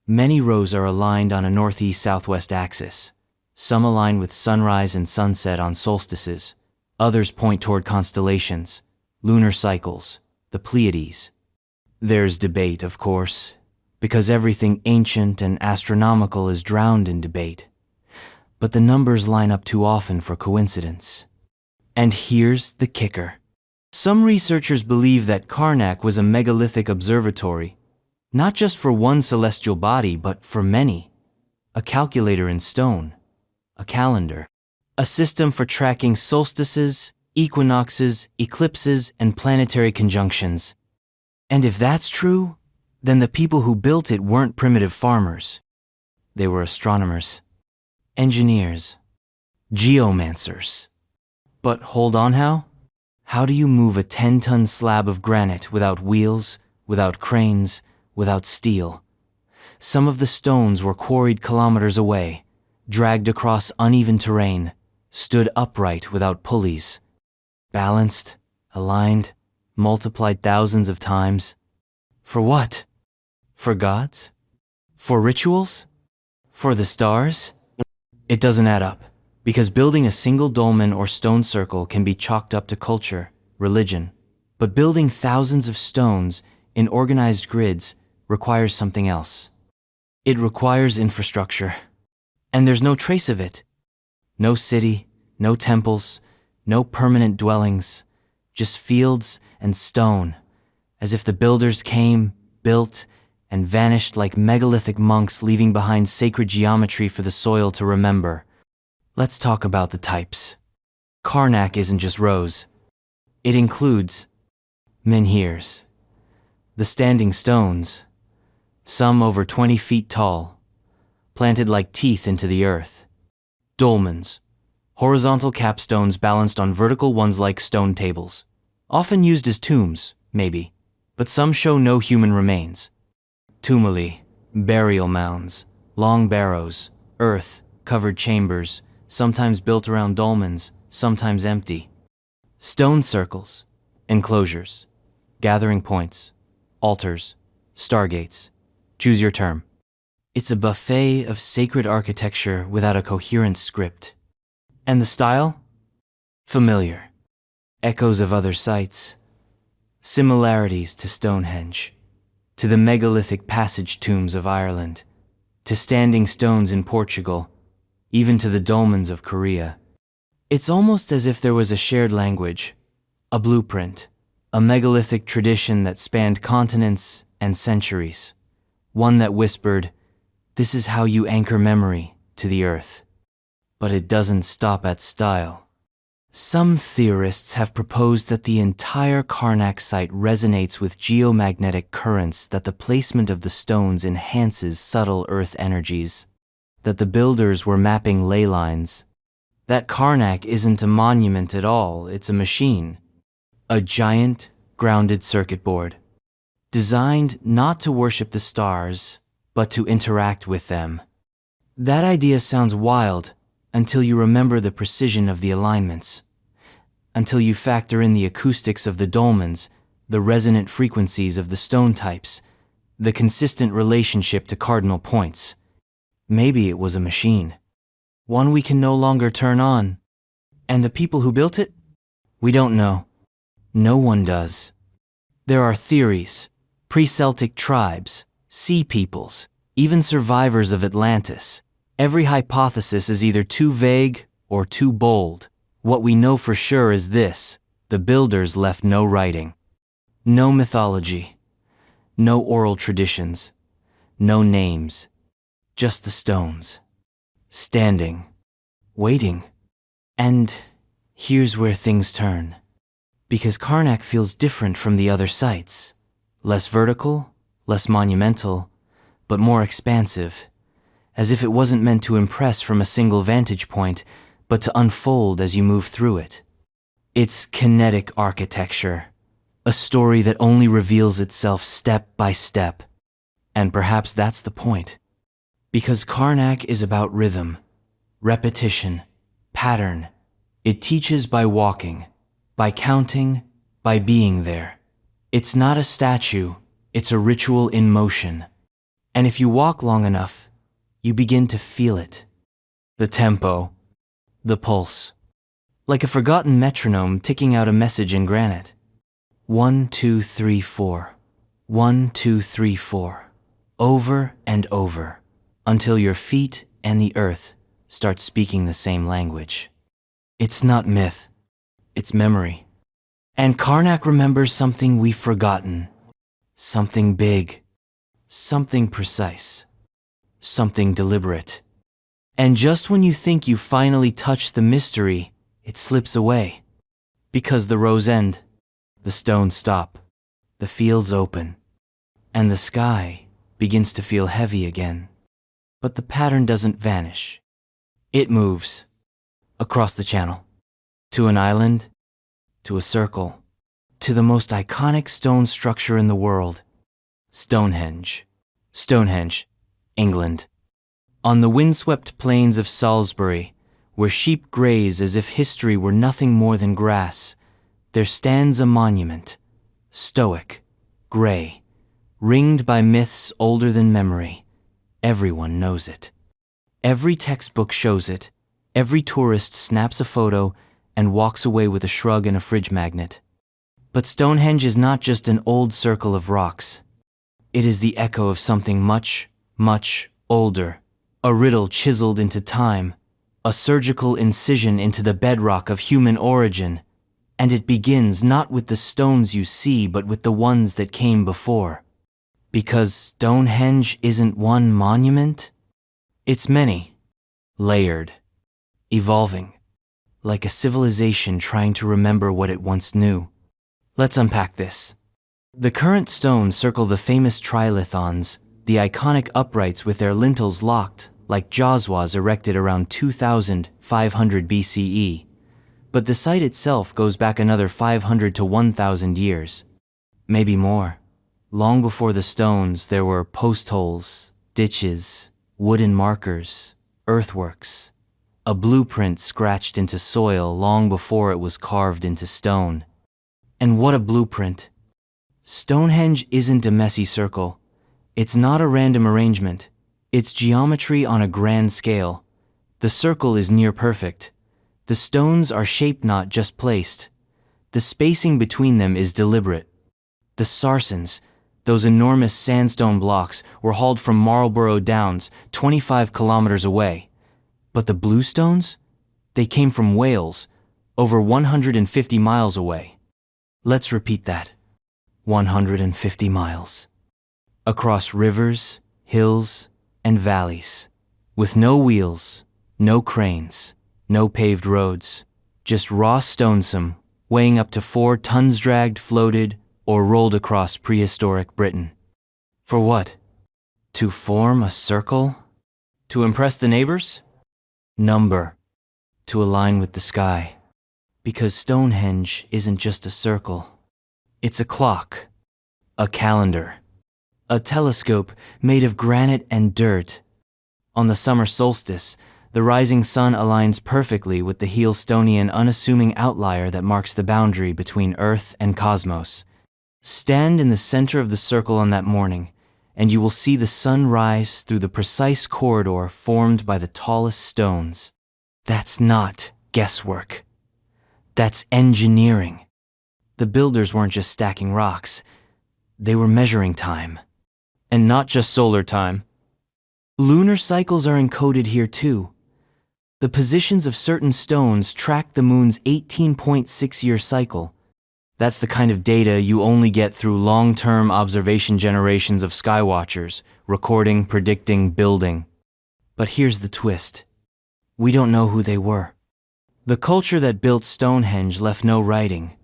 Many rows are aligned on a northeast-southwest axis. Some align with sunrise and sunset on solstices. Others point toward constellations, lunar cycles, the Pleiades. There's debate, of course, because everything ancient and astronomical is drowned in debate. But the numbers line up too often for coincidence. And here's the kicker. Some researchers believe that Carnac was a megalithic observatory, not just for one celestial body, but for many. A calculator in stone, a calendar. A system for tracking solstices, equinoxes, eclipses, and planetary conjunctions. And if that's true, then the people who built it weren't primitive farmers. They were astronomers, engineers, geomancers. But hold on, how? How do you move a 10-ton slab of granite without wheels, without cranes, without steel? Some of the stones were quarried kilometers away, dragged across uneven terrain, stood upright without pulleys, balanced, aligned, multiplied thousands of times. For what? For gods? For rituals? For the stars? It doesn't add up, because building a single dolmen or stone circle can be chalked up to culture, religion, but building thousands of stones in organized grids requires something else. It requires infrastructure, and there's no trace of it. No city, no temples, no permanent dwellings, just fields and stone, as if the builders came, built, and vanished like megalithic monks leaving behind sacred geometry for the soil to remember. Let's talk about the types. Carnac isn't just rows. It includes Menhirs. The standing stones, some over 20 feet tall, planted like teeth into the earth. Dolmens. Horizontal capstones balanced on vertical ones like stone tables. Often used as tombs, maybe, but some show no human remains. Tumuli. Burial mounds. Long barrows. Earth-covered chambers, sometimes built around dolmens, sometimes empty. Stone circles. Enclosures. Gathering points. Altars. Stargates. Choose your term. It's a buffet of sacred architecture without a coherent script. And the style? Familiar. Echoes of other sites. Similarities to Stonehenge, to the megalithic passage tombs of Ireland, to standing stones in Portugal, even to the dolmens of Korea. It's almost as if there was a shared language, a blueprint, a megalithic tradition that spanned continents and centuries, one that whispered, "This is how you anchor memory to the earth." But it doesn't stop at style. Some theorists have proposed that the entire Carnac site resonates with geomagnetic currents, that the placement of the stones enhances subtle earth energies, that the builders were mapping ley lines, that Carnac isn't a monument at all, it's a machine, a giant, grounded circuit board, designed not to worship the stars, but to interact with them. That idea sounds wild until you remember the precision of the alignments, until you factor in the acoustics of the dolmens, the resonant frequencies of the stone types, the consistent relationship to cardinal points. Maybe it was a machine, one we can no longer turn on. And the people who built it? We don't know. No one does. There are theories, pre-Celtic tribes, sea peoples, even survivors of Atlantis. Every hypothesis is either too vague or too bold. What we know for sure is this: the builders left no writing, no mythology, no oral traditions, no names, just the stones, standing, waiting. And here's where things turn. Because Carnac feels different from the other sites, less vertical, less monumental, but more expansive, as if it wasn't meant to impress from a single vantage point, but to unfold as you move through it. It's kinetic architecture, a story that only reveals itself step by step. And perhaps that's the point. Because Carnac is about rhythm, repetition, pattern. It teaches by walking, by counting, by being there. It's not a statue, it's a ritual in motion. And if you walk long enough, you begin to feel it. The tempo, the pulse, like a forgotten metronome ticking out a message in granite. 1, 2, 3, 4. 1, 2, 3, 4. Over and over, until your feet and the earth start speaking the same language. It's not myth, it's memory. And Carnac remembers something we've forgotten. Something big, something precise, something deliberate. And just when you think you finally touched the mystery, it slips away. Because the rows end, the stones stop, the fields open, and the sky begins to feel heavy again. But the pattern doesn't vanish. It moves across the channel, to an island, to a circle, to the most iconic stone structure in the world, Stonehenge. Stonehenge, England. On the windswept plains of Salisbury, where sheep graze as if history were nothing more than grass, there stands a monument, stoic, gray, ringed by myths older than memory. Everyone knows it. Every textbook shows it. Every tourist snaps a photo and walks away with a shrug and a fridge magnet. But Stonehenge is not just an old circle of rocks. It is the echo of something much, much older. A riddle chiseled into time, a surgical incision into the bedrock of human origin. And it begins not with the stones you see, but with the ones that came before. Because Stonehenge isn't one monument, it's many, layered, evolving, like a civilization trying to remember what it once knew. Let's unpack this. The current stones circle the famous trilithons, the iconic uprights with their lintels locked, like Jawswas erected around 2500 BCE. But the site itself goes back another 500 to 1000 years. Maybe more. Long before the stones, there were post holes, ditches, wooden markers, earthworks. A blueprint scratched into soil long before it was carved into stone. And what a blueprint! Stonehenge isn't a messy circle. It's not a random arrangement. It's geometry on a grand scale. The circle is near perfect. The stones are shaped, not just placed. The spacing between them is deliberate. The sarsens, those enormous sandstone blocks, were hauled from Marlborough Downs, 25 kilometers away. But the bluestones? They came from Wales, over 150 miles away. Let's repeat that. 150 miles. Across rivers, hills, and valleys. With no wheels, no cranes, no paved roads. Just raw stonesome, weighing up to 4 tons dragged, floated, or rolled across prehistoric Britain. For what? To form a circle? To impress the neighbors? Number. To align with the sky. Because Stonehenge isn't just a circle. It's a clock, a calendar, a telescope made of granite and dirt. On the summer solstice, the rising sun aligns perfectly with the Heelstonian unassuming outlier that marks the boundary between Earth and cosmos. Stand in the center of the circle on that morning, and you will see the sun rise through the precise corridor formed by the tallest stones. That's not guesswork. That's engineering. The builders weren't just stacking rocks. They were measuring time. And not just solar time. Lunar cycles are encoded here too. The positions of certain stones track the moon's 18.6-year cycle. That's the kind of data you only get through long-term observation generations of skywatchers, recording, predicting, building. But here's the twist. We don't know who they were. The culture that built Stonehenge left no writing.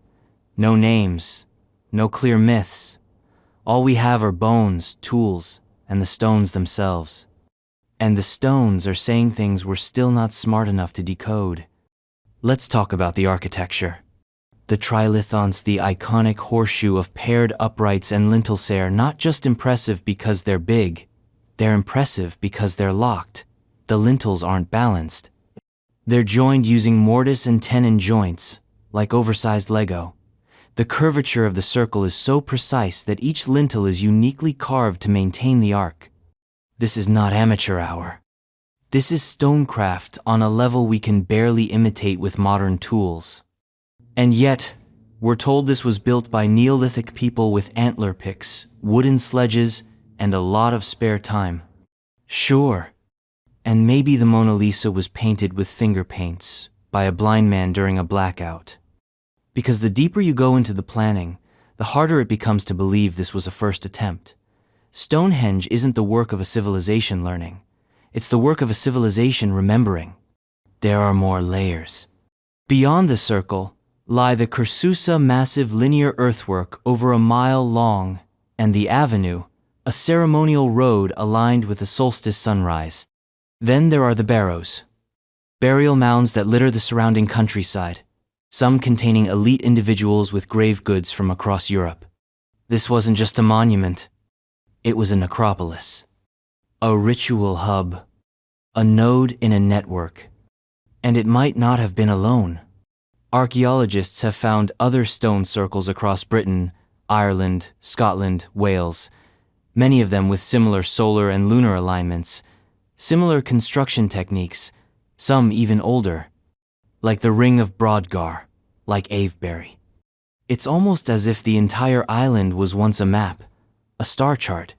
No names, no clear myths. All we have are bones, tools, and the stones themselves. And the stones are saying things we're still not smart enough to decode. Let's talk about the architecture. The trilithons, the iconic horseshoe of paired uprights and lintels, are not just impressive because they're big. They're impressive because they're locked. The lintels aren't balanced. They're joined using mortise and tenon joints, like oversized Lego. The curvature of the circle is so precise that each lintel is uniquely carved to maintain the arc. This is not amateur hour. This is stonecraft on a level we can barely imitate with modern tools. And yet, we're told this was built by Neolithic people with antler picks, wooden sledges, and a lot of spare time. Sure. And maybe the Mona Lisa was painted with finger paints by a blind man during a blackout. Because the deeper you go into the planning, the harder it becomes to believe this was a first attempt. Stonehenge isn't the work of a civilization learning. It's the work of a civilization remembering. There are more layers. Beyond the circle lie the Kersusa massive linear earthwork over a mile long, and the avenue, a ceremonial road aligned with the solstice sunrise. Then there are the barrows, burial mounds that litter the surrounding countryside, some containing elite individuals with grave goods from across Europe. This wasn't just a monument. It was a necropolis, a ritual hub, a node in a network. And it might not have been alone. Archaeologists have found other stone circles across Britain, Ireland, Scotland, Wales, many of them with similar solar and lunar alignments, similar construction techniques, some even older, like the Ring of Brodgar, like Avebury. It's almost as if the entire island was once a map, a star chart,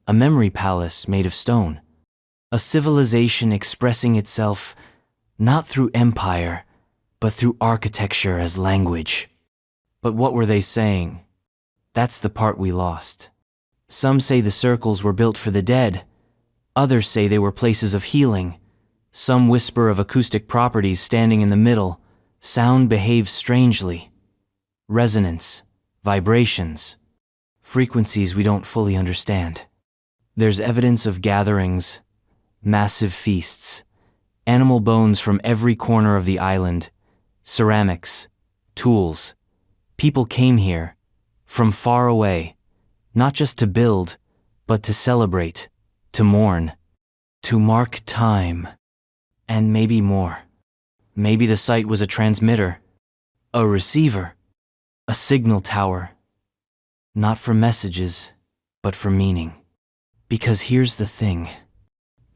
a memory palace made of stone, a civilization expressing itself not through empire, but through architecture as language. But what were they saying? That's the part we lost. Some say the circles were built for the dead. Others say they were places of healing. Some whisper of acoustic properties standing in the middle. Sound behaves strangely. Resonance, vibrations, frequencies we don't fully understand. There's evidence of gatherings, massive feasts, animal bones from every corner of the island, ceramics, tools. People came here, from far away, not just to build, but to celebrate, to mourn, to mark time, and maybe more. Maybe the site was a transmitter, a receiver, a signal tower, not for messages, but for meaning. Because here's the thing.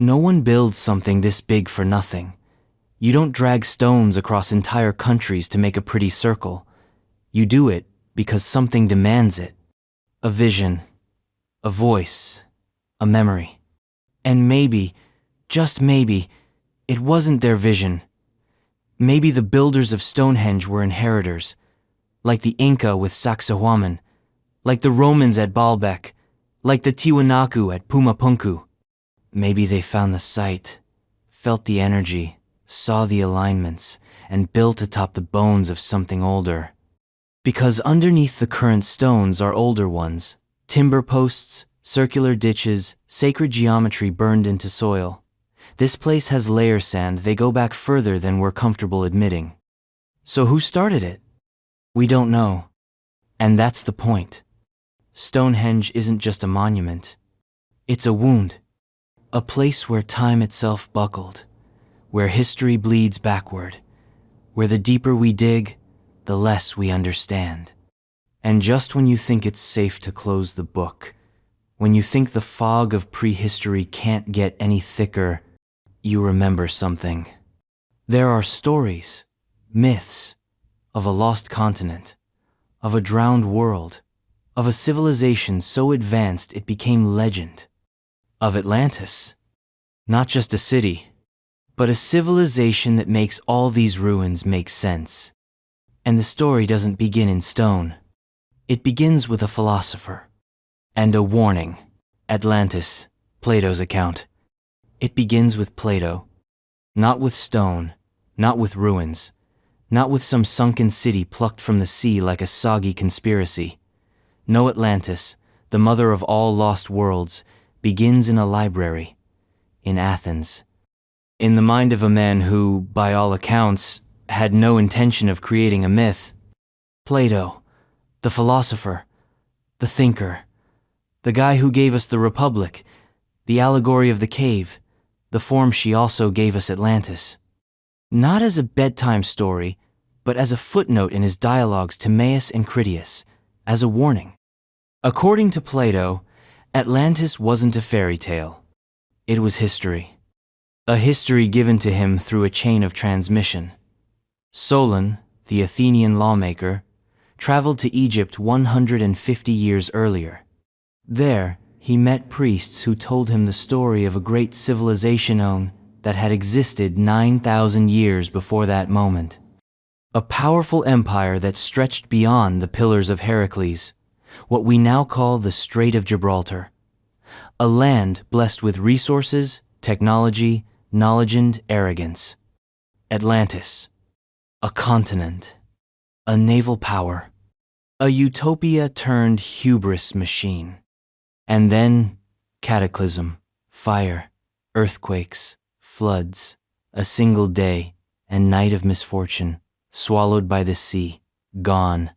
No one builds something this big for nothing. You don't drag stones across entire countries to make a pretty circle. You do it because something demands it. A vision, a voice, a memory. And maybe, just maybe, it wasn't their vision. Maybe the builders of Stonehenge were inheritors, like the Inca with Sacsahuaman, like the Romans at Baalbek, like the Tiwanaku at Puma Punku. Maybe they found the site, felt the energy, saw the alignments, and built atop the bones of something older. Because underneath the current stones are older ones, timber posts, circular ditches, sacred geometry burned into soil. This place has layer sand. They go back further than we're comfortable admitting. So who started it? We don't know. And that's the point. Stonehenge isn't just a monument. It's a wound. A place where time itself buckled, where history bleeds backward, where the deeper we dig, the less we understand. And just when you think it's safe to close the book, when you think the fog of prehistory can't get any thicker, you remember something. There are stories, myths, of a lost continent, of a drowned world, of a civilization so advanced it became legend, of Atlantis. Not just a city, but a civilization that makes all these ruins make sense. And the story doesn't begin in stone. It begins with a philosopher. And a warning. Atlantis, Plato's account. It begins with Plato. Not with stone, not with ruins, not with some sunken city plucked from the sea like a soggy conspiracy. No, Atlantis, the mother of all lost worlds, begins in a library, in Athens. In the mind of a man who, by all accounts, had no intention of creating a myth. Plato, the philosopher, the thinker, the guy who gave us the Republic, the allegory of the cave, the form she also gave us Atlantis. Not as a bedtime story, but as a footnote in his dialogues Timaeus and Critias, as a warning. According to Plato, Atlantis wasn't a fairy tale. It was history. A history given to him through a chain of transmission. Solon, the Athenian lawmaker, traveled to Egypt 150 years earlier. There, he met priests who told him the story of a great civilization that had existed 9,000 years before that moment. A powerful empire that stretched beyond the Pillars of Heracles, what we now call the Strait of Gibraltar. A land blessed with resources, technology, knowledge and arrogance. Atlantis. A continent. A naval power. A utopia turned hubris machine. And then, cataclysm, fire, earthquakes, floods, a single day and night of misfortune, swallowed by the sea, gone.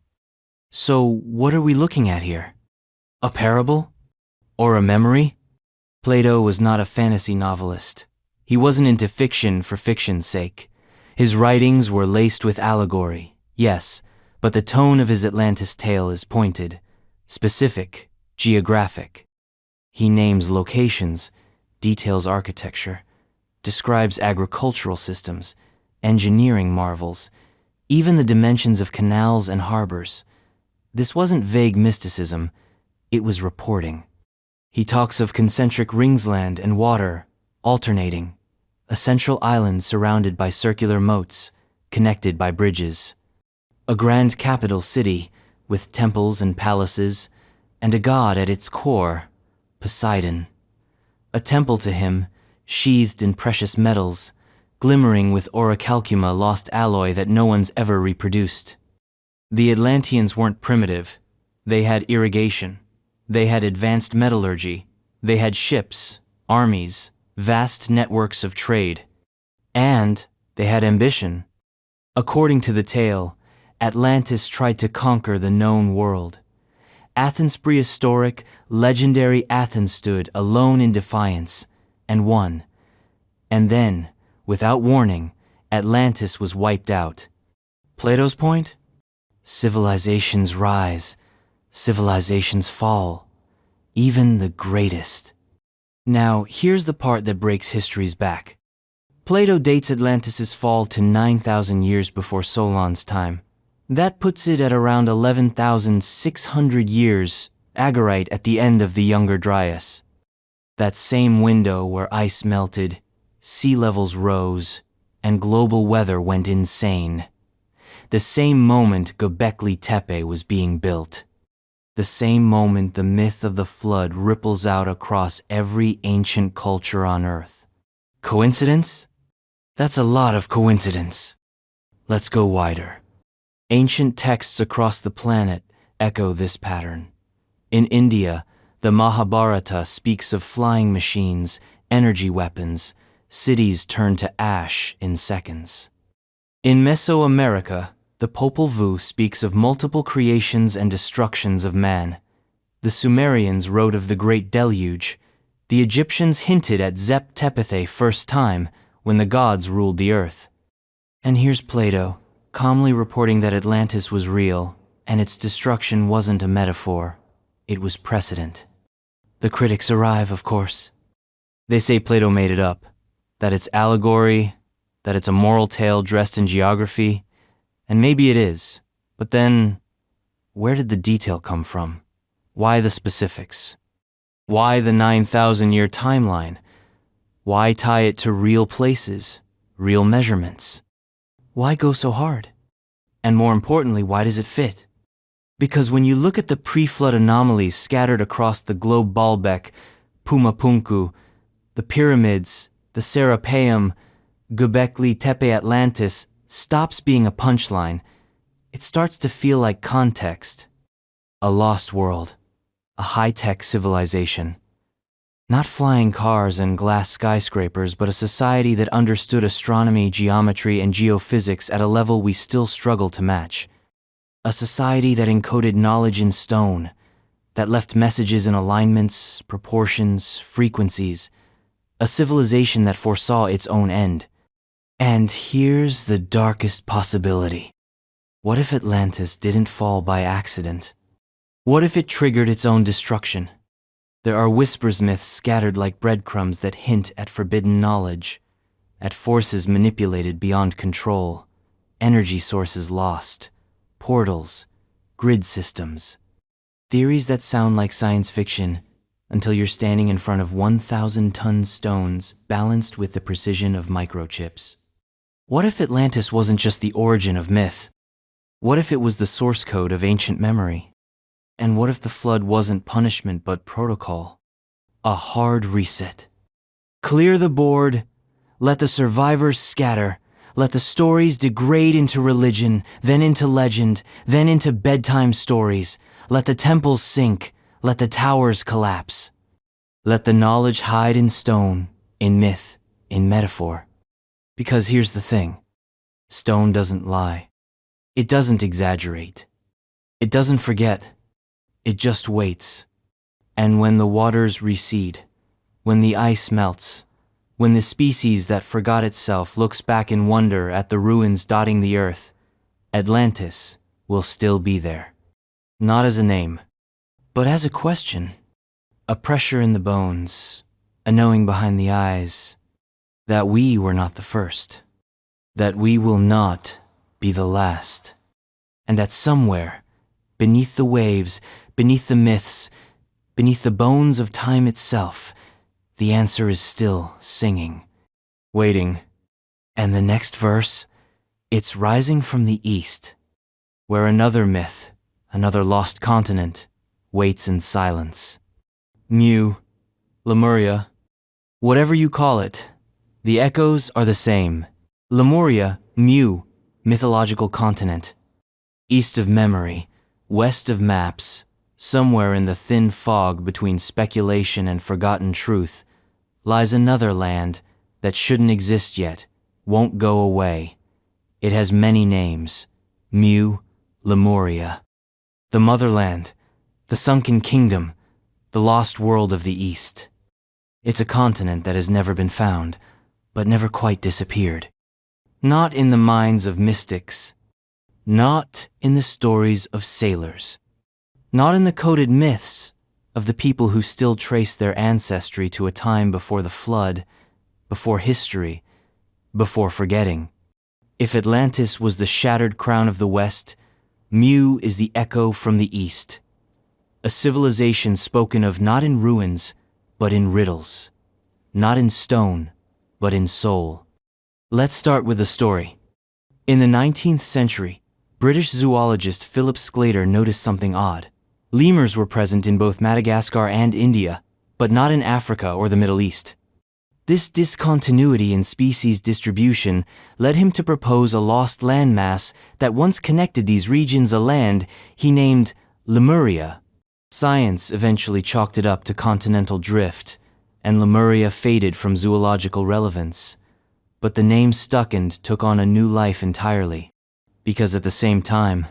So what are we looking at here? A parable? Or a memory? Plato was not a fantasy novelist. He wasn't into fiction for fiction's sake. His writings were laced with allegory, yes, but the tone of his Atlantis tale is pointed, specific, geographic. He names locations, details architecture, describes agricultural systems, engineering marvels, even the dimensions of canals and harbors. This wasn't vague mysticism, it was reporting. He talks of concentric ringsland and water, alternating, a central island surrounded by circular moats, connected by bridges. A grand capital city, with temples and palaces, and a god at its core, Poseidon. A temple to him, sheathed in precious metals, glimmering with orichalcuma lost alloy that no one's ever reproduced. The Atlanteans weren't primitive, They had irrigation. They had advanced metallurgy. They had ships, armies, vast networks of trade. And they had ambition. According to the tale, Atlantis tried to conquer the known world. Athens' prehistoric, legendary Athens stood alone in defiance, and won. And then, without warning, Atlantis was wiped out. Plato's point? Civilizations rise, civilizations fall, even the greatest. Now, here's the part that breaks history's back. Plato dates Atlantis' fall to 9,000 years before Solon's time. That puts it at around 11,600 years, Agorite at the end of the Younger Dryas. That same window where ice melted, sea levels rose, and global weather went insane. The same moment Gobekli Tepe was being built. The same moment the myth of the flood ripples out across every ancient culture on Earth. Coincidence? That's a lot of coincidence. Let's go wider. Ancient texts across the planet echo this pattern. In India, the Mahabharata speaks of flying machines, energy weapons, cities turned to ash in seconds. In Mesoamerica, the Popol Vuh speaks of multiple creations and destructions of man. The Sumerians wrote of the Great Deluge. The Egyptians hinted at Zep Tepethe first time when the gods ruled the earth. And here's Plato, calmly reporting that Atlantis was real, and its destruction wasn't a metaphor. It was precedent. The critics arrive, of course. They say Plato made it up, that it's allegory, that it's a moral tale dressed in geography, and maybe it is, but then, where did the detail come from? Why the specifics? Why the 9,000-year timeline? Why tie it to real places, real measurements? Why go so hard? And more importantly, why does it fit? Because when you look at the pre-flood anomalies scattered across the globe, Baalbek, Puma Punku, the pyramids, the Serapeum, Gobekli Tepe, Atlantis stops being a punchline. It starts to feel like context. A lost world, a high-tech civilization. Not flying cars and glass skyscrapers, but a society that understood astronomy, geometry, and geophysics at a level we still struggle to match. A society that encoded knowledge in stone, that left messages in alignments, proportions, frequencies. A civilization that foresaw its own end. And here's the darkest possibility. What if Atlantis didn't fall by accident? What if it triggered its own destruction? There are whispers myths scattered like breadcrumbs that hint at forbidden knowledge, at forces manipulated beyond control, energy sources lost, portals, grid systems. Theories that sound like science fiction until you're standing in front of 1,000-ton stones balanced with the precision of microchips. What if Atlantis wasn't just the origin of myth? What if it was the source code of ancient memory? And what if the flood wasn't punishment but protocol? A hard reset. Clear the board, let the survivors scatter, let the stories degrade into religion, then into legend, then into bedtime stories. Let the temples sink, let the towers collapse. Let the knowledge hide in stone, in myth, in metaphor. Because here's the thing. Stone doesn't lie. It doesn't exaggerate. It doesn't forget. It just waits. And when the waters recede, when the ice melts, when the species that forgot itself looks back in wonder at the ruins dotting the earth, Atlantis will still be there. Not as a name, but as a question. A pressure in the bones, a knowing behind the eyes, that we were not the first, that we will not be the last, and that somewhere, beneath the waves, beneath the myths, beneath the bones of time itself, the answer is still singing, waiting. And the next verse, it's rising from the east, where another myth, another lost continent, waits in silence. Mu, Lemuria, whatever you call it, the echoes are the same. Lemuria, Mu, mythological continent. East of memory, west of maps, somewhere in the thin fog between speculation and forgotten truth, lies another land that shouldn't exist yet, won't go away. It has many names: Mu, Lemuria, the motherland, the sunken kingdom, the lost world of the East. It's a continent that has never been found, but never quite disappeared. Not in the minds of mystics, not in the stories of sailors, not in the coded myths of the people who still trace their ancestry to a time before the flood, before history, before forgetting. If Atlantis was the shattered crown of the West, Mu is the echo from the East. A civilization spoken of not in ruins, but in riddles. Not in stone, but in soul. Let's start with the story. In the 19th century, British zoologist Philip Sclater noticed something odd. Lemurs were present in both Madagascar and India, but not in Africa or the Middle East. This discontinuity in species distribution led him to propose a lost landmass that once connected these regions, a land he named Lemuria. Science eventually chalked it up to continental drift, and Lemuria faded from zoological relevance. But the name stuck and took on a new life entirely, because at the same time,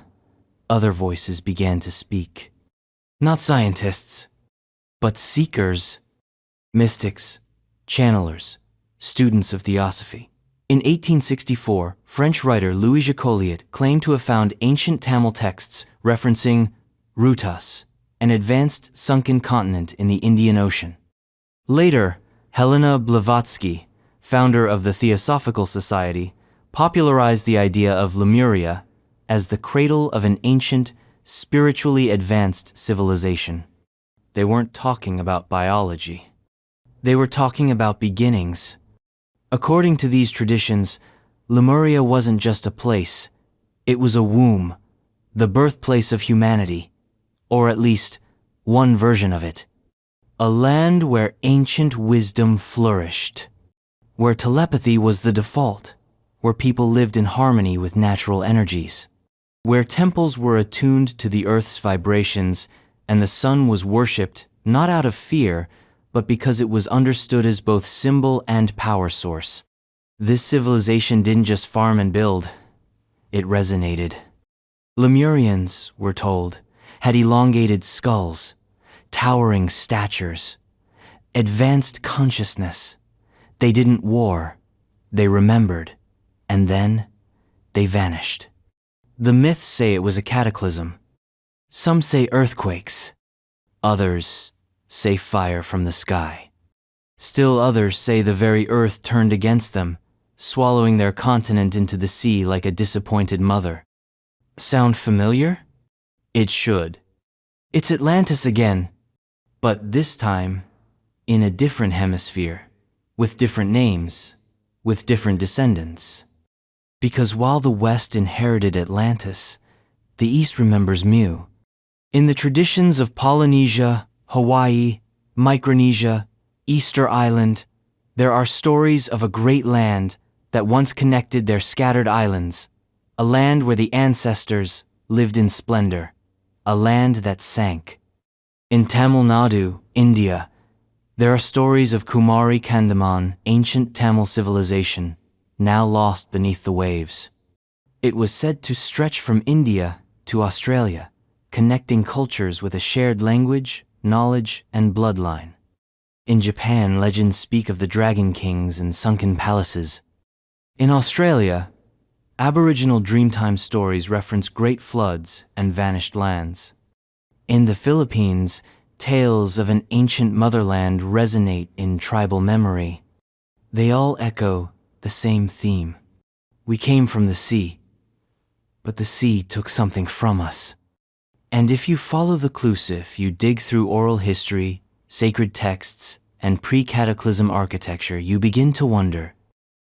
other voices began to speak. Not scientists, but seekers, mystics, channelers, students of theosophy. In 1864, French writer Louis Jacoliot claimed to have found ancient Tamil texts referencing Rutas, an advanced sunken continent in the Indian Ocean. Later, Helena Blavatsky, founder of the Theosophical Society, popularized the idea of Lemuria as the cradle of an ancient, spiritually advanced civilization. They weren't talking about biology. They were talking about beginnings. According to these traditions, Lemuria wasn't just a place. It was a womb, the birthplace of humanity, or at least one version of it. A land where ancient wisdom flourished, where telepathy was the default, where people lived in harmony with natural energies, where temples were attuned to the earth's vibrations and the sun was worshipped not out of fear, but because it was understood as both symbol and power source. This civilization didn't just farm and build, it resonated. Lemurians, we're told, had elongated skulls, towering statures, advanced consciousness. They didn't war, they remembered, and then they vanished. The myths say it was a cataclysm. Some say earthquakes. Others say fire from the sky. Still others say the very earth turned against them, swallowing their continent into the sea like a disappointed mother. Sound familiar? It should. It's Atlantis again, but this time in a different hemisphere, with different names, with different descendants. Because while the West inherited Atlantis, the East remembers Mu. In the traditions of Polynesia, Hawaii, Micronesia, Easter Island, there are stories of a great land that once connected their scattered islands, a land where the ancestors lived in splendor, a land that sank. In Tamil Nadu, India, there are stories of Kumari Kandaman, ancient Tamil civilization, now lost beneath the waves. It was said to stretch from India to Australia, connecting cultures with a shared language, knowledge, and bloodline. In Japan, legends speak of the dragon kings and sunken palaces. In Australia, Aboriginal Dreamtime stories reference great floods and vanished lands. In the Philippines, tales of an ancient motherland resonate in tribal memory. They all echo the same theme. We came from the sea, but the sea took something from us. And if you follow the clues, if you dig through oral history, sacred texts, and pre-cataclysm architecture, you begin to wonder,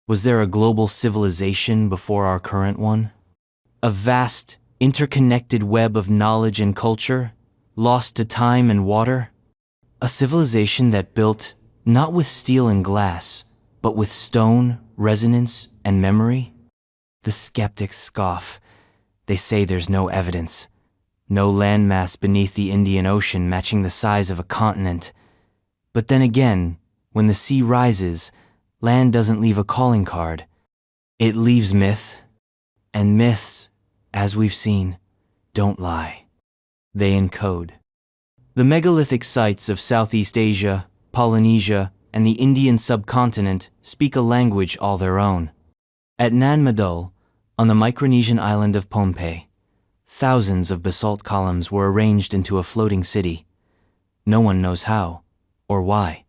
was there a global civilization before our current one? A vast, interconnected web of knowledge and culture, lost to time and water? A civilization that built not with steel and glass, but with stone, resonance, and memory? The skeptics scoff. They say there's no evidence. No landmass beneath the Indian Ocean matching the size of a continent. But then again, when the sea rises, land doesn't leave a calling card. It leaves myth. And myths, as we've seen, don't lie. They encode. The megalithic sites of Southeast Asia, Polynesia, and the Indian subcontinent speak a language all their own. At Nan Madol, on the Micronesian island of Pohnpei, thousands of basalt columns were arranged into a floating city. No one knows how or why.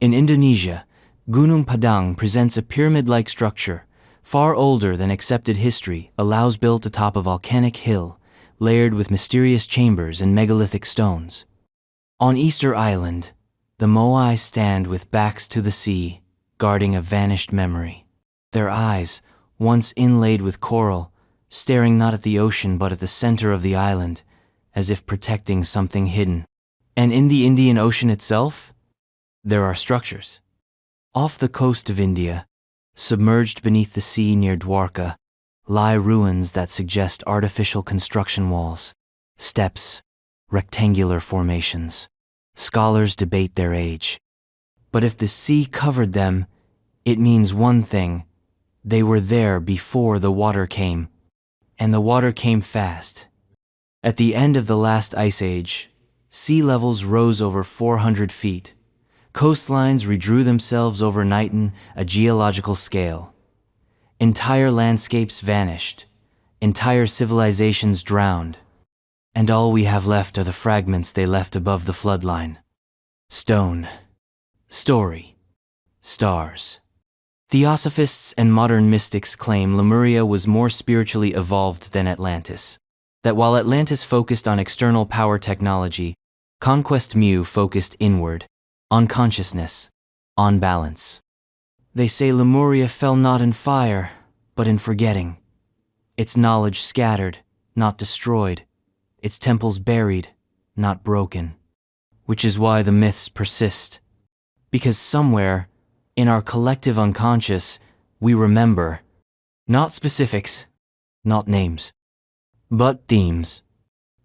In Indonesia, Gunung Padang presents a pyramid-like structure, far older than accepted history allows, built atop a volcanic hill, layered with mysterious chambers and megalithic stones. On Easter Island, the Moai stand with backs to the sea, guarding a vanished memory. Their eyes, once inlaid with coral, staring not at the ocean but at the center of the island, as if protecting something hidden. And in the Indian Ocean itself, there are structures. Off the coast of India, submerged beneath the sea near Dwaraka, lie ruins that suggest artificial construction walls, steps, rectangular formations. Scholars debate their age. But if the sea covered them, it means one thing: they were there before the water came. And the water came fast. At the end of the last ice age, sea levels rose over 400 feet. Coastlines redrew themselves overnight in a geological scale. Entire landscapes vanished. Entire civilizations drowned. And all we have left are the fragments they left above the floodline. Stone. Story. Stars. Theosophists and modern mystics claim Lemuria was more spiritually evolved than Atlantis. That while Atlantis focused on external power technology, Conquest Mu focused inward, on consciousness, on balance. They say Lemuria fell not in fire, but in forgetting. Its knowledge scattered, not destroyed. Its temples buried, not broken. Which is why the myths persist. Because somewhere, in our collective unconscious, we remember, not specifics, not names, but themes.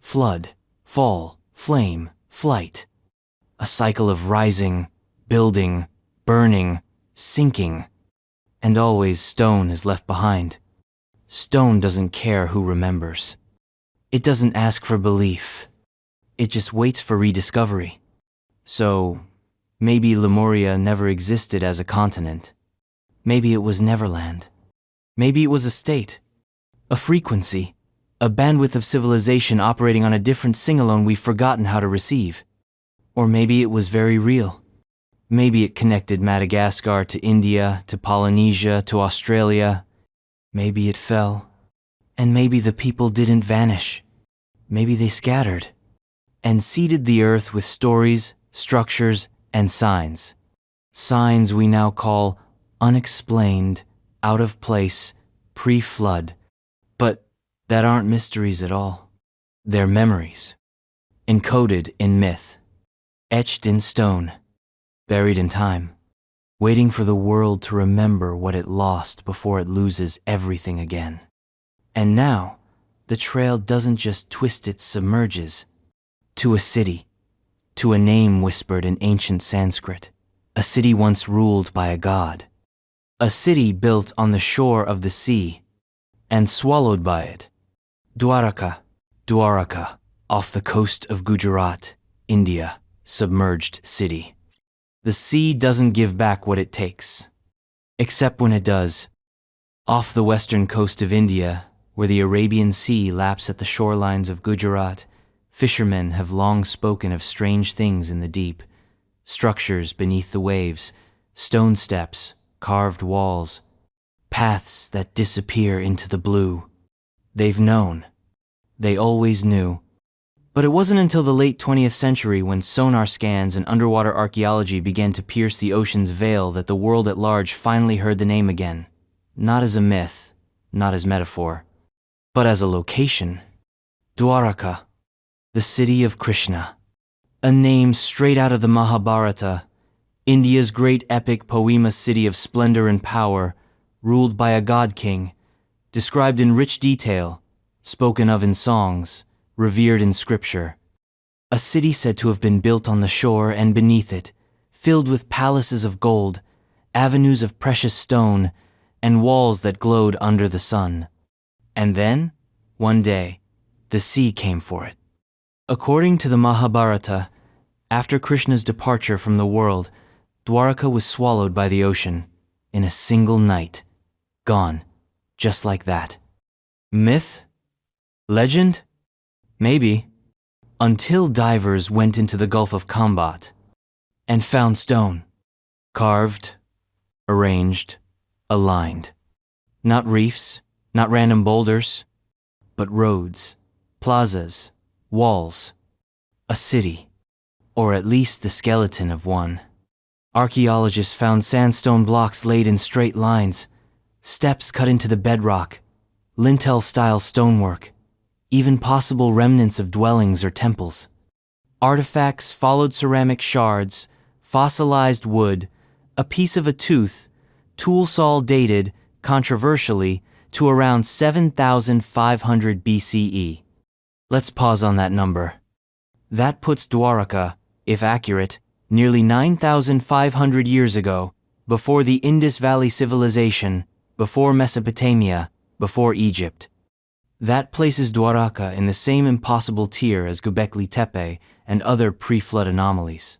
Flood, fall, flame, flight. A cycle of rising, building, burning, sinking. And always stone is left behind. Stone doesn't care who remembers. It doesn't ask for belief. It just waits for rediscovery. So, maybe Lemuria never existed as a continent. Maybe it was Neverland. Maybe it was a state, a frequency, a bandwidth of civilization operating on a different sing-alone we've forgotten how to receive. Or maybe it was very real. Maybe it connected Madagascar to India, to Polynesia, to Australia. Maybe it fell. And maybe the people didn't vanish. Maybe they scattered and seeded the earth with stories, structures, and signs. Signs we now call unexplained, out of place, pre-flood. But that aren't mysteries at all. They're memories. Encoded in myth. Etched in stone. Buried in time. Waiting for the world to remember what it lost before it loses everything again. And now, the trail doesn't just twist, it submerges. To a city. To a name whispered in ancient Sanskrit. A city once ruled by a god. A city built on the shore of the sea. And swallowed by it. Dwaraka. Dwaraka, off the coast of Gujarat, India. Submerged city. The sea doesn't give back what it takes. Except when it does. Off the western coast of India, where the Arabian Sea laps at the shorelines of Gujarat, fishermen have long spoken of strange things in the deep. Structures beneath the waves, stone steps, carved walls, paths that disappear into the blue. They've known. They always knew. But it wasn't until the late 20th century when sonar scans and underwater archaeology began to pierce the ocean's veil that the world at large finally heard the name again. Not as a myth, not as metaphor, but as a location. Dwaraka, the city of Krishna. A name straight out of the Mahabharata, India's great epic poema, city of splendor and power, ruled by a god king, described in rich detail, spoken of in songs, revered in scripture. A city said to have been built on the shore and beneath it, filled with palaces of gold, avenues of precious stone, and walls that glowed under the sun. And then, one day, the sea came for it. According to the Mahabharata, after Krishna's departure from the world, Dwaraka was swallowed by the ocean in a single night. Gone, just like that. Myth? Legend? Maybe. Until divers went into the Gulf of Combat and found stone. Carved, arranged, aligned. Not reefs, not random boulders, but roads, plazas, walls. A city, or at least the skeleton of one. Archaeologists found sandstone blocks laid in straight lines, steps cut into the bedrock, lintel-style stonework, even possible remnants of dwellings or temples. Artifacts followed ceramic shards, fossilized wood, a piece of a tooth, tool saw dated, controversially, to around 7,500 BCE. Let's pause on that number. That puts Dwaraka, if accurate, nearly 9,500 years ago, before the Indus Valley Civilization, before Mesopotamia, before Egypt. That places Dwaraka in the same impossible tier as Gobekli Tepe and other pre-flood anomalies.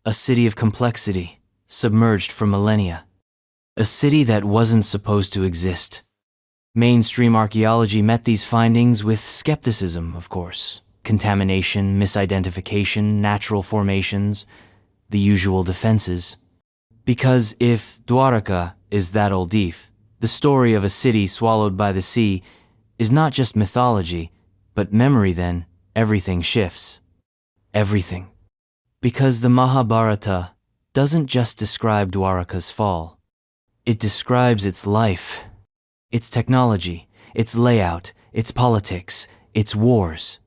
A city of complexity, submerged for millennia. A city that wasn't supposed to exist. Mainstream archaeology met these findings with skepticism, of course. Contamination, misidentification, natural formations, the usual defenses. Because if Dwaraka is that old deef, the story of a city swallowed by the sea is not just mythology, but memory, then everything shifts. Everything. Because the Mahabharata doesn't just describe Dwaraka's fall. It describes its life, its technology, its layout, its politics, its wars.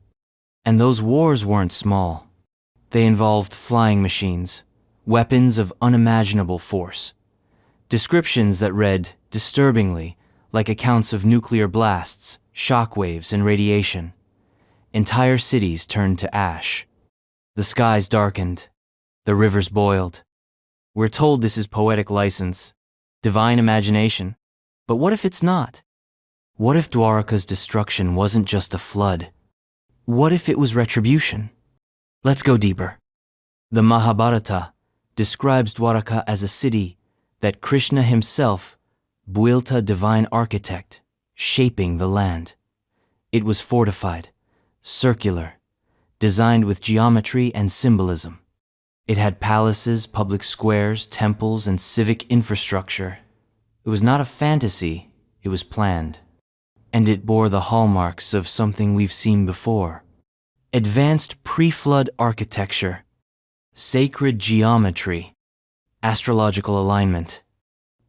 And those wars weren't small. They involved flying machines, weapons of unimaginable force. Descriptions that read, disturbingly, like accounts of nuclear blasts, shockwaves, and radiation. Entire cities turned to ash. The skies darkened. The rivers boiled. We're told this is poetic license, divine imagination. But what if it's not? What if Dwaraka's destruction wasn't just a flood? What if it was retribution? Let's go deeper. The Mahabharata describes Dwaraka as a city that Krishna himself built, a divine architect, shaping the land. It was fortified, circular, designed with geometry and symbolism. It had palaces, public squares, temples, and civic infrastructure. It was not a fantasy, it was planned. And it bore the hallmarks of something we've seen before. Advanced pre-flood architecture, sacred geometry, astrological alignment.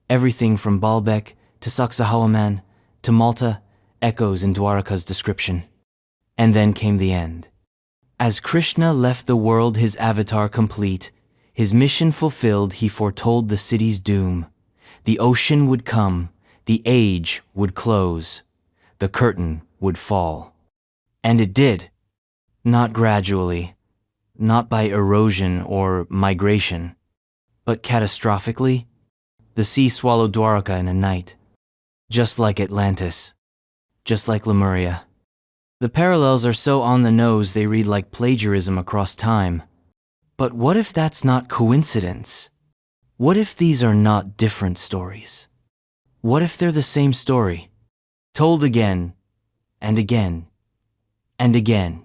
Everything from Baalbek to Sacsahuaman to Malta echoes in Dwaraka's description. And then came the end. As Krishna left the world, his avatar complete, his mission fulfilled, he foretold the city's doom. The ocean would come, the age would close, the curtain would fall. And it did. Not gradually, not by erosion or migration, but catastrophically. The sea swallowed Dwaraka in a night. Just like Atlantis. Just like Lemuria. The parallels are so on the nose they read like plagiarism across time. But what if that's not coincidence? What if these are not different stories? What if they're the same story, told again, and again, and again,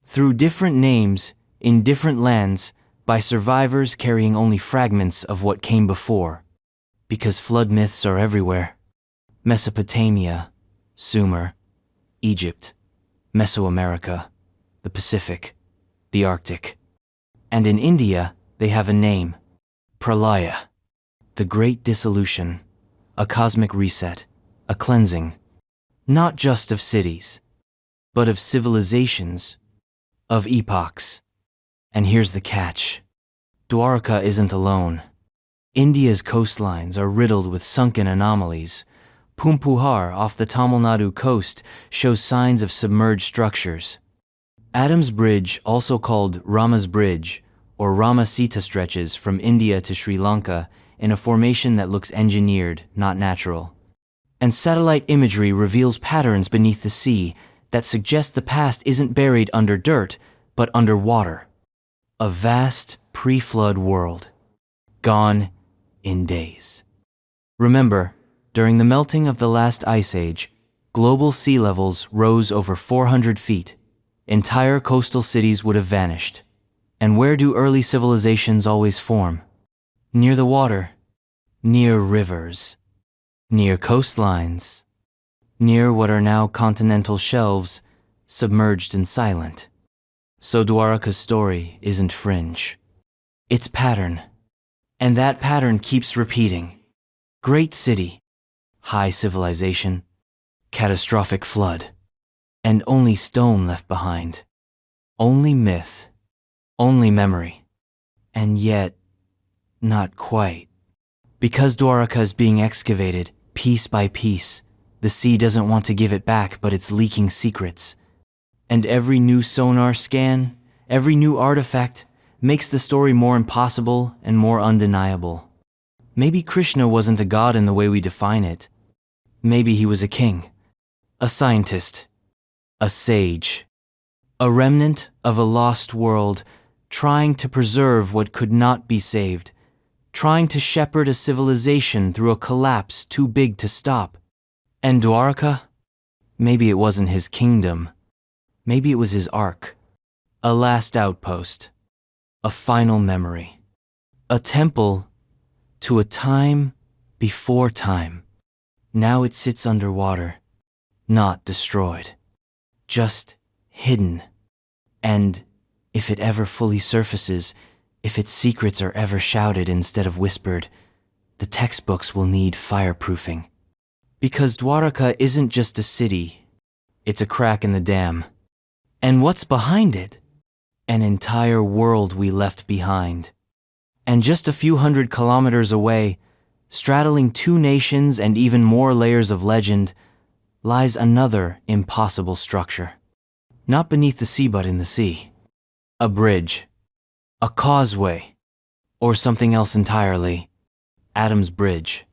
through different names, in different lands, by survivors carrying only fragments of what came before? Because flood myths are everywhere. Mesopotamia, Sumer, Egypt, Mesoamerica, the Pacific, the Arctic. And in India, they have a name. Pralaya, the Great Dissolution, a cosmic reset, a cleansing, not just of cities, but of civilizations, of epochs. And here's the catch. Dwaraka isn't alone. India's coastlines are riddled with sunken anomalies. Pumpuhar off the Tamil Nadu coast shows signs of submerged structures. Adam's Bridge, also called Rama's Bridge, or Rama Sita, stretches from India to Sri Lanka in a formation that looks engineered, not natural. And satellite imagery reveals patterns beneath the sea that suggest the past isn't buried under dirt, but under water. A vast pre-flood world, gone in days. Remember, during the melting of the last ice age, global sea levels rose over 400 feet. Entire coastal cities would have vanished. And where do early civilizations always form? Near the water, near rivers, near coastlines, near what are now continental shelves, submerged and silent. So Dwaraka's story isn't fringe. It's pattern. And that pattern keeps repeating. Great city, high civilization, catastrophic flood, and only stone left behind. Only myth, only memory. And yet, not quite. Because Dwaraka is being excavated, piece by piece, the sea doesn't want to give it back, but it's leaking secrets. And every new sonar scan, every new artifact, makes the story more impossible and more undeniable. Maybe Krishna wasn't a god in the way we define it. Maybe he was a king, a scientist, a sage, a remnant of a lost world, trying to preserve what could not be saved, trying to shepherd a civilization through a collapse too big to stop. And Dwaraka? Maybe it wasn't his kingdom. Maybe it was his ark. A last outpost. A final memory. A temple to a time before time. Now it sits underwater, not destroyed, just hidden. And if it ever fully surfaces, if its secrets are ever shouted instead of whispered, the textbooks will need fireproofing. Because Dwaraka isn't just a city, it's a crack in the dam. And what's behind it? An entire world we left behind. And just a few hundred kilometers away, straddling two nations and even more layers of legend, lies another impossible structure. Not beneath the sea, but in the sea. A bridge. A causeway. Or something else entirely. Adam's Bridge.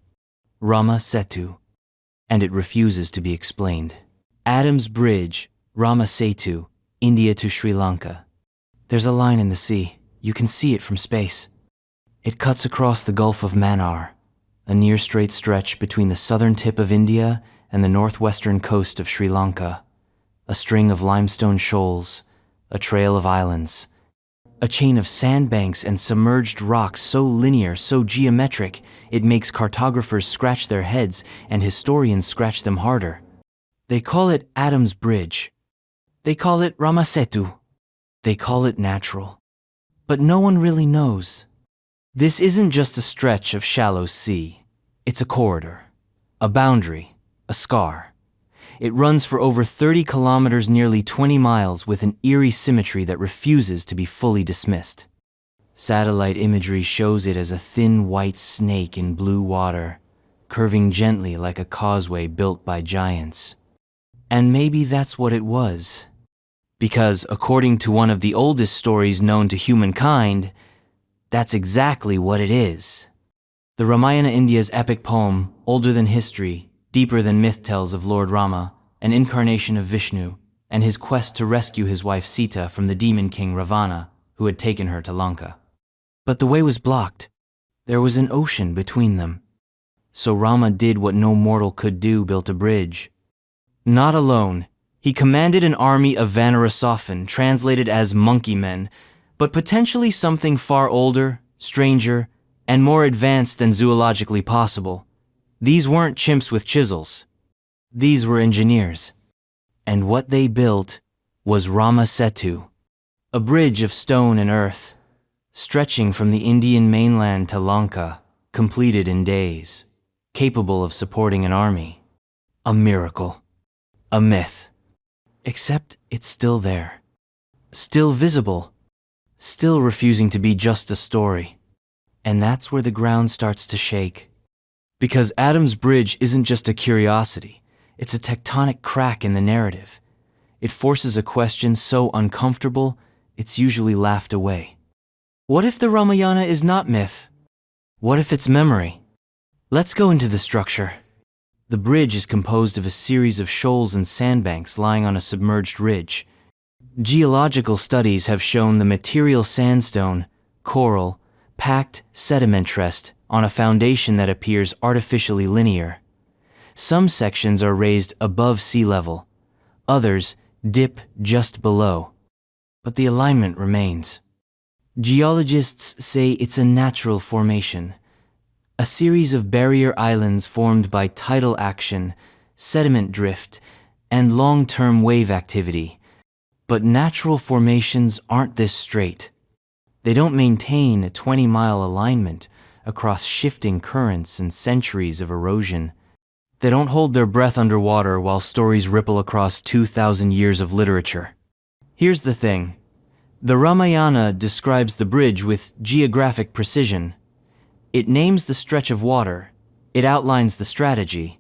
Rama Setu. And it refuses to be explained. Adam's Bridge, Rama Setu, India to Sri Lanka. There's a line in the sea. You can see it from space. It cuts across the Gulf of Mannar, a near straight stretch between the southern tip of India and the northwestern coast of Sri Lanka. A string of limestone shoals, a trail of islands, a chain of sandbanks and submerged rocks so linear, so geometric, it makes cartographers scratch their heads and historians scratch them harder. They call it Adam's Bridge. They call it Rama Setu. They call it natural. But no one really knows. This isn't just a stretch of shallow sea. It's a corridor, a boundary, a scar. It runs for over 30 kilometers, nearly 20 miles, with an eerie symmetry that refuses to be fully dismissed. Satellite imagery shows it as a thin white snake in blue water, curving gently like a causeway built by giants. And maybe that's what it was. Because, according to one of the oldest stories known to humankind, that's exactly what it is. The Ramayana, India's epic poem, older than history, deeper than myth, tells of Lord Rama, an incarnation of Vishnu, and his quest to rescue his wife Sita from the demon king Ravana, who had taken her to Lanka. But the way was blocked. There was an ocean between them. So Rama did what no mortal could do, built a bridge. Not alone. He commanded an army of Vanarasofan, translated as monkey men, but potentially something far older, stranger, and more advanced than zoologically possible. These weren't chimps with chisels. These were engineers. And what they built was Rama Setu, a bridge of stone and earth, stretching from the Indian mainland to Lanka, completed in days, capable of supporting an army. A miracle. A myth. Except it's still there. Still visible. Still refusing to be just a story. And that's where the ground starts to shake. Because Adam's Bridge isn't just a curiosity, it's a tectonic crack in the narrative. It forces a question so uncomfortable, it's usually laughed away. What if the Ramayana is not myth? What if it's memory? Let's go into the structure. The bridge is composed of a series of shoals and sandbanks lying on a submerged ridge. Geological studies have shown the material sandstone, coral, packed sediment rest on a foundation that appears artificially linear. Some sections are raised above sea level, others dip just below, but the alignment remains. Geologists say it's a natural formation, a series of barrier islands formed by tidal action, sediment drift, and long-term wave activity. But natural formations aren't this straight. They don't maintain a 20-mile alignment across shifting currents and centuries of erosion. They don't hold their breath underwater while stories ripple across 2,000 years of literature. Here's the thing. The Ramayana describes the bridge with geographic precision. It names the stretch of water. It outlines the strategy.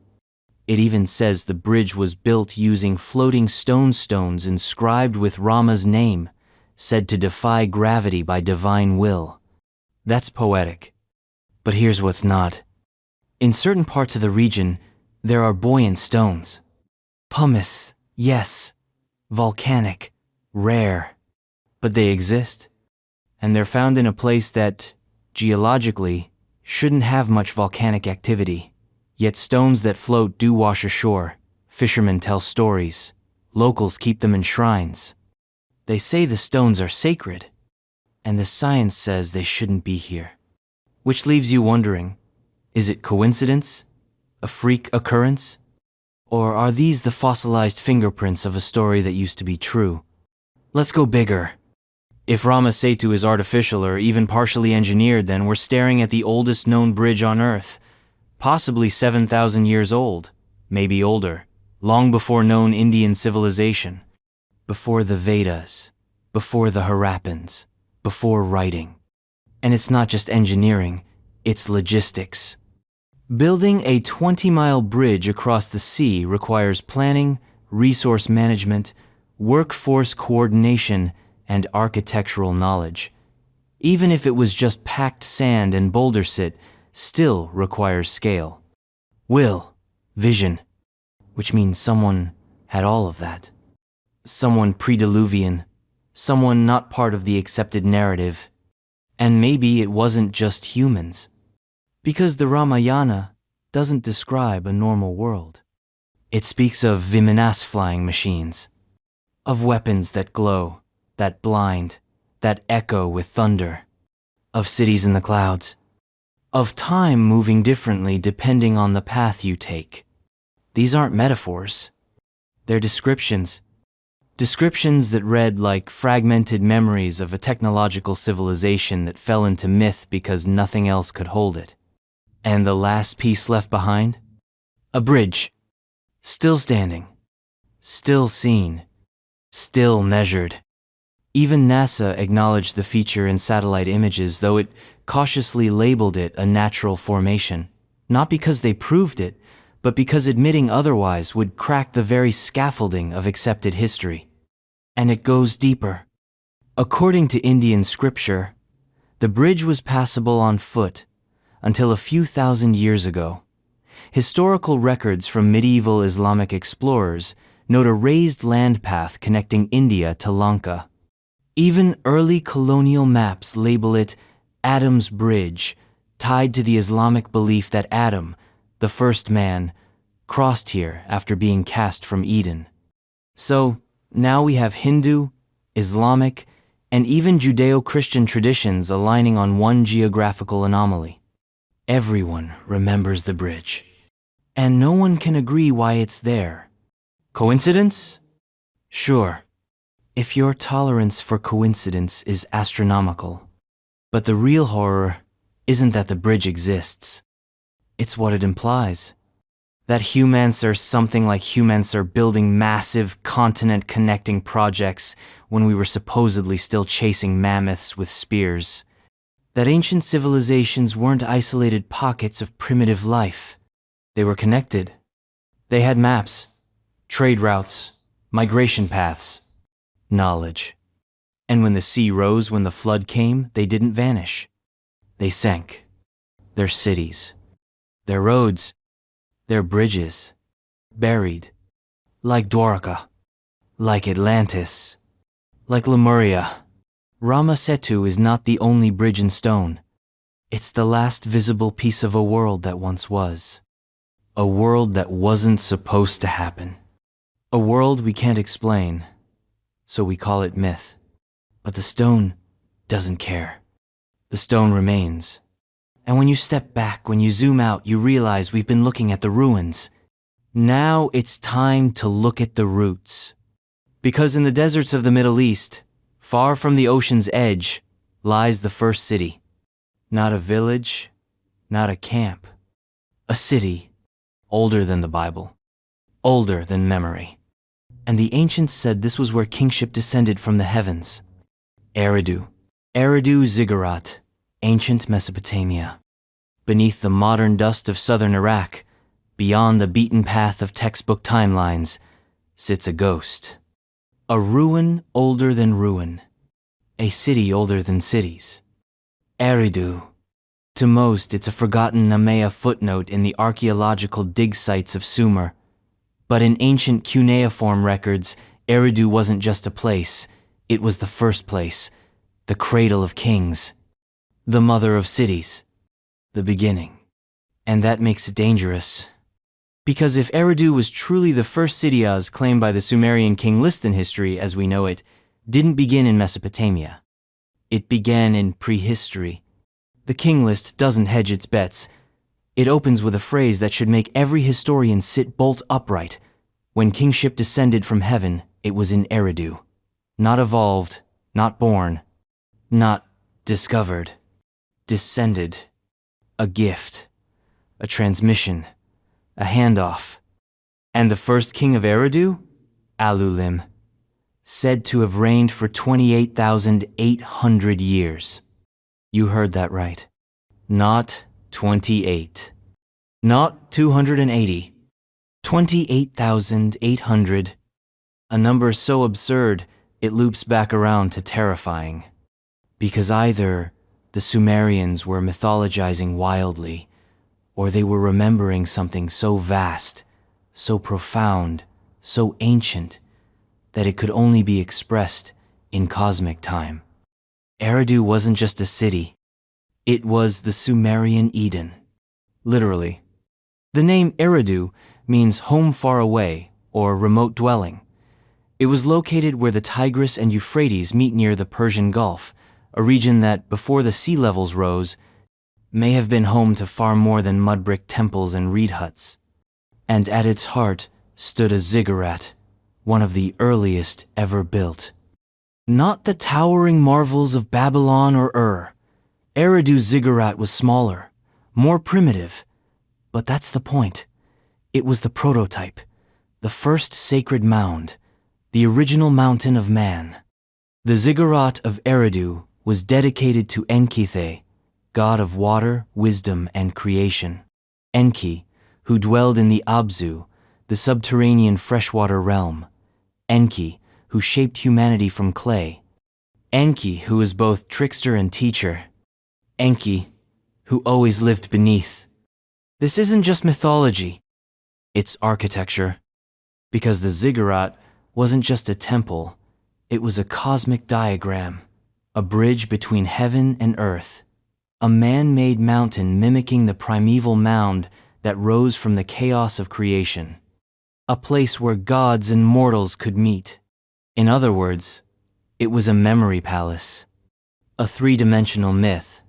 It even says the bridge was built using floating stones inscribed with Rama's name, said to defy gravity by divine will. That's poetic. But here's what's not. In certain parts of the region, there are buoyant stones. Pumice, yes. Volcanic, rare. But they exist. And they're found in a place that, geologically, shouldn't have much volcanic activity. Yet stones that float do wash ashore. Fishermen tell stories. Locals keep them in shrines. They say the stones are sacred. And the science says they shouldn't be here. Which leaves you wondering, is it coincidence? A freak occurrence? Or are these the fossilized fingerprints of a story that used to be true? Let's go bigger. If Rama Setu is artificial or even partially engineered, then we're staring at the oldest known bridge on Earth. Possibly 7,000 years old, maybe older, long before known Indian civilization. Before the Vedas, before the Harappans, before writing. And it's not just engineering, it's logistics. Building a 20-mile bridge across the sea requires planning, resource management, workforce coordination, and architectural knowledge. Even if it was just packed sand and bouldersit, still requires scale. Will, vision, which means someone had all of that. Someone pre-Diluvian, someone not part of the accepted narrative. And maybe it wasn't just humans. Because the Ramayana doesn't describe a normal world. It speaks of Vimanas flying machines, of weapons that glow, that blind, that echo with thunder, of cities in the clouds, of time moving differently depending on the path you take. These aren't metaphors. They're descriptions. Descriptions that read like fragmented memories of a technological civilization that fell into myth because nothing else could hold it. And the last piece left behind? A bridge. Still standing. Still seen. Still measured. Even NASA acknowledged the feature in satellite images, though it cautiously labeled it a natural formation. Not because they proved it, but because admitting otherwise would crack the very scaffolding of accepted history. And it goes deeper. According to Indian scripture, the bridge was passable on foot until a few thousand years ago. Historical records from medieval Islamic explorers note a raised land path connecting India to Lanka. Even early colonial maps label it Adam's Bridge, tied to the Islamic belief that Adam, the first man, crossed here after being cast from Eden. So, now we have Hindu, Islamic, and even Judeo-Christian traditions aligning on one geographical anomaly. Everyone remembers the bridge. And no one can agree why it's there. Coincidence? Sure, if your tolerance for coincidence is astronomical. But the real horror isn't that the bridge exists. It's what it implies. That humans are something like humans are building massive continent-connecting projects when we were supposedly still chasing mammoths with spears. That ancient civilizations weren't isolated pockets of primitive life. They were connected. They had maps, trade routes, Migration paths. Knowledge. And when the sea rose, when the flood came, they didn't vanish. They sank. Their cities, their roads, their bridges, buried. Like Dwaraka, like Atlantis, like Lemuria. Rama Setu is not the only bridge in stone. It's the last visible piece of a world that once was. A world that wasn't supposed to happen. A world we can't explain, so we call it myth. But the stone doesn't care. The stone remains. And when you step back, when you zoom out, you realize we've been looking at the ruins. Now it's time to look at the roots. Because in the deserts of the Middle East, far from the ocean's edge, lies the first city. Not a village, not a camp. A city older than the Bible, older than memory. And the ancients said this was where kingship descended from the heavens. Eridu. Eridu Ziggurat, ancient Mesopotamia. Beneath the modern dust of southern Iraq, beyond the beaten path of textbook timelines, sits a ghost. A ruin older than ruin. A city older than cities. Eridu. To most, it's a forgotten Nemea footnote in the archaeological dig sites of Sumer. But in ancient cuneiform records, Eridu wasn't just a place, it was the first place, the cradle of kings, the mother of cities, the beginning. And that makes it dangerous. Because if Eridu was truly the first city, as claimed by the Sumerian king list in history as we know it, didn't begin in Mesopotamia. It began in prehistory. The king list doesn't hedge its bets. It opens with a phrase that should make every historian sit bolt upright. When kingship descended from heaven, it was in Eridu. Not evolved, not born, not discovered. Descended. A gift. A transmission. A handoff. And the first king of Eridu? Alulim. Said to have reigned for 28,800 years. You heard that right. Not 28. Not 280. 28,800. A number so absurd, it loops back around to terrifying. Because either the Sumerians were mythologizing wildly, or they were remembering something so vast, so profound, so ancient, that it could only be expressed in cosmic time. Eridu wasn't just a city. It was the Sumerian Eden. Literally. The name Eridu means home far away or remote dwelling. It was located where the Tigris and Euphrates meet near the Persian Gulf, a region that, before the sea levels rose, may have been home to far more than mud brick temples and reed huts. And at its heart stood a ziggurat, one of the earliest ever built. Not the towering marvels of Babylon or Ur. Eridu's ziggurat was smaller, more primitive. But that's the point. It was the prototype, the first sacred mound, the original mountain of man. The ziggurat of Eridu was dedicated to Enki, god of water, wisdom, and creation. Enki, who dwelled in the Abzu, the subterranean freshwater realm. Enki, who shaped humanity from clay. Enki, who is both trickster and teacher. Enki, who always lived beneath. This isn't just mythology, it's architecture. Because the ziggurat wasn't just a temple, it was a cosmic diagram, a bridge between heaven and earth, a man-made mountain mimicking the primeval mound that rose from the chaos of creation, a place where gods and mortals could meet. In other words, it was a memory palace, a three-dimensional myth,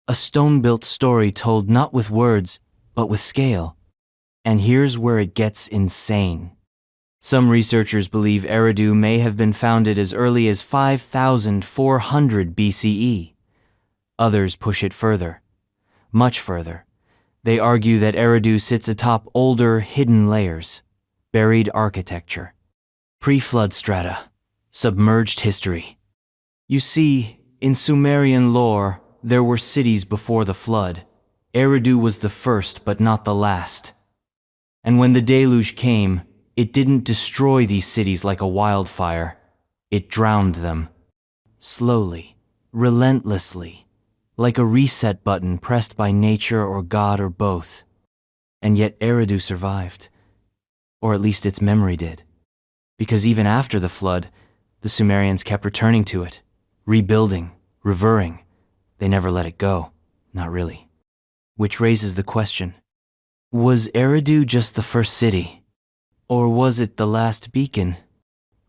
a stone-built story told not with words, but with scale. And here's where it gets insane. Some researchers believe Eridu may have been founded as early as 5,400 BCE. Others push it further, much further. They argue that Eridu sits atop older, hidden layers, buried architecture, pre-flood strata, submerged history. You see, in Sumerian lore, there were cities before the flood. Eridu was the first but not the last. And when the deluge came, It didn't destroy these cities like a wildfire. It drowned them. Slowly, relentlessly, like a reset button pressed by nature or God or both. And yet Eridu survived. Or at least its memory did. Because even after the flood, the Sumerians kept returning to it, rebuilding, revering. They never let it go. Not really. Which raises the question, was Eridu just the first city? Or was it the last beacon?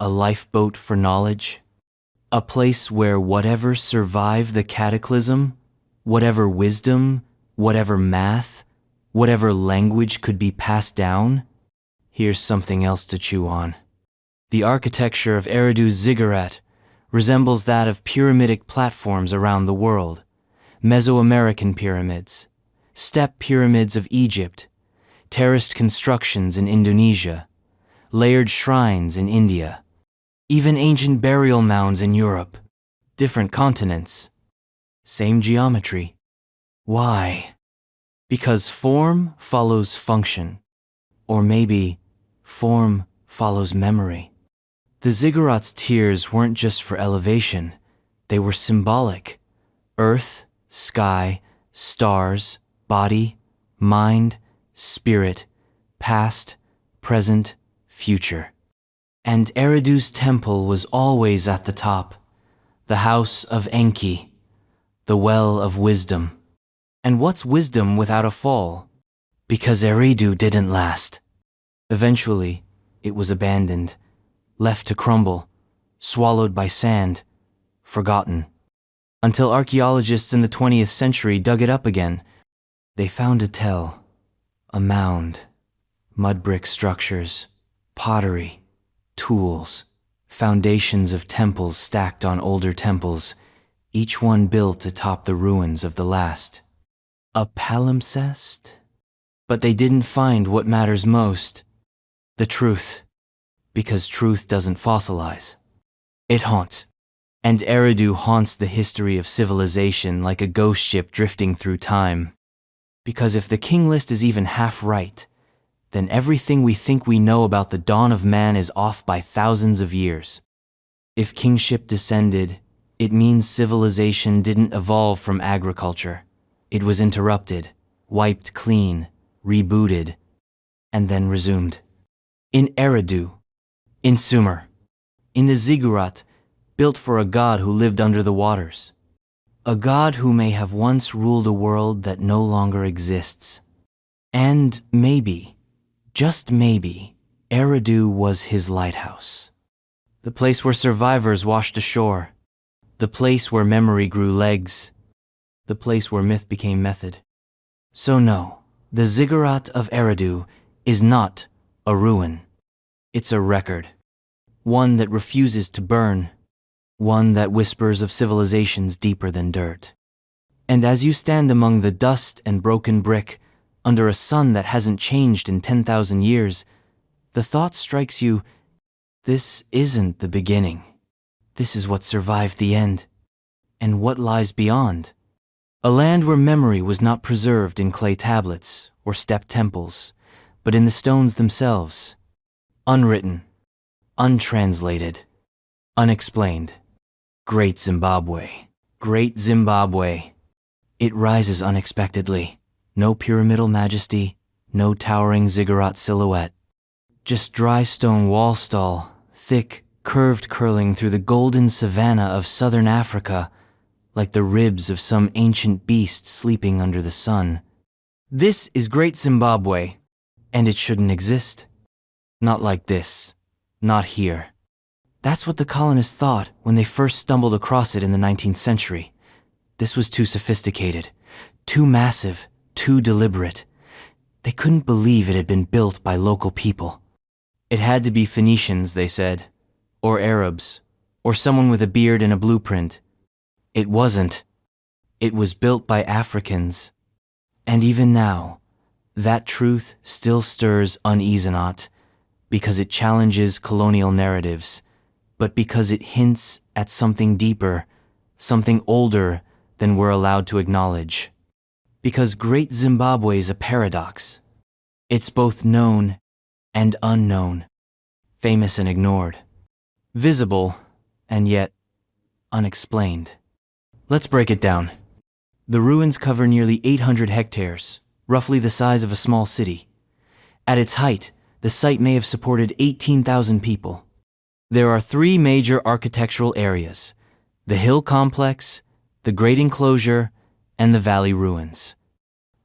A lifeboat for knowledge? A place where whatever survived the cataclysm, whatever wisdom, whatever math, whatever language could be passed down? Here's something else to chew on. The architecture of Eridu's ziggurat resembles that of pyramidic platforms around the world. Mesoamerican pyramids, step pyramids of Egypt, terraced constructions in Indonesia, layered shrines in India, even ancient burial mounds in Europe. Different continents, same geometry. Why? Because form follows function. Or maybe form follows memory. The ziggurat's tiers weren't just for elevation, they were symbolic. Earth, sky, stars, body, mind, spirit, past, present, future. And Eridu's temple was always at the top, the house of Enki, the well of wisdom. And what's wisdom without a fall? Because Eridu didn't last. Eventually, it was abandoned, left to crumble, swallowed by sand, forgotten. Until archaeologists in the 20th century dug it up again. They found a tell, a mound, mud brick structures, pottery, tools, foundations of temples stacked on older temples, each one built atop the ruins of the last. A palimpsest? But they didn't find what matters most, the truth, because truth doesn't fossilize. It haunts. And Eridu haunts the history of civilization like a ghost ship drifting through time. Because if the king list is even half right, then everything we think we know about the dawn of man is off by thousands of years. If kingship descended, it means civilization didn't evolve from agriculture. It was interrupted, wiped clean, rebooted, and then resumed. In Eridu, in Sumer, in the ziggurat, built for a god who lived under the waters. A god who may have once ruled a world that no longer exists. And maybe, just maybe, Eridu was his lighthouse. The place where survivors washed ashore. The place where memory grew legs. The place where myth became method. So no, the ziggurat of Eridu is not a ruin. It's a record. One that refuses to burn. One that whispers of civilizations deeper than dirt. And as you stand among the dust and broken brick, under a sun that hasn't changed in 10,000 years, the thought strikes you, this isn't the beginning. This is what survived the end. And what lies beyond? A land where memory was not preserved in clay tablets or step temples, but in the stones themselves. Unwritten, untranslated, unexplained. Great Zimbabwe. Great Zimbabwe. It rises unexpectedly. No pyramidal majesty, no towering ziggurat silhouette. Just dry stone wall stall, thick, curved curling through the golden savanna of southern Africa, like the ribs of some ancient beast sleeping under the sun. This is Great Zimbabwe, and it shouldn't exist. Not like this. Not here. That's what the colonists thought when they first stumbled across it in the 19th century. This was too sophisticated, too massive, too deliberate. They couldn't believe it had been built by local people. It had to be Phoenicians, they said, or Arabs, or someone with a beard and a blueprint. It wasn't. It was built by Africans. And even now, that truth still stirs unease in it, because it challenges colonial narratives, but because it hints at something deeper, something older than we're allowed to acknowledge. Because Great Zimbabwe is a paradox. It's both known and unknown. famous and ignored. Visible, and yet unexplained. Let's break it down. The ruins cover nearly 800 hectares, roughly the size of a small city. At its height, the site may have supported 18,000 people. There are three major architectural areas: the hill complex, the great enclosure, and the valley ruins.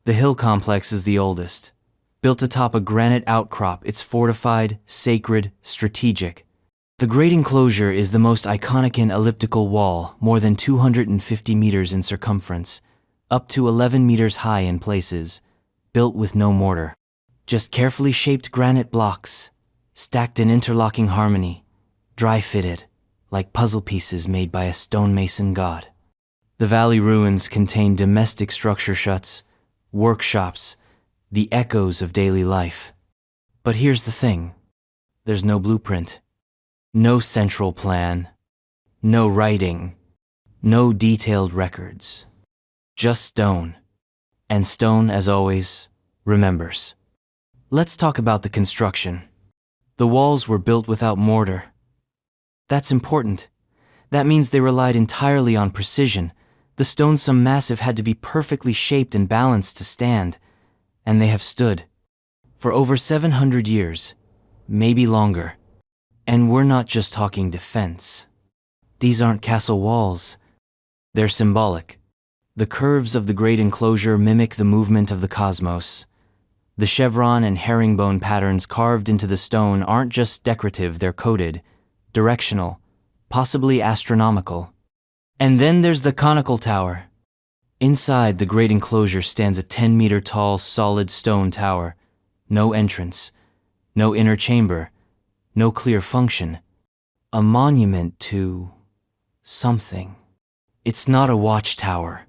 The hill complex is the oldest. Built atop a granite outcrop, it's fortified, sacred, strategic. The great enclosure is the most iconic elliptical wall, more than 250 meters in circumference, up to 11 meters high in places, built with no mortar. Just carefully shaped granite blocks, stacked in interlocking harmony, dry-fitted, like puzzle pieces made by a stonemason god. The valley ruins contain domestic structure shuts, workshops, the echoes of daily life. But here's the thing. There's no blueprint, no central plan, no writing, no detailed records. Just stone. And stone, as always, remembers. Let's talk about the construction. The walls were built without mortar. That's important. That means they relied entirely on precision. The stones, some massive, had to be perfectly shaped and balanced to stand, and they have stood for over 700 years, maybe longer. And we're not just talking defense. These aren't castle walls. They're symbolic. The curves of the great enclosure mimic the movement of the cosmos. The chevron and herringbone patterns carved into the stone aren't just decorative, they're coded, directional, possibly astronomical. And then there's the conical tower. Inside the great enclosure stands a 10-meter-tall solid stone tower. No entrance, no inner chamber, no clear function. A monument to something. It's not a watchtower.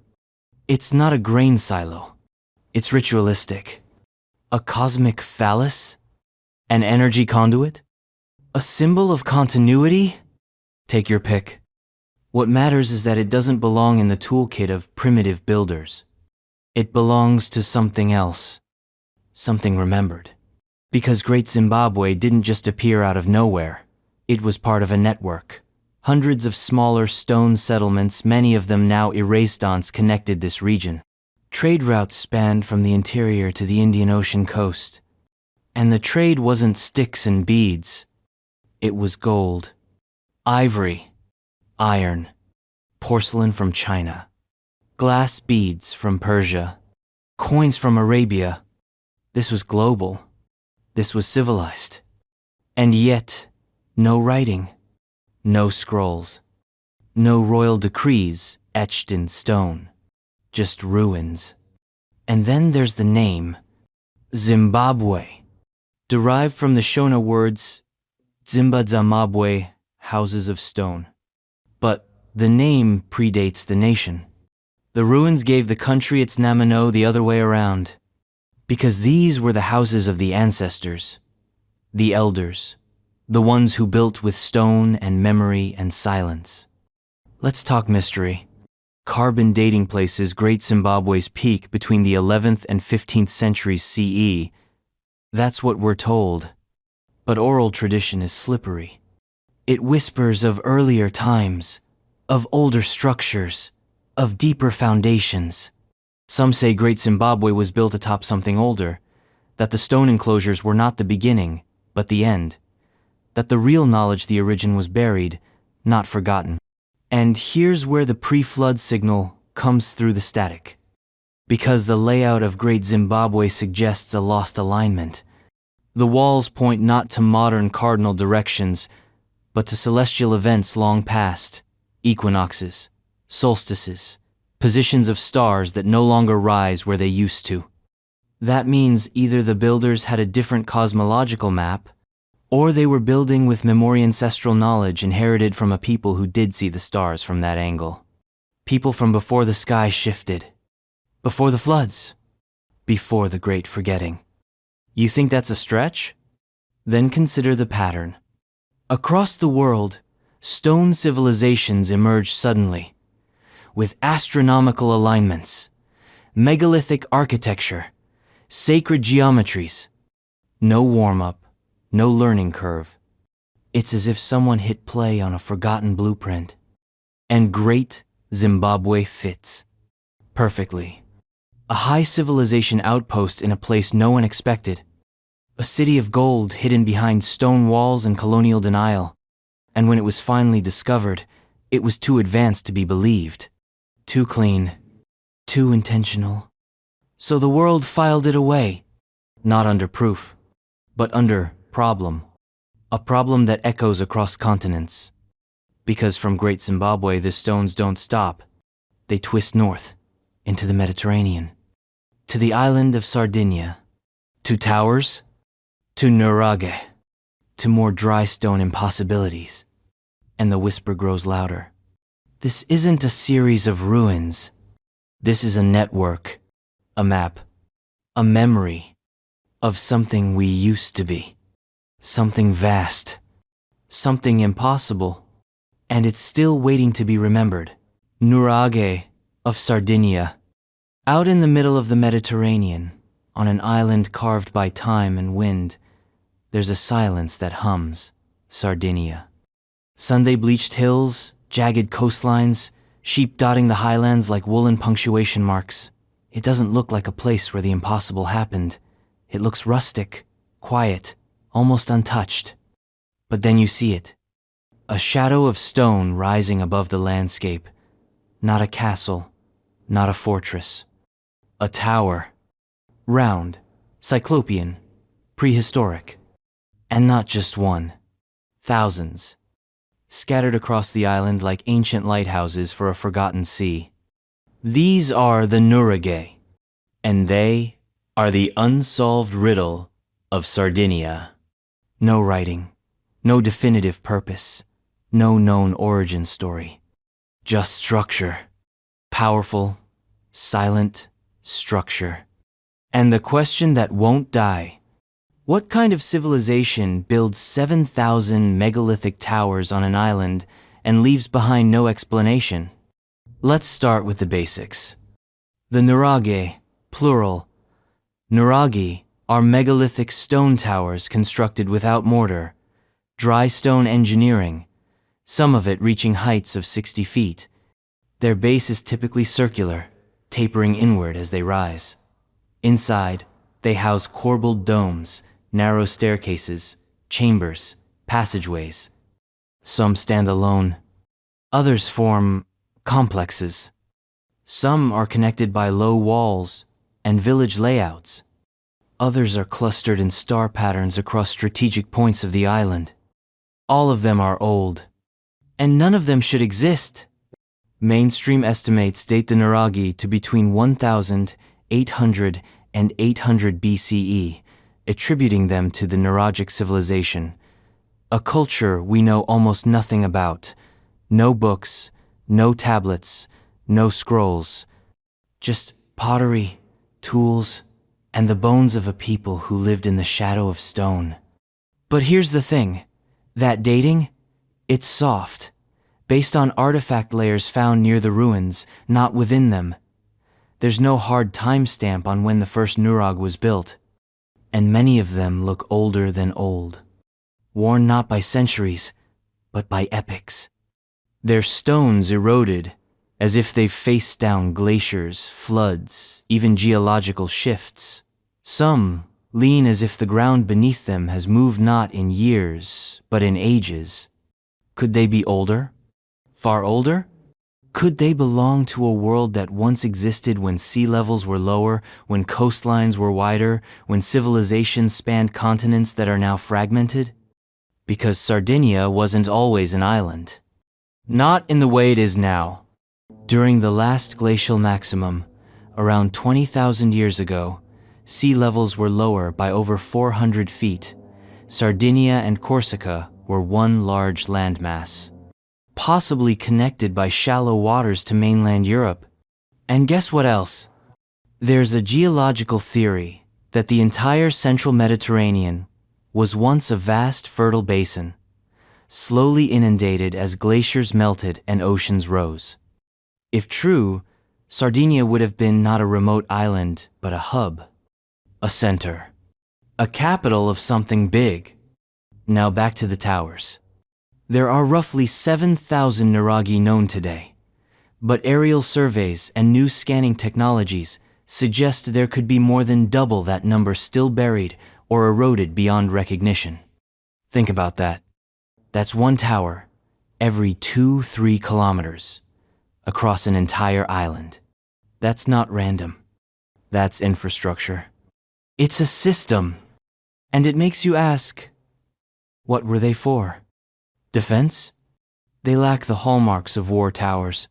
It's not a grain silo. It's ritualistic. A cosmic phallus? An energy conduit? A symbol of continuity? Take your pick. What matters is that it doesn't belong in the toolkit of primitive builders. It belongs to something else. Something remembered. Because Great Zimbabwe didn't just appear out of nowhere. It was part of a network. Hundreds of smaller stone settlements, many of them now erased, connected this region. Trade routes spanned from the interior to the Indian Ocean coast. And the trade wasn't sticks and beads. It was gold, ivory, iron, porcelain from China, glass beads from Persia, coins from Arabia. This was global. This was civilized. And yet, no writing, no scrolls, no royal decrees etched in stone. Just ruins. And then there's the name, Zimbabwe, derived from the Shona words Zimba Zamabwe, houses of stone. But the name predates the nation. The ruins gave the country its namino the other way around, because these were the houses of the ancestors, the elders, the ones who built with stone and memory and silence. Let's talk mystery. Carbon dating places Great Zimbabwe's peak between the 11th and 15th centuries CE. That's what we're told. But oral tradition is slippery. It whispers of earlier times, of older structures, of deeper foundations. Some say Great Zimbabwe was built atop something older, that the stone enclosures were not the beginning, but the end, that the real knowledge, the origin, was buried, not forgotten. And here's where the pre-flood signal comes through the static. Because the layout of Great Zimbabwe suggests a lost alignment. The walls point not to modern cardinal directions, but to celestial events long past, equinoxes, solstices, positions of stars that no longer rise where they used to. That means either the builders had a different cosmological map, or they were building with memory, ancestral knowledge inherited from a people who did see the stars from that angle. People from before the sky shifted. Before the floods. Before the great forgetting. You think that's a stretch? Then consider the pattern. Across the world, stone civilizations emerged suddenly, with astronomical alignments, megalithic architecture, sacred geometries. No warm-up. No learning curve, It's as if someone hit play on a forgotten blueprint. And Great Zimbabwe fits perfectly. A high civilization outpost in a place no one expected. A city of gold hidden behind stone walls and colonial denial. And when it was finally discovered, it was too advanced to be believed. Too clean. Too intentional. So the world filed it away. Not under proof, but under problem. A problem that echoes across continents. Because from Great Zimbabwe, the stones don't stop. They twist north, into the Mediterranean. To the island of Sardinia. To towers. To Nuragi. To more dry stone impossibilities. And the whisper grows louder. This isn't a series of ruins. This is a network, a map, a memory of something we used to be. Something vast, something impossible, and it's still waiting to be remembered. Nuragi of Sardinia, out in the middle of the Mediterranean, on an island carved by time and wind, there's a silence that hums, Sardinia. Sunday-bleached hills, jagged coastlines, sheep dotting the highlands like woolen punctuation marks. It doesn't look like a place where the impossible happened. It looks rustic, quiet, almost untouched. But then you see it. A shadow of stone rising above the landscape. Not a castle, not a fortress. A tower. Round, cyclopean, prehistoric. And not just one. Thousands. Scattered across the island like ancient lighthouses for a forgotten sea. These are the Nuragi, and they are the unsolved riddle of Sardinia. No writing, no definitive purpose, no known origin story. Just structure. Powerful, silent structure. And the question that won't die. What kind of civilization builds 7,000 megalithic towers on an island and leaves behind no explanation? Let's start with the basics. The Nuragi, plural. Nuragi are megalithic stone towers constructed without mortar, dry stone engineering, some of it reaching heights of 60 feet. Their base is typically circular, tapering inward as they rise. Inside, they house corbelled domes, narrow staircases, chambers, passageways. Some stand alone. Others form complexes. Some are connected by low walls and village layouts. Others are clustered in star patterns across strategic points of the island. All of them are old, and none of them should exist. Mainstream estimates date the Nuragi to between 1,800 and 800 BCE, attributing them to the Nuragic civilization, a culture we know almost nothing about. No books, no tablets, no scrolls, just pottery, tools, and the bones of a people who lived in the shadow of stone. But here's the thing, that dating, it's soft, based on artifact layers found near the ruins, not within them. There's no hard timestamp on when the first Nurag was built. And many of them look older than old, worn not by centuries, but by epochs. Their stones eroded, as if they've faced down glaciers, floods, even geological shifts. Some lean as if the ground beneath them has moved not in years, but in ages. Could they be older? Far older? Could they belong to a world that once existed when sea levels were lower, when coastlines were wider, when civilizations spanned continents that are now fragmented? Because Sardinia wasn't always an island. Not in the way it is now. During the last glacial maximum, around 20,000 years ago, sea levels were lower by over 400 feet. Sardinia and Corsica were one large landmass, possibly connected by shallow waters to mainland Europe. And guess what else? There's a geological theory that the entire central Mediterranean was once a vast fertile basin, slowly inundated as glaciers melted and oceans rose. If true, Sardinia would have been not a remote island, but a hub, a center, a capital of something big. Now back to the towers. There are roughly 7,000 Nuragi known today, but aerial surveys and new scanning technologies suggest there could be more than double that number still buried or eroded beyond recognition. Think about that. That's one tower every 2-3 kilometers across an entire island. That's not random. That's infrastructure. It's a system. And it makes you ask, what were they for? Defense? They lack the hallmarks of war towers.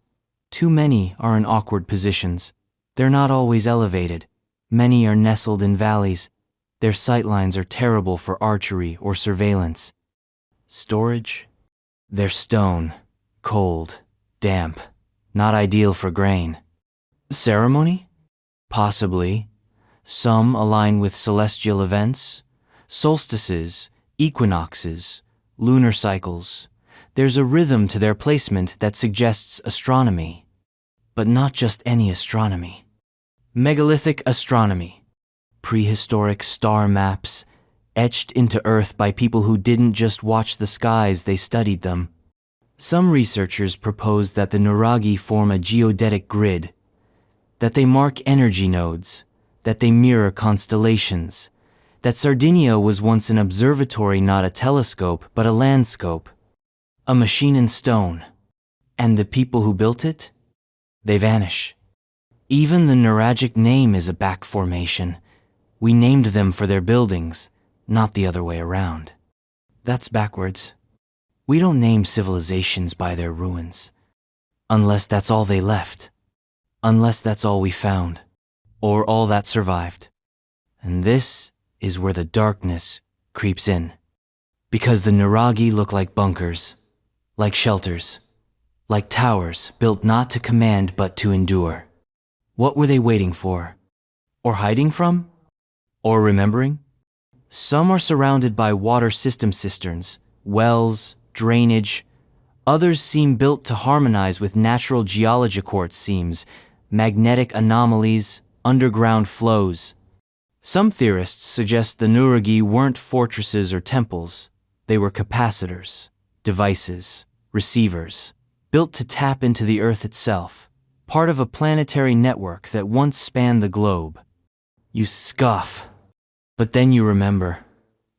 Too many are in awkward positions. They're not always elevated. Many are nestled in valleys. Their sightlines are terrible for archery or surveillance. Storage? They're stone, cold, damp, not ideal for grain. Ceremony? Possibly. Some align with celestial events, solstices, equinoxes, lunar cycles. There's a rhythm to their placement that suggests astronomy. But not just any astronomy. Megalithic astronomy. Prehistoric star maps, etched into Earth by people who didn't just watch the skies, they studied them. Some researchers propose that the Nuragi form a geodetic grid, that they mark energy nodes, that they mirror constellations, that Sardinia was once an observatory, not a telescope, but a landscope, a machine in stone. And the people who built it? They vanish. Even the Nuragic name is a back formation. We named them for their buildings, not the other way around. That's backwards. We don't name civilizations by their ruins. Unless that's all they left. Unless that's all we found. Or all that survived. And this is where the darkness creeps in. Because the Nuragi look like bunkers, like shelters, like towers built not to command but to endure. What were they waiting for? Or hiding from? Or remembering? Some are surrounded by water system cisterns, wells, drainage. Others seem built to harmonize with natural geology, quartz seams, magnetic anomalies, underground flows. Some theorists suggest the Nuragi weren't fortresses or temples. They were capacitors, devices, receivers, built to tap into the Earth itself, part of a planetary network that once spanned the globe. You scoff, but then you remember.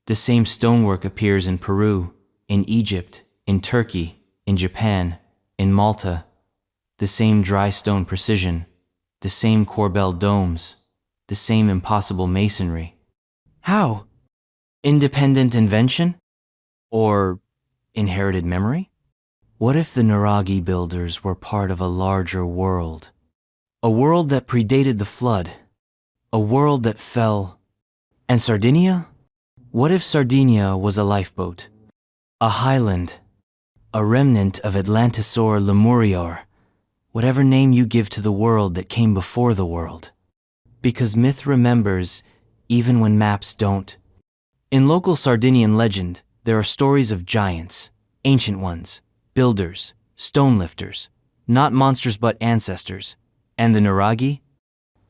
The same stonework appears in Peru, in Egypt, in Turkey, in Japan, in Malta. The same dry stone precision, the same corbel domes, the same impossible masonry. How? Independent invention? Or inherited memory? What if the Nuragi builders were part of a larger world? A world that predated the flood? A world that fell? And Sardinia? What if Sardinia was a lifeboat? A highland? A remnant of Atlantis or Lemurian? Whatever name you give to the world that came before the world. Because myth remembers, even when maps don't. In local Sardinian legend, there are stories of giants, ancient ones, builders, stone lifters, not monsters but ancestors. And the Nuragi?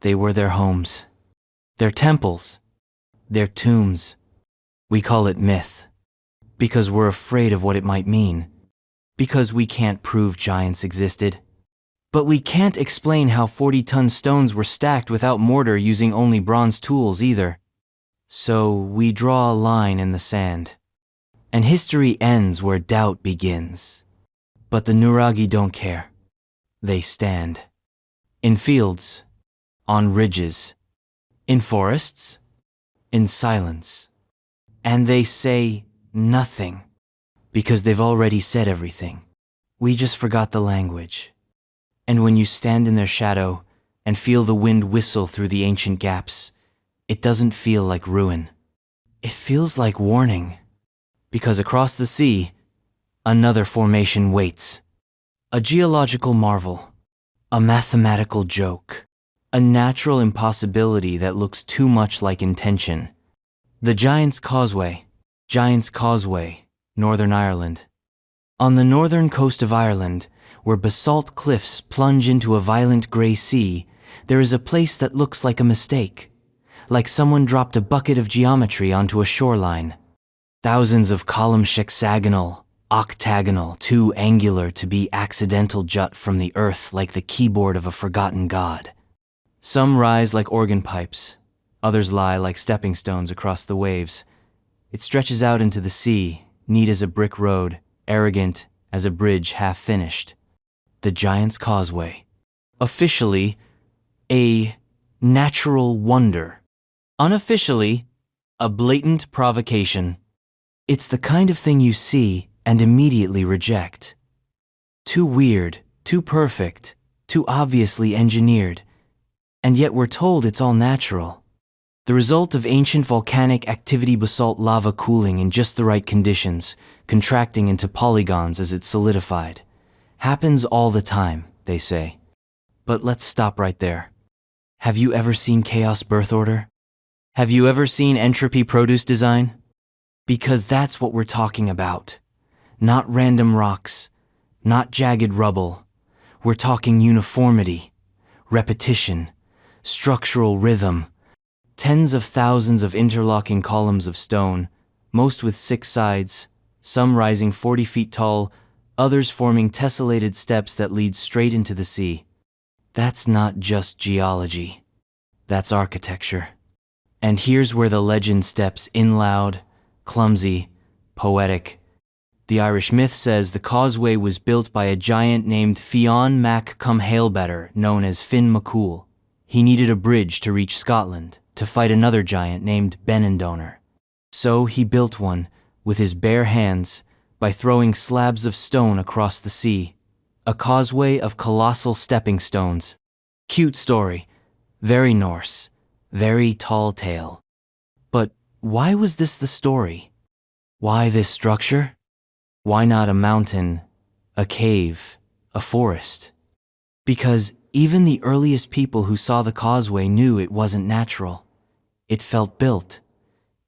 They were their homes, their temples, their tombs. We call it myth, because we're afraid of what it might mean, because we can't prove giants existed. But we can't explain how 40-ton stones were stacked without mortar, using only bronze tools either. So we draw a line in the sand. And history ends where doubt begins. But the Nuragi don't care. They stand. In fields, on ridges, in forests, in silence. And they say nothing, because they've already said everything. We just forgot the language. And when you stand in their shadow and feel the wind whistle through the ancient gaps, it doesn't feel like ruin. It feels like warning. Because across the sea, another formation waits. A geological marvel. A mathematical joke. A natural impossibility that looks too much like intention. The Giant's Causeway, Northern Ireland. On the northern coast of Ireland, where basalt cliffs plunge into a violent gray sea, there is a place that looks like a mistake, like someone dropped a bucket of geometry onto a shoreline. Thousands of columns hexagonal, octagonal, too angular to be accidental jut from the earth like the keyboard of a forgotten god. Some rise like organ pipes, others lie like stepping stones across the waves. It stretches out into the sea, neat as a brick road, arrogant as a bridge half finished. The Giant's Causeway. Officially, a natural wonder. Unofficially, a blatant provocation. It's the kind of thing you see and immediately reject. Too weird, too perfect, too obviously engineered. And yet we're told it's all natural. The result of ancient volcanic activity, basalt lava cooling in just the right conditions, contracting into polygons as it solidified. Happens all the time, they say. But let's stop right there. Have you ever seen chaos birth order? Have you ever seen entropy produce design? Because that's what we're talking about. Not random rocks, not jagged rubble. We're talking uniformity, repetition, structural rhythm. Tens of thousands of interlocking columns of stone, most with 6 sides, some rising 40 feet tall, others forming tessellated steps that lead straight into the sea. That's not just geology. That's architecture. And here's where the legend steps in loud, clumsy, poetic. The Irish myth says the causeway was built by a giant named Fionn Mac Cum Hailbetter, known as Finn McCool. He needed a bridge to reach Scotland, to fight another giant named Benandonor. So he built one, with his bare hands, by throwing slabs of stone across the sea. A causeway of colossal stepping stones. Cute story. Very Norse. Very tall tale. But why was this the story? Why this structure? Why not a mountain, a cave, a forest? Because even the earliest people who saw the causeway knew it wasn't natural. It felt built.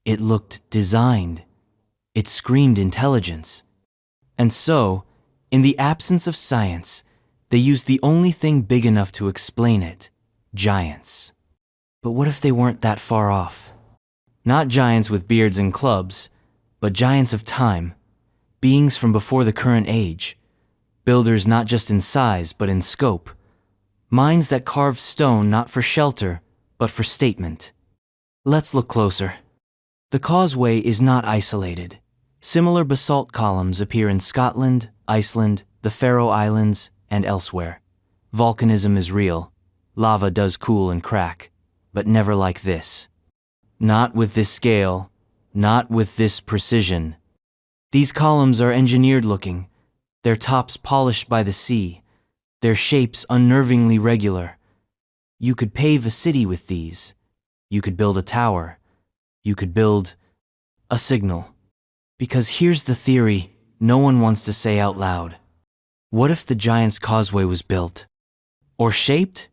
It looked designed. It screamed intelligence. And so, in the absence of science, they used the only thing big enough to explain it: giants. But what if they weren't that far off? Not giants with beards and clubs, but giants of time, beings from before the current age, builders not just in size but in scope, minds that carved stone not for shelter but for statement. Let's look closer. The causeway is not isolated. Similar basalt columns appear in Scotland, Iceland, the Faroe Islands, and elsewhere. Volcanism is real. Lava does cool and crack, but never like this. Not with this scale, not with this precision. These columns are engineered looking, their tops polished by the sea, their shapes unnervingly regular. You could pave a city with these. You could build a tower. You could build a signal. Because here's the theory no one wants to say out loud. What if the Giant's Causeway was built? Or shaped?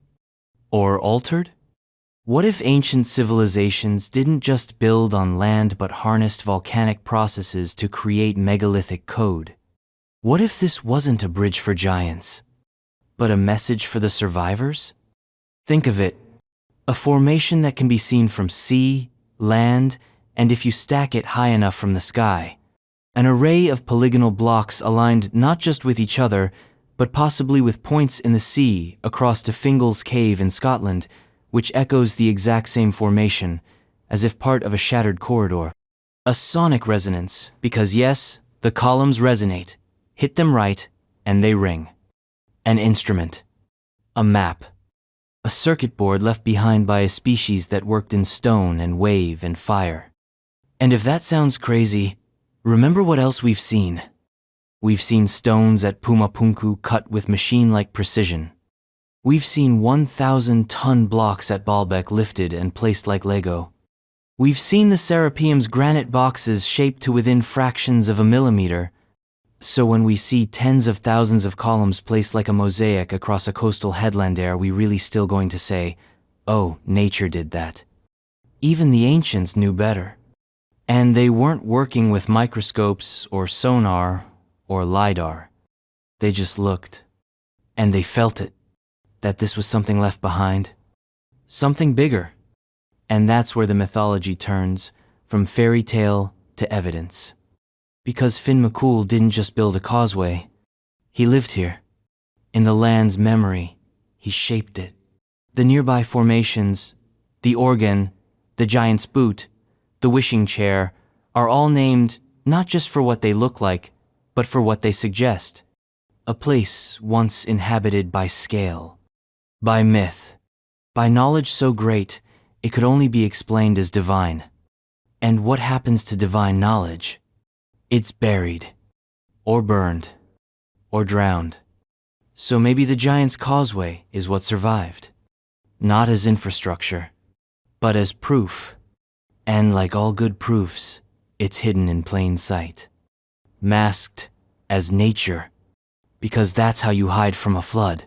Or altered? What if ancient civilizations didn't just build on land but harnessed volcanic processes to create megalithic code? What if this wasn't a bridge for giants, but a message for the survivors? Think of it, a formation that can be seen from sea, land, and if you stack it high enough from the sky. An array of polygonal blocks aligned not just with each other, but possibly with points in the sea across to Fingal's Cave in Scotland, which echoes the exact same formation, as if part of a shattered corridor. A sonic resonance, because yes, the columns resonate. Hit them right, and they ring. An instrument. A map. A circuit board left behind by a species that worked in stone and wave and fire. And if that sounds crazy, remember what else we've seen. We've seen stones at Puma Punku cut with machine-like precision. We've seen 1,000-ton blocks at Baalbek lifted and placed like Lego. We've seen the Serapeum's granite boxes shaped to within fractions of a millimeter. So when we see tens of thousands of columns placed like a mosaic across a coastal headland, are we really still going to say, oh, nature did that? Even the ancients knew better. And they weren't working with microscopes or sonar or LiDAR. They just looked. And they felt it. That this was something left behind. Something bigger. And that's where the mythology turns, from fairy tale to evidence. Because Finn McCool didn't just build a causeway. He lived here. In the land's memory, he shaped it. The nearby formations, the organ, the giant's boot, the wishing chair, are all named not just for what they look like, but for what they suggest. A place once inhabited by scale, by myth, by knowledge so great it could only be explained as divine. And what happens to divine knowledge? It's buried, or burned, or drowned. So maybe the giant's causeway is what survived. Not as infrastructure, but as proof. And like all good proofs, it's hidden in plain sight. Masked as nature, because that's how you hide from a flood.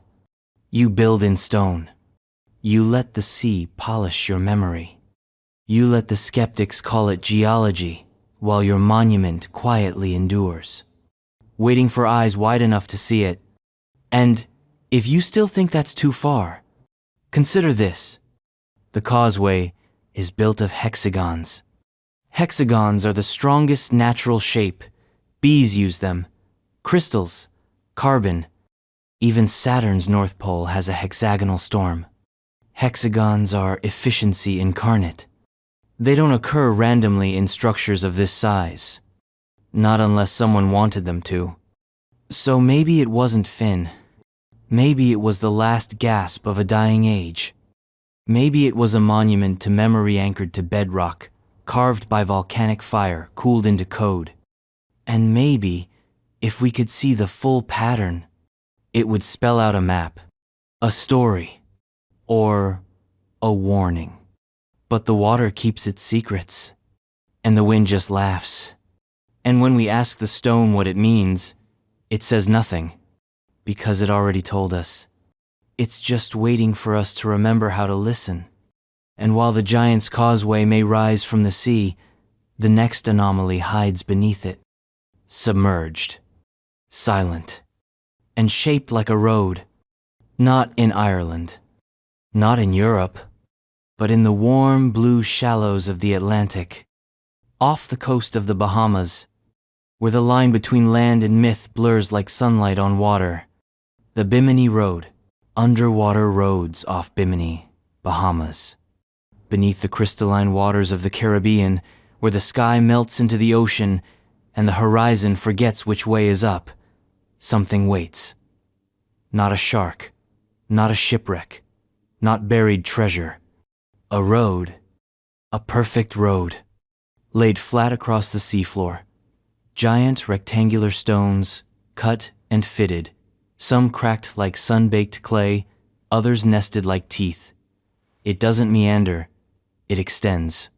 You build in stone. You let the sea polish your memory. You let the skeptics call it geology, while your monument quietly endures, waiting for eyes wide enough to see it. And if you still think that's too far, consider this. The causeway is built of hexagons. Hexagons are the strongest natural shape. Bees use them. Crystals, carbon. Even Saturn's North Pole has a hexagonal storm. Hexagons are efficiency incarnate. They don't occur randomly in structures of this size. Not unless someone wanted them to. So maybe it wasn't Finn. Maybe it was the last gasp of a dying age. Maybe it was a monument to memory anchored to bedrock, carved by volcanic fire, cooled into code. And maybe, if we could see the full pattern, it would spell out a map, a story, or a warning. But the water keeps its secrets, and the wind just laughs. And when we ask the stone what it means, it says nothing, because it already told us. It's just waiting for us to remember how to listen. And while the giant's causeway may rise from the sea, the next anomaly hides beneath it. Submerged, silent, and shaped like a road. Not in Ireland, not in Europe, but in the warm blue shallows of the Atlantic, off the coast of the Bahamas, where the line between land and myth blurs like sunlight on water. The Bimini Road, underwater roads off Bimini, Bahamas. Beneath the crystalline waters of the Caribbean, where the sky melts into the ocean and the horizon forgets which way is up, something waits. Not a shark, not a shipwreck, not buried treasure. A road, a perfect road, laid flat across the seafloor. Giant rectangular stones, cut and fitted, some cracked like sun-baked clay, others nested like teeth. It doesn't meander, it extends.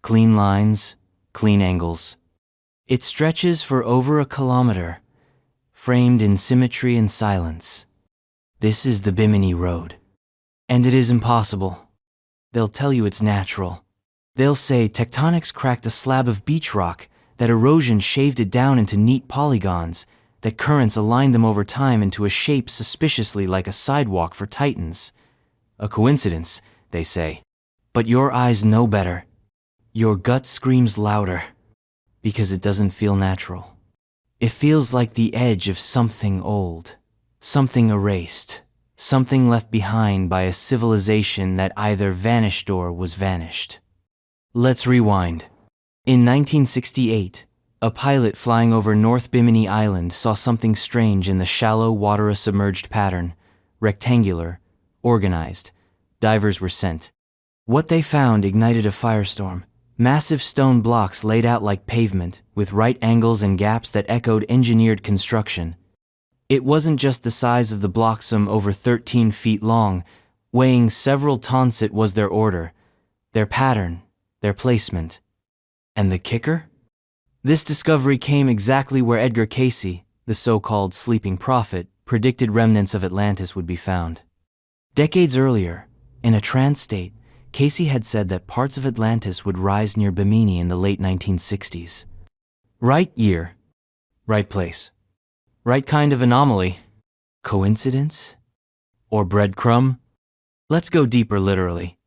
Clean lines, clean angles. It stretches for over a kilometer, framed in symmetry and silence. This is the Bimini Road. And it is impossible. They'll tell you it's natural. They'll say tectonics cracked a slab of beach rock, that erosion shaved it down into neat polygons, that currents aligned them over time into a shape suspiciously like a sidewalk for titans. A coincidence, they say. But your eyes know better. Your gut screams louder, because it doesn't feel natural. It feels like the edge of something old, something erased, something left behind by a civilization that either vanished or was vanished. Let's rewind. In 1968, a pilot flying over North Bimini Island saw something strange in the shallow water submerged pattern, rectangular, organized. Divers were sent. What they found ignited a firestorm. Massive stone blocks laid out like pavement, with right angles and gaps that echoed engineered construction. It wasn't just the size of the block, some over 13 feet long, weighing several tons. It was their order, their pattern, their placement. And the kicker? This discovery came exactly where Edgar Cayce, the so-called sleeping prophet, predicted remnants of Atlantis would be found. Decades earlier, in a trance state, Cayce had said that parts of Atlantis would rise near Bimini in the late 1960s. Right year, right place. Right kind of anomaly. Coincidence? Or breadcrumb? Let's go deeper literally.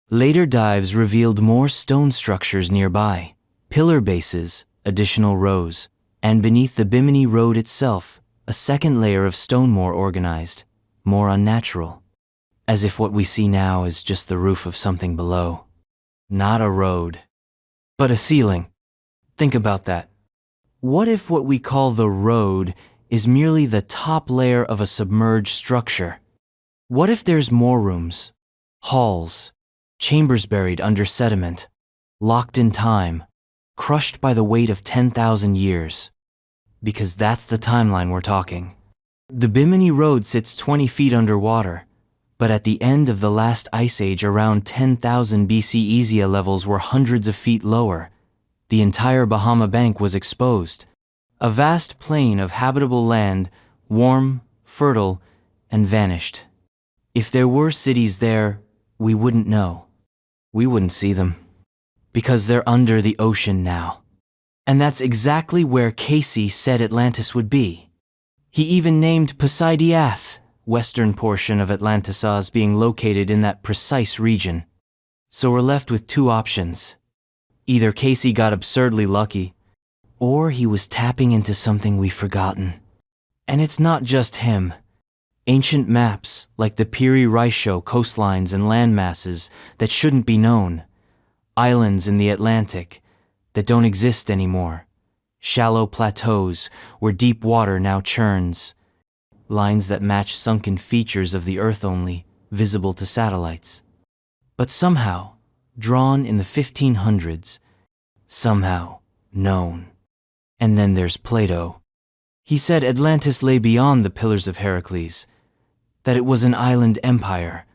Later dives revealed more stone structures nearby, pillar bases, additional rows, and beneath the Bimini Road itself, a second layer of stone more organized, more unnatural. As if what we see now is just the roof of something below. Not a road, but a ceiling. Think about that. What if what we call the road is merely the top layer of a submerged structure? What if there's more rooms, halls, chambers buried under sediment, locked in time, crushed by the weight of 10,000 years? Because that's the timeline we're talking. The Bimini Road sits 20 feet underwater, but at the end of the last ice age around 10,000 BC, Isia levels were hundreds of feet lower. The entire Bahama Bank was exposed. A vast plain of habitable land, warm, fertile, and vanished. If there were cities there, we wouldn't know. We wouldn't see them. Because they're under the ocean now. And that's exactly where Casey said Atlantis would be. He even named Poseidiath, western portion of Atlantis, as being located in that precise region. So we're left with two options. Either Casey got absurdly lucky, or he was tapping into something we've forgotten. And it's not just him. Ancient maps, like the Piri Reis show coastlines and landmasses that shouldn't be known, islands in the Atlantic that don't exist anymore, shallow plateaus where deep water now churns, lines that match sunken features of the Earth only visible to satellites. But somehow, drawn in the 1500s, somehow known. And then there's Plato. He said Atlantis lay beyond the Pillars of Heracles, that it was an island empire,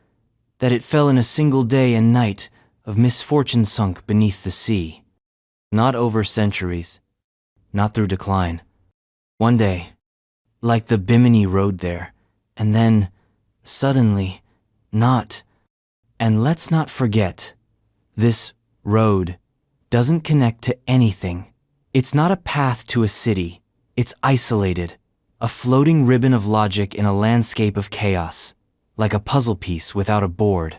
that it fell in a single day and night of misfortune sunk beneath the sea. Not over centuries, not through decline. One day, like the Bimini Road there, and then, suddenly, not. And let's not forget, this road doesn't connect to anything. It's not a path to a city. It's isolated, a floating ribbon of logic in a landscape of chaos, like a puzzle piece without a board.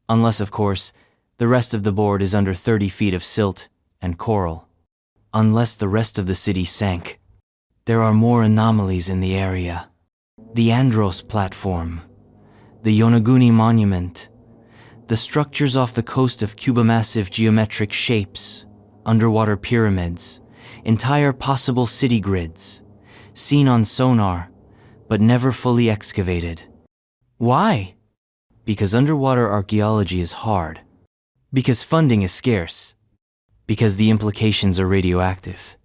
Unless, of course, the rest of the board is under 30 feet of silt and coral. Unless the rest of the city sank. There are more anomalies in the area. The Andros platform, the Yonaguni monument, the structures off the coast of Cuba, massive geometric shapes, underwater pyramids, entire possible city grids, seen on sonar, but never fully excavated. Why? Because underwater archaeology is hard. Because funding is scarce. Because the implications are radioactive.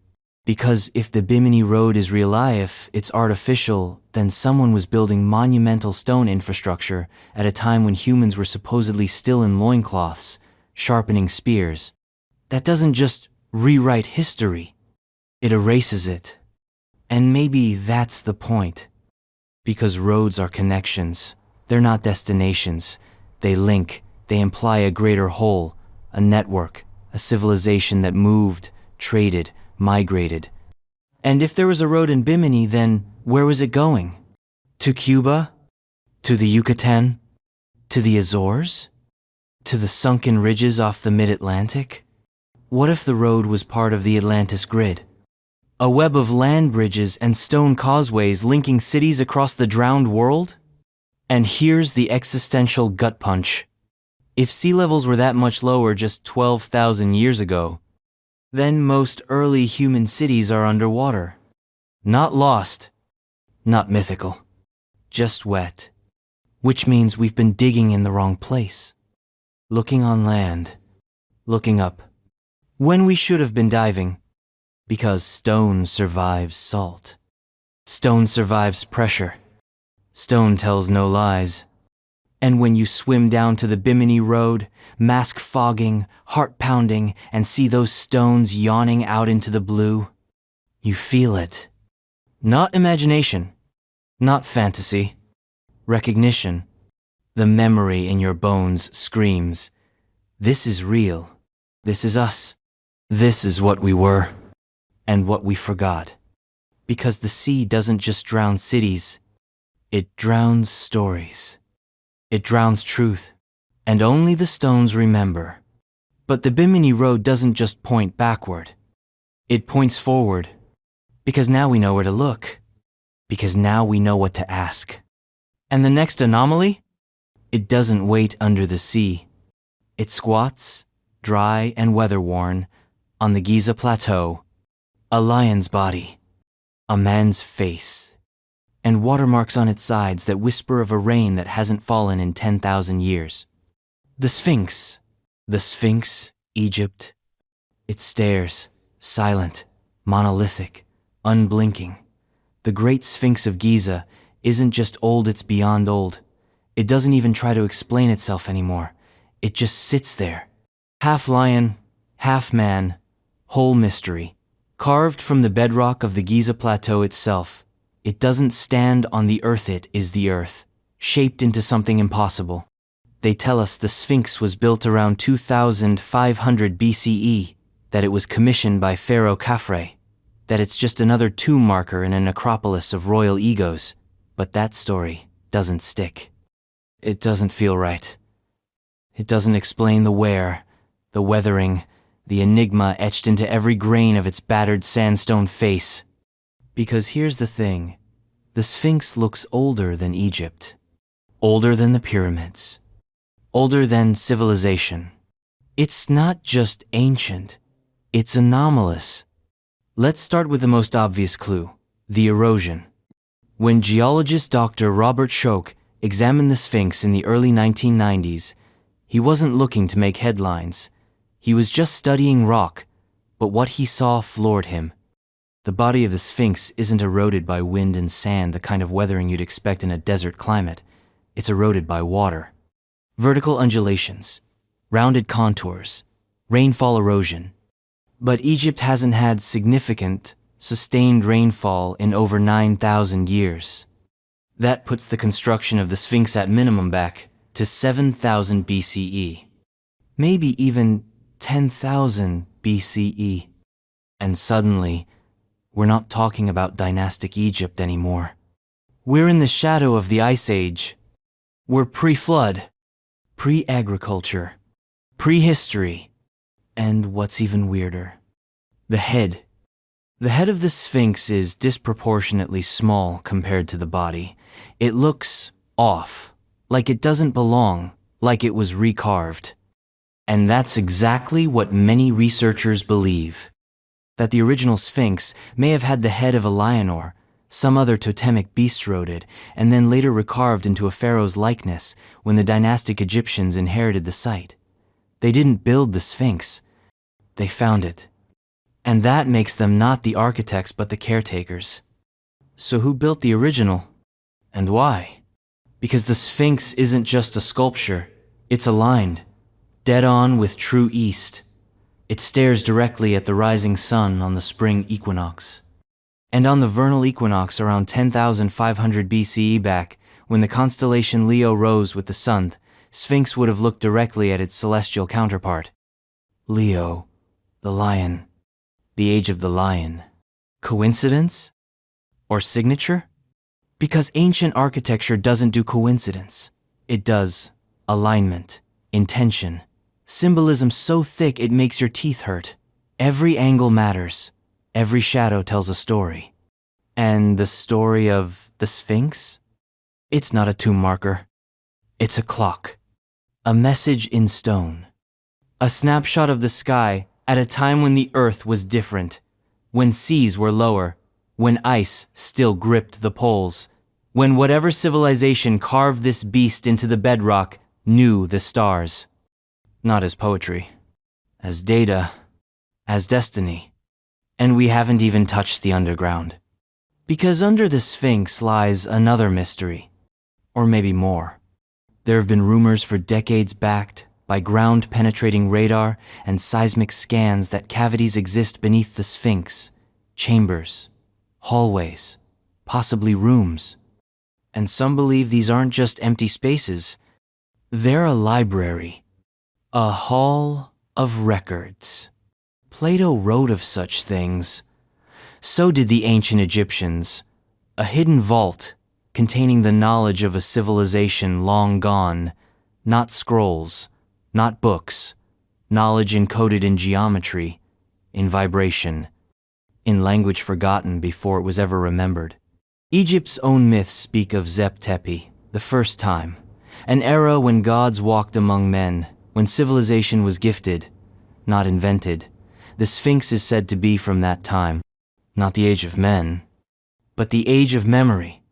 Because if the Bimini Road is real life, it's artificial, then someone was building monumental stone infrastructure at a time when humans were supposedly still in loincloths, sharpening spears. That doesn't just rewrite history, it erases it. And maybe that's the point. Because roads are connections. They're not destinations. They link, they imply a greater whole, a network, a civilization that moved, traded, migrated. And if there was a road in Bimini, then where was it going? To Cuba? To the Yucatan? To the Azores? To the sunken ridges off the mid-Atlantic? What if the road was part of the Atlantis grid? A web of land bridges and stone causeways linking cities across the drowned world? And here's the existential gut punch. If sea levels were that much lower just 12,000 years ago, then most early human cities are underwater. Not lost, not mythical, just wet. Which means we've been digging in the wrong place. Looking on land, looking up, when we should have been diving. Because stone survives salt. Stone survives pressure. Stone tells no lies. And when you swim down to the Bimini Road, mask fogging, heart pounding, and see those stones yawning out into the blue, you feel it. Not imagination, not fantasy, recognition. The memory in your bones screams, this is real, this is us, this is what we were, and what we forgot. Because the sea doesn't just drown cities, it drowns stories. It drowns truth, and only the stones remember. But the Bimini Road doesn't just point backward. It points forward. Because now we know where to look. Because now we know what to ask. And the next anomaly? It doesn't wait under the sea. It squats, dry and weather-worn, on the Giza Plateau. A lion's body. A man's face. And watermarks on its sides that whisper of a rain that hasn't fallen in 10,000 years. The Sphinx. The Sphinx, Egypt. It stares, silent, monolithic, unblinking. The Great Sphinx of Giza isn't just old, it's beyond old. It doesn't even try to explain itself anymore. It just sits there. Half lion, half man, whole mystery. Carved from the bedrock of the Giza Plateau itself. It doesn't stand on the earth, it is the earth, shaped into something impossible. They tell us the Sphinx was built around 2500 BCE, that it was commissioned by Pharaoh Khafre, that it's just another tomb marker in a necropolis of royal egos, but that story doesn't stick. It doesn't feel right. It doesn't explain the where, the weathering, the enigma etched into every grain of its battered sandstone face. Because here's the thing, the Sphinx looks older than Egypt, older than the pyramids, older than civilization. It's not just ancient, it's anomalous. Let's start with the most obvious clue, the erosion. When geologist Dr. Robert Schoch examined the Sphinx in the early 1990s, he wasn't looking to make headlines. He was just studying rock, but what he saw floored him. The body of the Sphinx isn't eroded by wind and sand, the kind of weathering you'd expect in a desert climate. It's eroded by water. Vertical undulations, rounded contours, rainfall erosion. But Egypt hasn't had significant, sustained rainfall in over 9,000 years. That puts the construction of the Sphinx at minimum back to 7,000 BCE. Maybe even 10,000 BCE. And suddenly, we're not talking about dynastic Egypt anymore. We're in the shadow of the Ice Age. We're pre-flood, pre-agriculture, prehistory, and what's even weirder, the head. The head of the Sphinx is disproportionately small compared to the body. It looks off, like it doesn't belong, like it was recarved. And that's exactly what many researchers believe. That the original Sphinx may have had the head of a lion or some other totemic beast eroded, and then later recarved into a pharaoh's likeness when the dynastic Egyptians inherited the site. They didn't build the Sphinx, they found it. And that makes them not the architects but the caretakers. So who built the original? And why? Because the Sphinx isn't just a sculpture, it's aligned, dead on with true east. It stares directly at the rising sun on the spring equinox. And on the vernal equinox around 10,500 BCE back, when the constellation Leo rose with the sun, Sphinx would have looked directly at its celestial counterpart. Leo, the lion, the age of the lion. Coincidence? Or signature? Because ancient architecture doesn't do coincidence. It does alignment, intention. Symbolism so thick it makes your teeth hurt. Every angle matters. Every shadow tells a story. And the story of the Sphinx? It's not a tomb marker. It's a clock. A message in stone. A snapshot of the sky at a time when the earth was different, when seas were lower, when ice still gripped the poles, when whatever civilization carved this beast into the bedrock knew the stars. Not as poetry, as data, as destiny. And we haven't even touched the underground. Because under the Sphinx lies another mystery, or maybe more. There have been rumors for decades backed by ground-penetrating radar and seismic scans that cavities exist beneath the Sphinx, chambers, hallways, possibly rooms. And some believe these aren't just empty spaces. They're a library. A hall of records. Plato wrote of such things. So did the ancient Egyptians. A hidden vault containing the knowledge of a civilization long gone, not scrolls, not books, knowledge encoded in geometry, in vibration, in language forgotten before it was ever remembered. Egypt's own myths speak of Zep Tepi, the first time, an era when gods walked among men, when civilization was gifted, not invented. The Sphinx is said to be from that time, not the age of men, but the age of memory,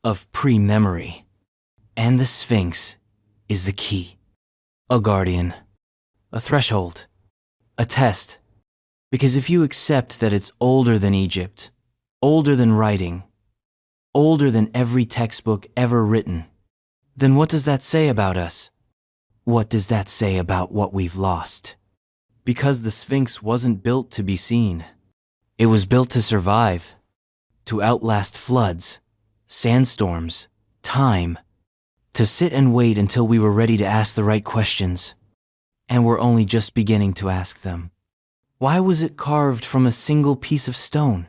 of pre-memory. And the Sphinx is the key, a guardian, a threshold, a test. Because if you accept that it's older than Egypt, older than writing, older than every textbook ever written, then what does that say about us? What does that say about what we've lost? Because the Sphinx wasn't built to be seen. It was built to survive, to outlast floods, sandstorms, time, to sit and wait until we were ready to ask the right questions. And we're only just beginning to ask them. Why was it carved from a single piece of stone?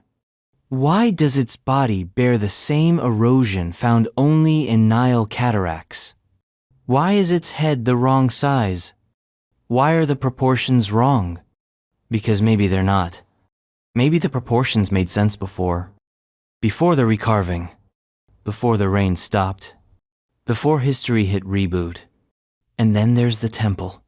Why does its body bear the same erosion found only in Nile cataracts? Why is its head the wrong size? Why are the proportions wrong? Because maybe they're not. Maybe the proportions made sense before the recarving, before the rain stopped, before history hit reboot. And then there's the temple.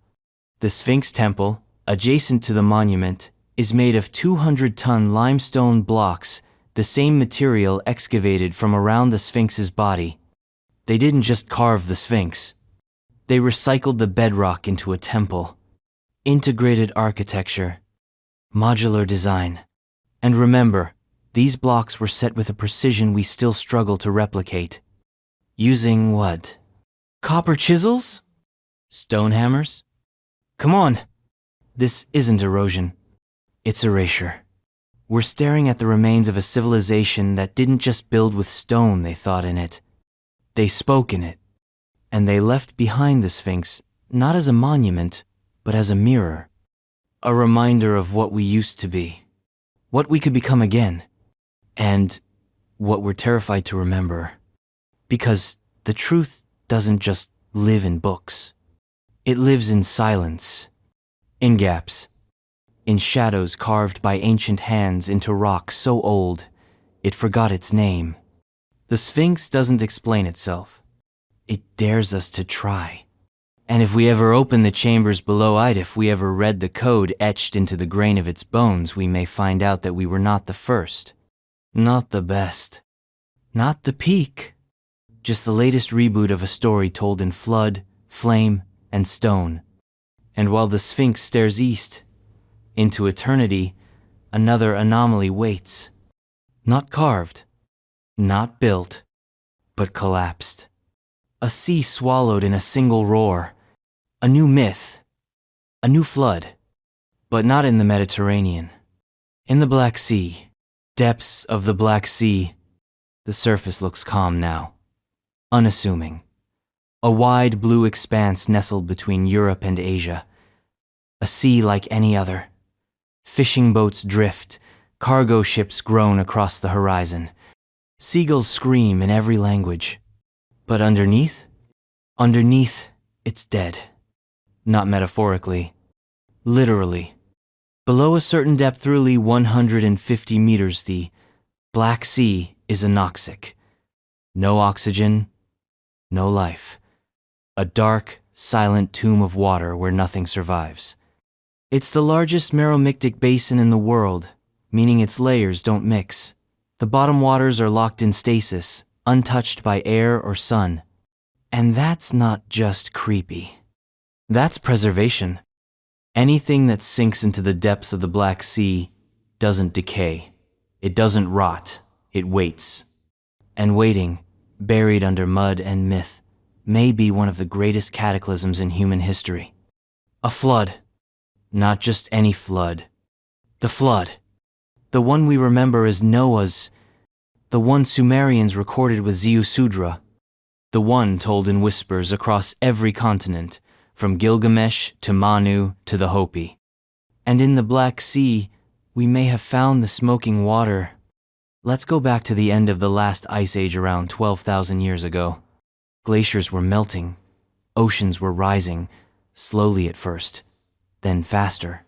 The Sphinx temple, adjacent to the monument, is made of 200-ton limestone blocks, the same material excavated from around the Sphinx's body. They didn't just carve the Sphinx. They recycled the bedrock into a temple. Integrated architecture, modular design. And remember, these blocks were set with a precision we still struggle to replicate. Using what? Copper chisels? Stone hammers? Come on! This isn't erosion. It's erasure. We're staring at the remains of a civilization that didn't just build with stone they thought in it. They spoke in it. And they left behind the Sphinx, not as a monument, but as a mirror. A reminder of what we used to be, what we could become again, and what we're terrified to remember. Because the truth doesn't just live in books. It lives in silence, in gaps, in shadows carved by ancient hands into rock so old it forgot its name. The Sphinx doesn't explain itself. It dares us to try. And if we ever open the chambers below it, if we ever read the code etched into the grain of its bones, we may find out that we were not the first, not the best, not the peak, just the latest reboot of a story told in flood, flame, and stone. And while the Sphinx stares east, into eternity, another anomaly waits. Not carved, not built, but collapsed. A sea swallowed in a single roar. A new myth. A new flood. But not in the Mediterranean. In the Black Sea. Depths of the Black Sea. The surface looks calm now. Unassuming. A wide blue expanse nestled between Europe and Asia. A sea like any other. Fishing boats drift. Cargo ships groan across the horizon. Seagulls scream in every language. But underneath, it's dead. Not metaphorically, literally. Below a certain depth, roughly 150 meters, the Black Sea is anoxic. No oxygen, no life. A dark, silent tomb of water where nothing survives. It's the largest meromictic basin in the world, meaning its layers don't mix. The bottom waters are locked in stasis, untouched by air or sun. And that's not just creepy. That's preservation. Anything that sinks into the depths of the Black Sea doesn't decay. It doesn't rot. It waits. And waiting, buried under mud and myth, may be one of the greatest cataclysms in human history. A flood. Not just any flood. The flood. The one we remember as Noah's. The one Sumerians recorded with Ziusudra. The one told in whispers across every continent, from Gilgamesh to Manu to the Hopi. And in the Black Sea, we may have found the smoking water. Let's go back to the end of the last ice age around 12,000 years ago. Glaciers were melting. Oceans were rising, slowly at first, then faster.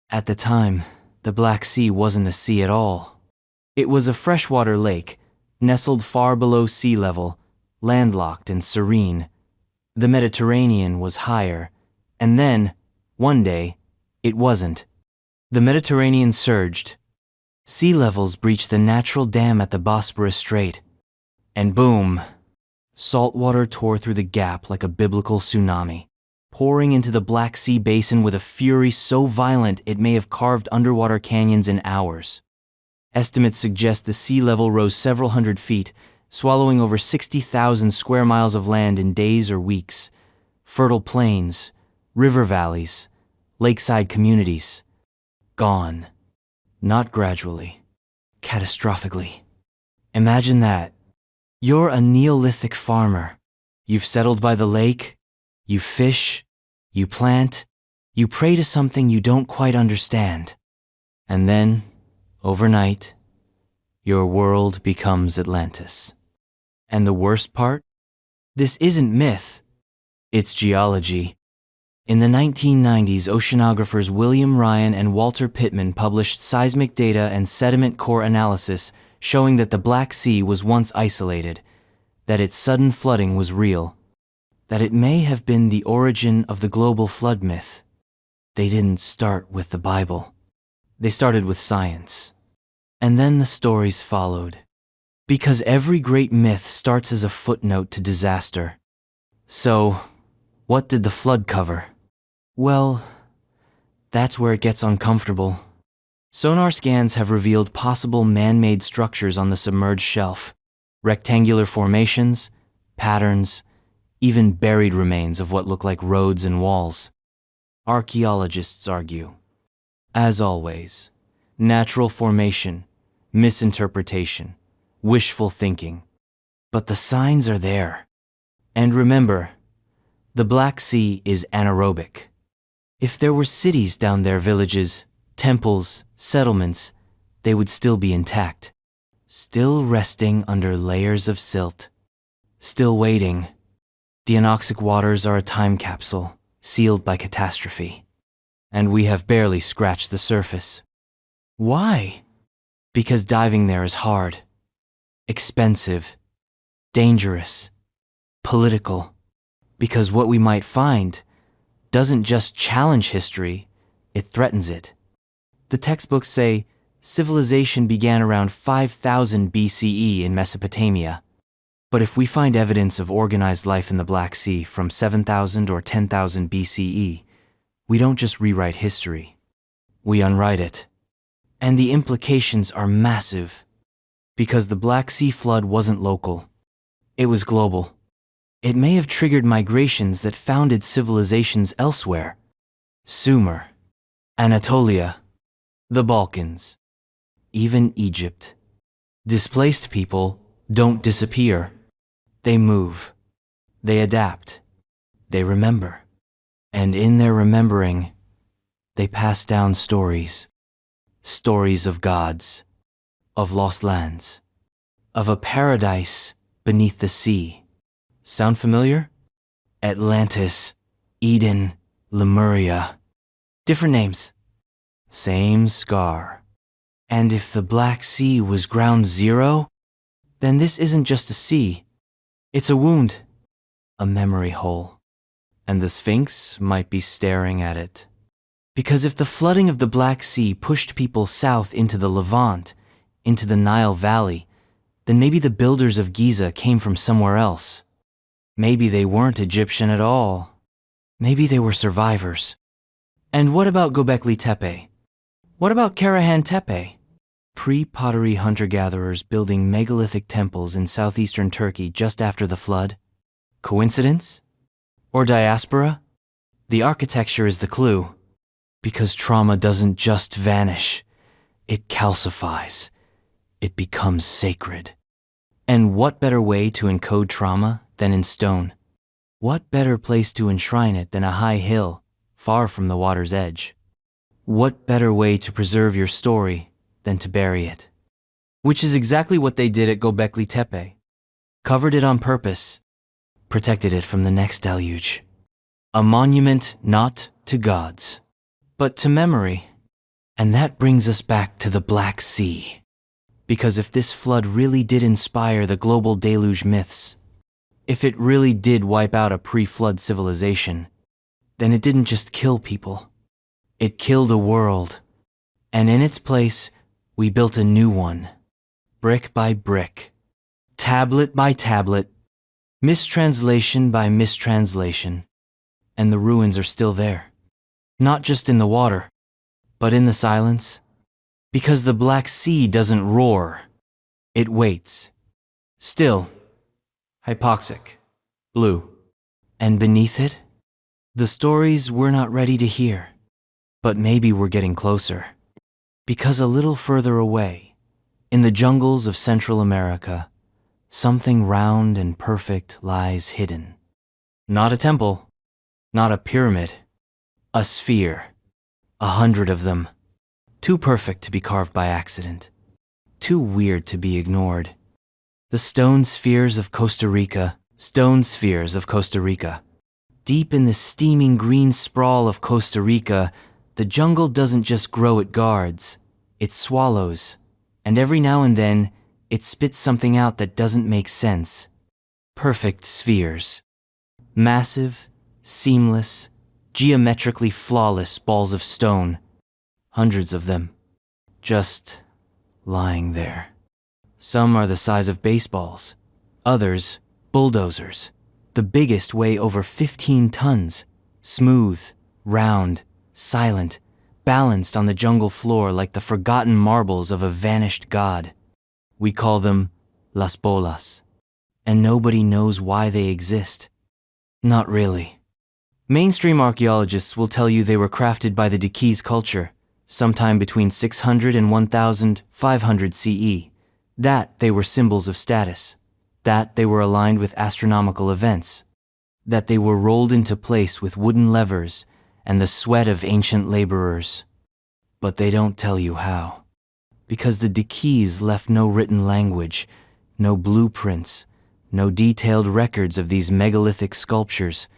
At the time, the Black Sea wasn't a sea at all. It was a freshwater lake, nestled far below sea level, landlocked and serene. The Mediterranean was higher, and then, one day, it wasn't. The Mediterranean surged. Sea levels breached the natural dam at the Bosporus Strait. And boom! Salt water tore through the gap like a biblical tsunami, pouring into the Black Sea basin with a fury so violent it may have carved underwater canyons in hours. Estimates suggest the sea level rose several hundred feet, swallowing over 60,000 square miles of land in days or weeks. Fertile plains, river valleys, lakeside communities. Gone. Not gradually. Catastrophically. Imagine that. You're a Neolithic farmer. You've settled by the lake. You fish. You plant. You pray to something you don't quite understand. And then, overnight, your world becomes Atlantis. And the worst part? This isn't myth. It's geology. In the 1990s, oceanographers William Ryan and Walter Pittman published seismic data and sediment core analysis showing that the Black Sea was once isolated, that its sudden flooding was real, that it may have been the origin of the global flood myth. They didn't start with the Bible. They started with science. And then the stories followed. Because every great myth starts as a footnote to disaster. So, what did the flood cover? Well, that's where it gets uncomfortable. Sonar scans have revealed possible man-made structures on the submerged shelf. Rectangular formations, patterns, even buried remains of what look like roads and walls. Archaeologists argue. As always, natural formation, misinterpretation, wishful thinking. But the signs are there. And remember, the Black Sea is anaerobic. If there were cities down there, villages, temples, settlements, they would still be intact. Still resting under layers of silt. Still waiting. The anoxic waters are a time capsule, sealed by catastrophe. And we have barely scratched the surface. Why? Because diving there is hard, expensive, dangerous, political. Because what we might find doesn't just challenge history, it threatens it. The textbooks say civilization began around 5000 BCE in Mesopotamia. But if we find evidence of organized life in the Black Sea from 7000 or 10,000 BCE, we don't just rewrite history. We unwrite it. And the implications are massive. Because the Black Sea flood wasn't local. It was global. It may have triggered migrations that founded civilizations elsewhere. Sumer, Anatolia, the Balkans, even Egypt. Displaced people don't disappear. They move. They adapt. They remember. And in their remembering, they pass down stories. Stories of gods, of lost lands, of a paradise beneath the sea. Sound familiar? Atlantis, Eden, Lemuria. Different names. Same scar. And if the Black Sea was ground zero, then this isn't just a sea. It's a wound, a memory hole. And the Sphinx might be staring at it. Because if the flooding of the Black Sea pushed people south into the Levant, into the Nile Valley, then maybe the builders of Giza came from somewhere else. Maybe they weren't Egyptian at all. Maybe they were survivors. And what about Gobekli Tepe? What about Karahantepe? Pre-pottery hunter-gatherers building megalithic temples in southeastern Turkey just after the flood? Coincidence? Or diaspora? The architecture is the clue. Because trauma doesn't just vanish. It calcifies. It becomes sacred. And what better way to encode trauma than in stone? What better place to enshrine it than a high hill, far from the water's edge? What better way to preserve your story than to bury it? Which is exactly what they did at Gobekli Tepe. Covered it on purpose, protected it from the next deluge. A monument not to gods, but to memory. And that brings us back to the Black Sea. Because if this flood really did inspire the global deluge myths, if it really did wipe out a pre-flood civilization, then it didn't just kill people. It killed a world. And in its place, we built a new one. Brick by brick. Tablet by tablet. Mistranslation by mistranslation. And the ruins are still there. Not just in the water, but in the silence. Because the Black Sea doesn't roar. It waits. Still. Hypoxic. Blue. And beneath it? The stories we're not ready to hear. But maybe we're getting closer. Because a little further away, in the jungles of Central America, something round and perfect lies hidden. Not a temple. Not a pyramid. A sphere. 100 of them. Too perfect to be carved by accident. Too weird to be ignored. The stone spheres of Costa Rica. Stone spheres of Costa Rica. Deep in the steaming green sprawl of Costa Rica, the jungle doesn't just grow it guards. It swallows. And every now and then, it spits something out that doesn't make sense. Perfect spheres. Massive, seamless, geometrically flawless balls of stone. Hundreds of them. Just lying there. Some are the size of baseballs. Others, bulldozers. The biggest weigh over 15 tons. Smooth, round, silent, balanced on the jungle floor like the forgotten marbles of a vanished god. We call them Las Bolas. And nobody knows why they exist. Not really. Mainstream archaeologists will tell you they were crafted by the Dikis culture, sometime between 600 and 1500 CE. That they were symbols of status. That they were aligned with astronomical events. That they were rolled into place with wooden levers and the sweat of ancient laborers. But they don't tell you how. Because the Dikis left no written language, no blueprints, no detailed records of these megalithic sculptures,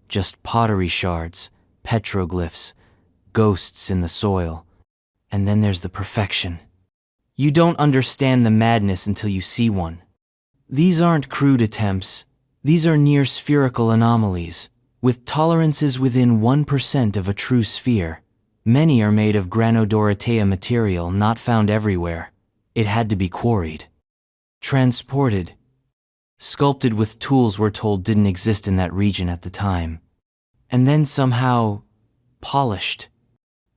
just pottery shards, petroglyphs, ghosts in the soil. And then there's the perfection. You don't understand the madness until you see one. These aren't crude attempts. These are near spherical anomalies, with tolerances within 1% of a true sphere. Many are made of granodorotea material not found everywhere. It had to be quarried, transported, sculpted with tools we're told didn't exist in that region at the time, and then somehow polished.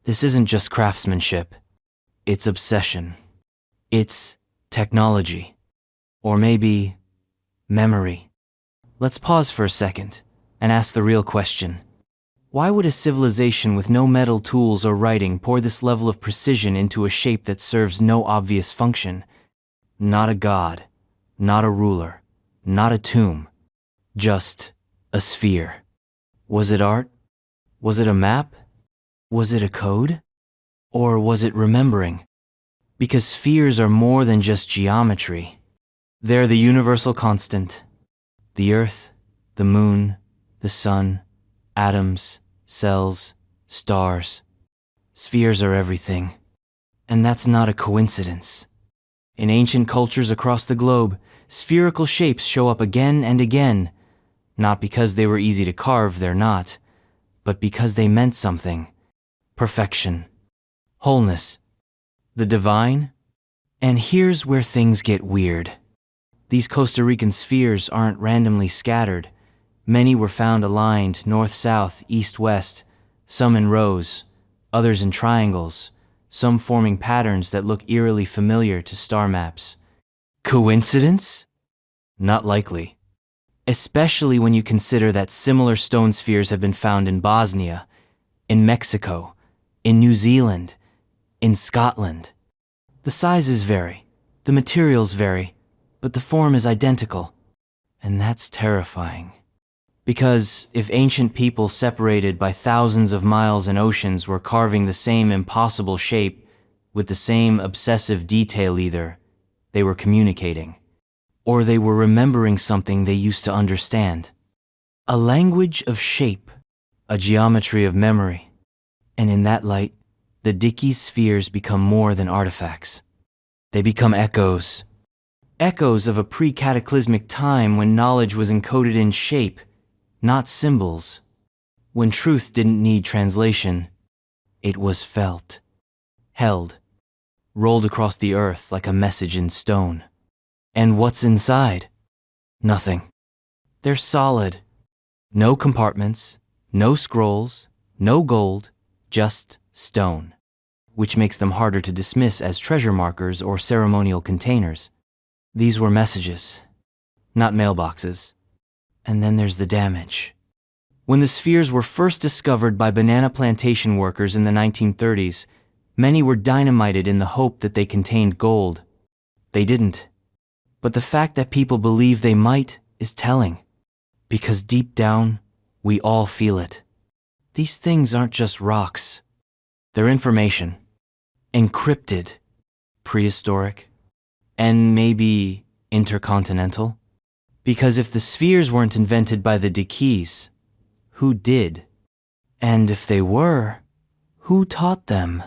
This isn't just craftsmanship. It's obsession. It's technology. Or maybe memory. Let's pause for a second and ask the real question. Why would a civilization with no metal tools or writing pour this level of precision into a shape that serves no obvious function? Not a god, not a ruler, not a tomb, just a sphere. Was it art? Was it a map? Was it a code? Or was it remembering? Because spheres are more than just geometry. They're the universal constant. The earth, the moon, the sun, atoms, cells, stars. Spheres are everything. And that's not a coincidence. In ancient cultures across the globe, spherical shapes show up again and again, not because they were easy to carve, they're not, but because they meant something. Perfection. Wholeness. The divine. And here's where things get weird. These Costa Rican spheres aren't randomly scattered. Many were found aligned north-south, east-west, some in rows, others in triangles, some forming patterns that look eerily familiar to star maps. Coincidence? Not likely. Especially when you consider that similar stone spheres have been found in Bosnia, in Mexico, in New Zealand, in Scotland. The sizes vary, the materials vary, but the form is identical. And that's terrifying. Because if ancient people separated by thousands of miles and oceans were carving the same impossible shape with the same obsessive detail, either they were communicating, or they were remembering something they used to understand. A language of shape, a geometry of memory. And in that light, the Diki's spheres become more than artifacts. They become echoes. Echoes of a pre-cataclysmic time when knowledge was encoded in shape, not symbols. When truth didn't need translation, it was felt, held, rolled across the earth like a message in stone. And what's inside? Nothing. They're solid. No compartments, no scrolls, no gold, just stone, which makes them harder to dismiss as treasure markers or ceremonial containers. These were messages, not mailboxes. And then there's the damage. When the spheres were first discovered by banana plantation workers in the 1930s, many were dynamited in the hope that they contained gold. They didn't. But the fact that people believe they might is telling. Because deep down, we all feel it. These things aren't just rocks. They're information. Encrypted. Prehistoric. And maybe intercontinental? Because if the spheres weren't invented by the Dikis, who did? And if they were, who taught them?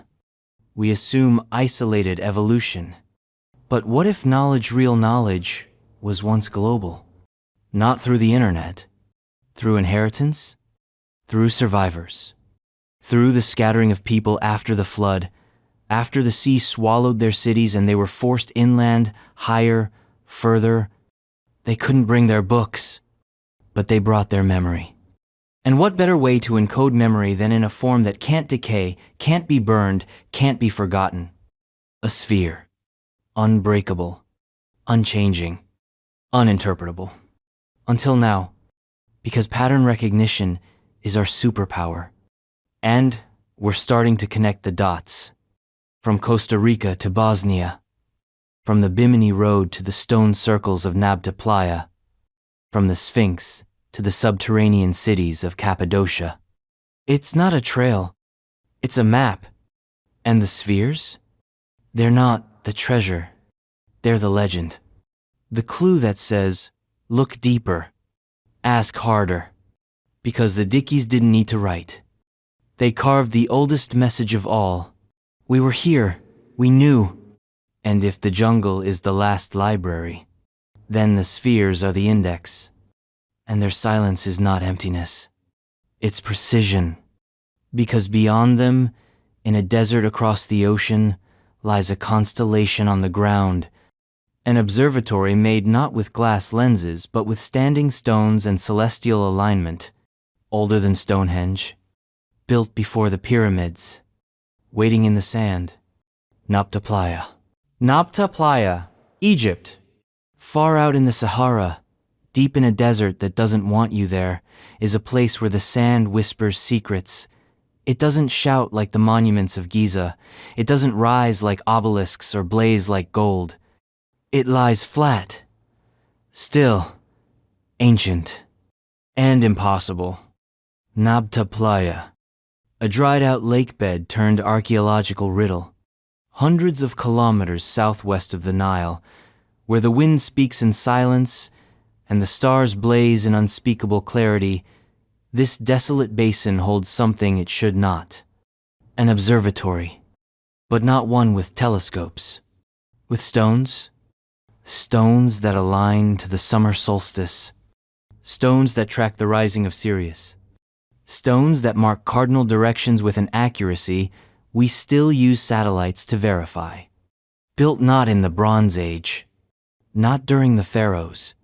We assume isolated evolution. But what if knowledge, real knowledge, was once global? Not through the internet. Through inheritance? Through survivors. Through the scattering of people after the flood, after the sea swallowed their cities and they were forced inland, higher, further. They couldn't bring their books, but they brought their memory. And what better way to encode memory than in a form that can't decay, can't be burned, can't be forgotten? A sphere. Unbreakable, unchanging, uninterpretable. Until now, because pattern recognition is our superpower. And we're starting to connect the dots. From Costa Rica to Bosnia. From the Bimini Road to the stone circles of Nabta Playa. From the Sphinx to the subterranean cities of Cappadocia. It's not a trail, it's a map. And the spheres? They're not the treasure, they're the legend. The clue that says, look deeper, ask harder. Because the Dikis didn't need to write. They carved the oldest message of all. We were here, we knew. And if the jungle is the last library, then the spheres are the index. And their silence is not emptiness. It's precision. Because beyond them, in a desert across the ocean, lies a constellation on the ground. An observatory made not with glass lenses, but with standing stones and celestial alignment. Older than Stonehenge. Built before the pyramids. Waiting in the sand. Nabta Playa. Nabta Playa, Egypt. Far out in the Sahara, deep in a desert that doesn't want you there, is a place where the sand whispers secrets. It doesn't shout like the monuments of Giza. It doesn't rise like obelisks or blaze like gold. It lies flat, still, ancient, and impossible. Nabta Playa, a dried-out lake bed turned archaeological riddle. Hundreds of kilometers southwest of the Nile, where the wind speaks in silence and the stars blaze in unspeakable clarity, this desolate basin holds something it should not. An observatory, but not one with telescopes. With stones? Stones that align to the summer solstice. Stones that track the rising of Sirius. Stones that mark cardinal directions with an accuracy we still use satellites to verify. Built not in the Bronze Age, not during the Pharaohs,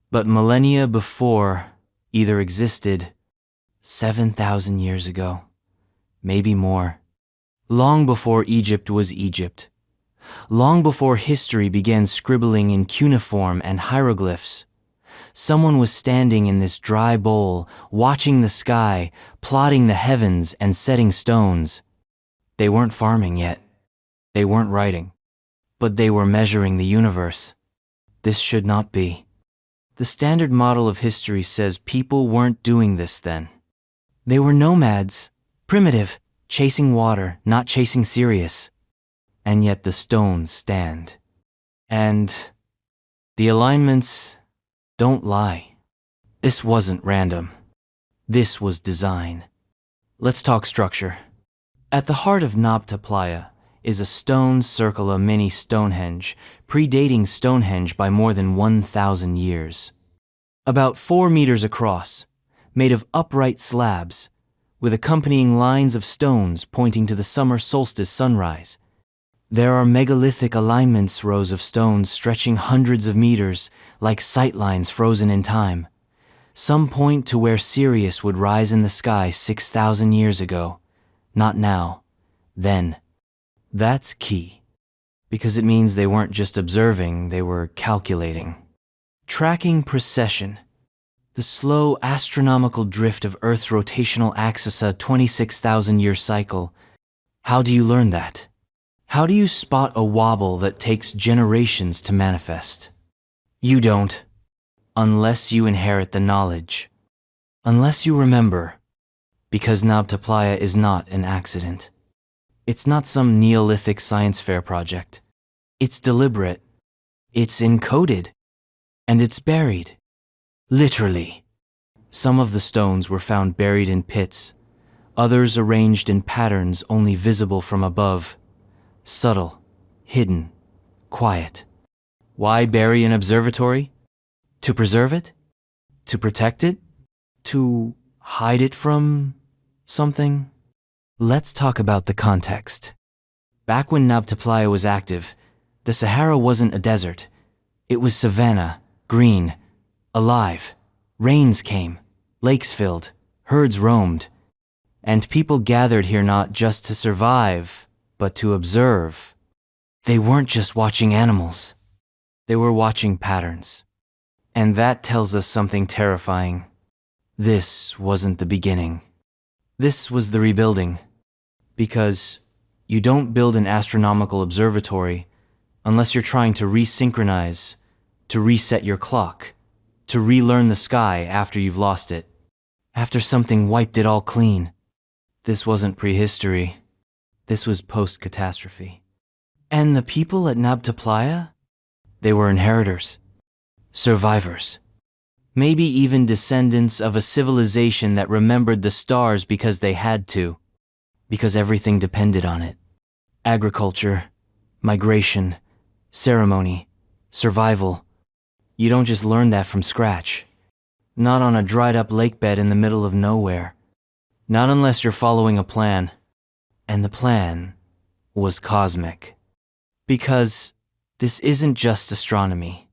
but millennia before either existed, 7,000 years ago, maybe more. Long before Egypt was Egypt. Long before history began scribbling in cuneiform and hieroglyphs. Someone was standing in this dry bowl, watching the sky, plotting the heavens and setting stones. They weren't farming yet. They weren't writing. But they were measuring the universe. This should not be. The standard model of history says people weren't doing this then. They were nomads, primitive, chasing water, not chasing Sirius. And yet the stones stand. And the alignments don't lie. This wasn't random. This was design. Let's talk structure. At the heart of Nabta Playa is a stone circle, a mini Stonehenge, predating Stonehenge by more than 1,000 years. About 4 meters across, made of upright slabs, with accompanying lines of stones pointing to the summer solstice sunrise. There are megalithic alignments, rows of stones stretching hundreds of meters, like sightlines frozen in time. Some point to where Sirius would rise in the sky 6,000 years ago. Not now, then. That's key, because it means they weren't just observing, they were calculating. Tracking precession, the slow astronomical drift of Earth's rotational axis, a 26,000-year cycle. How do you learn that? How do you spot a wobble that takes generations to manifest? You don't, unless you inherit the knowledge. Unless you remember, because Nabta Playa is not an accident. It's not some Neolithic science fair project. It's deliberate, it's encoded, and it's buried. Literally. Some of the stones were found buried in pits, others arranged in patterns only visible from above. Subtle, hidden, quiet. Why bury an observatory? To preserve it? To protect it? To hide it from something? Let's talk about the context. Back when Nabta Playa was active, the Sahara wasn't a desert. It was savanna, green, alive. Rains came, lakes filled, herds roamed. And people gathered here not just to survive, but to observe. They weren't just watching animals. They were watching patterns. And that tells us something terrifying. This wasn't the beginning. This was the rebuilding. Because you don't build an astronomical observatory unless you're trying to resynchronize, to reset your clock, to relearn the sky after you've lost it, after something wiped it all clean. This wasn't prehistory. This was post-catastrophe. And the people at Nabta Playa? They were inheritors, survivors, maybe even descendants of a civilization that remembered the stars because they had to, because everything depended on it. Agriculture, migration, ceremony, survival. You don't just learn that from scratch. Not on a dried-up lake bed in the middle of nowhere. Not unless you're following a plan. And the plan was cosmic. Because this isn't just astronomy.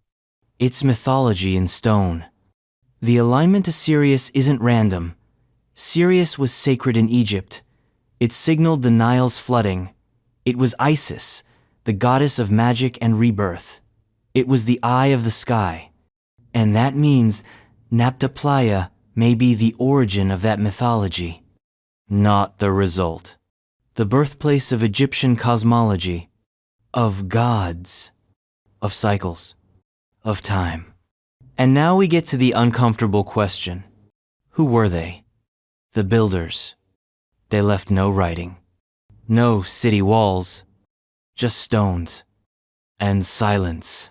It's mythology in stone. The alignment to Sirius isn't random. Sirius was sacred in Egypt. It signaled the Nile's flooding. It was Isis, the goddess of magic and rebirth. It was the eye of the sky. And that means Nabta Playa may be the origin of that mythology, not the result. The birthplace of Egyptian cosmology, of gods, of cycles, of time. And now we get to the uncomfortable question. Who were they? The builders. They left no writing, no city walls, just stones and silence.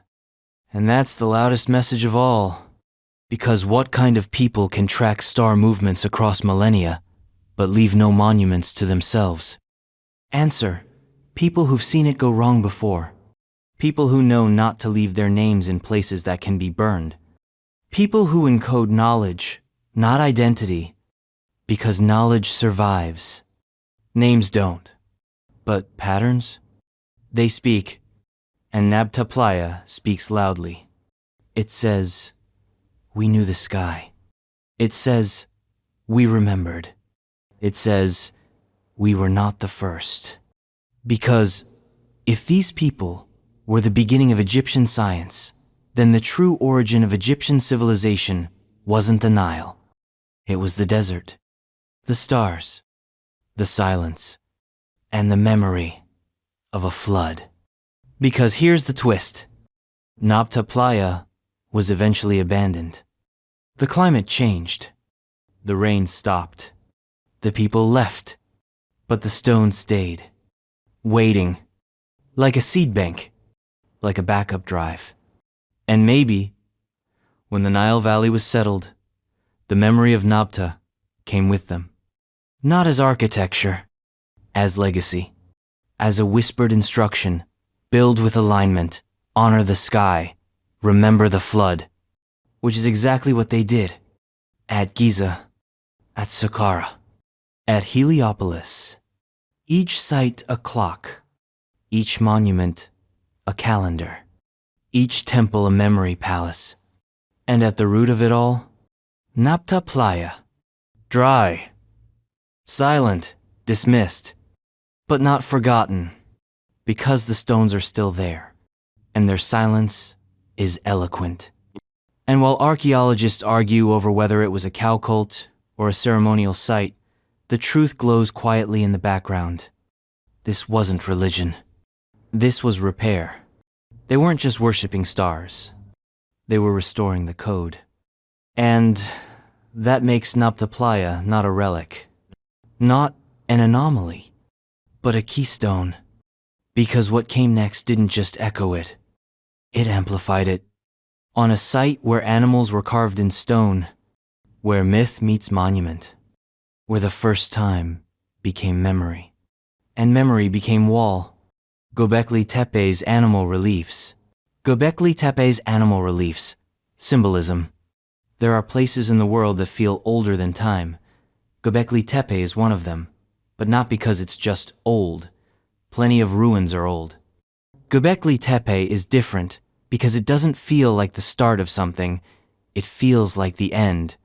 And that's the loudest message of all. Because what kind of people can track star movements across millennia, but leave no monuments to themselves? Answer: people who've seen it go wrong before. People who know not to leave their names in places that can be burned. People who encode knowledge, not identity, because knowledge survives. Names don't. But patterns? They speak, and Nabta Playa speaks loudly. It says, we knew the sky. It says, we remembered. It says, we were not the first. Because if these people were the beginning of Egyptian science, then the true origin of Egyptian civilization wasn't the Nile. It was the desert, the stars, the silence, and the memory of a flood. Because here's the twist. Nabta Playa was eventually abandoned. The climate changed. The rain stopped. The people left. But the stones stayed, waiting, like a seed bank, like a backup drive. And maybe, when the Nile Valley was settled, the memory of Nabta came with them. Not as architecture, as legacy, as a whispered instruction: build with alignment, honor the sky, remember the flood, which is exactly what they did. At Giza, at Saqqara, at Heliopolis. Each site a clock, each monument a calendar, each temple a memory palace. And at the root of it all, Napta Playa. Dry, silent, dismissed, but not forgotten, because the stones are still there, and their silence is eloquent. And while archaeologists argue over whether it was a cow cult or a ceremonial site, the truth glows quietly in the background. This wasn't religion. This was repair. They weren't just worshipping stars. They were restoring the code. And that makes Napta Playa not a relic, not an anomaly, but a keystone. Because what came next didn't just echo it, it amplified it. On a site where animals were carved in stone, where myth meets monument, where the first time became memory, and memory became wall. Gobekli Tepe's animal reliefs. Gobekli Tepe's animal reliefs. Symbolism. There are places in the world that feel older than time. Gobekli Tepe is one of them, but not because it's just old. Plenty of ruins are old. Gobekli Tepe is different because it doesn't feel like the start of something. It feels like the end.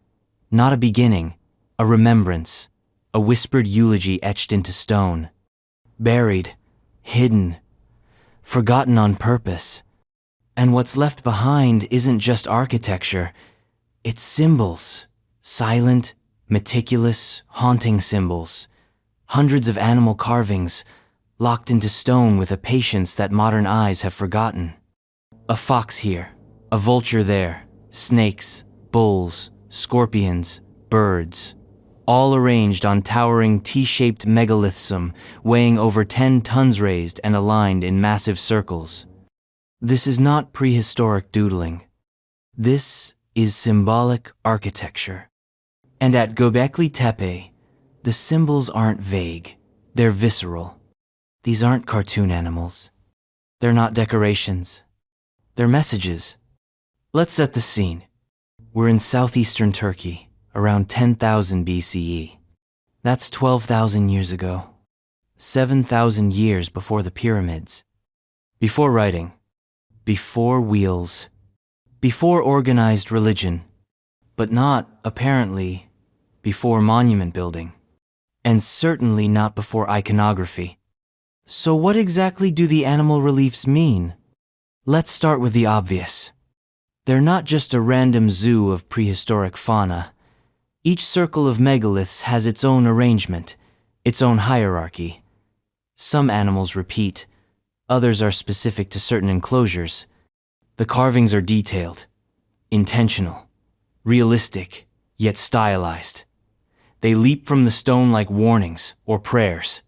Not a beginning, a remembrance, a whispered eulogy etched into stone. Buried, hidden, forgotten on purpose. And what's left behind isn't just architecture, it's symbols. Silent, meticulous, haunting symbols. Hundreds of animal carvings, locked into stone with a patience that modern eyes have forgotten. A fox here, a vulture there, snakes, bulls, scorpions, birds, all arranged on towering T-shaped megaliths weighing over 10 tons, raised and aligned in massive circles. This is not prehistoric doodling. This is symbolic architecture. And at Gobekli Tepe, the symbols aren't vague, they're visceral. These aren't cartoon animals. They're not decorations. They're messages. Let's set the scene. We're in southeastern Turkey, around 10,000 BCE. That's 12,000 years ago. 7,000 years before the pyramids. Before writing. Before wheels. Before organized religion. But not, apparently, before monument building. And certainly not before iconography. So what exactly do the animal reliefs mean? Let's start with the obvious. They're not just a random zoo of prehistoric fauna. Each circle of megaliths has its own arrangement, its own hierarchy. Some animals repeat, others are specific to certain enclosures. The carvings are detailed, intentional, realistic, yet stylized. They leap from the stone like warnings or prayers,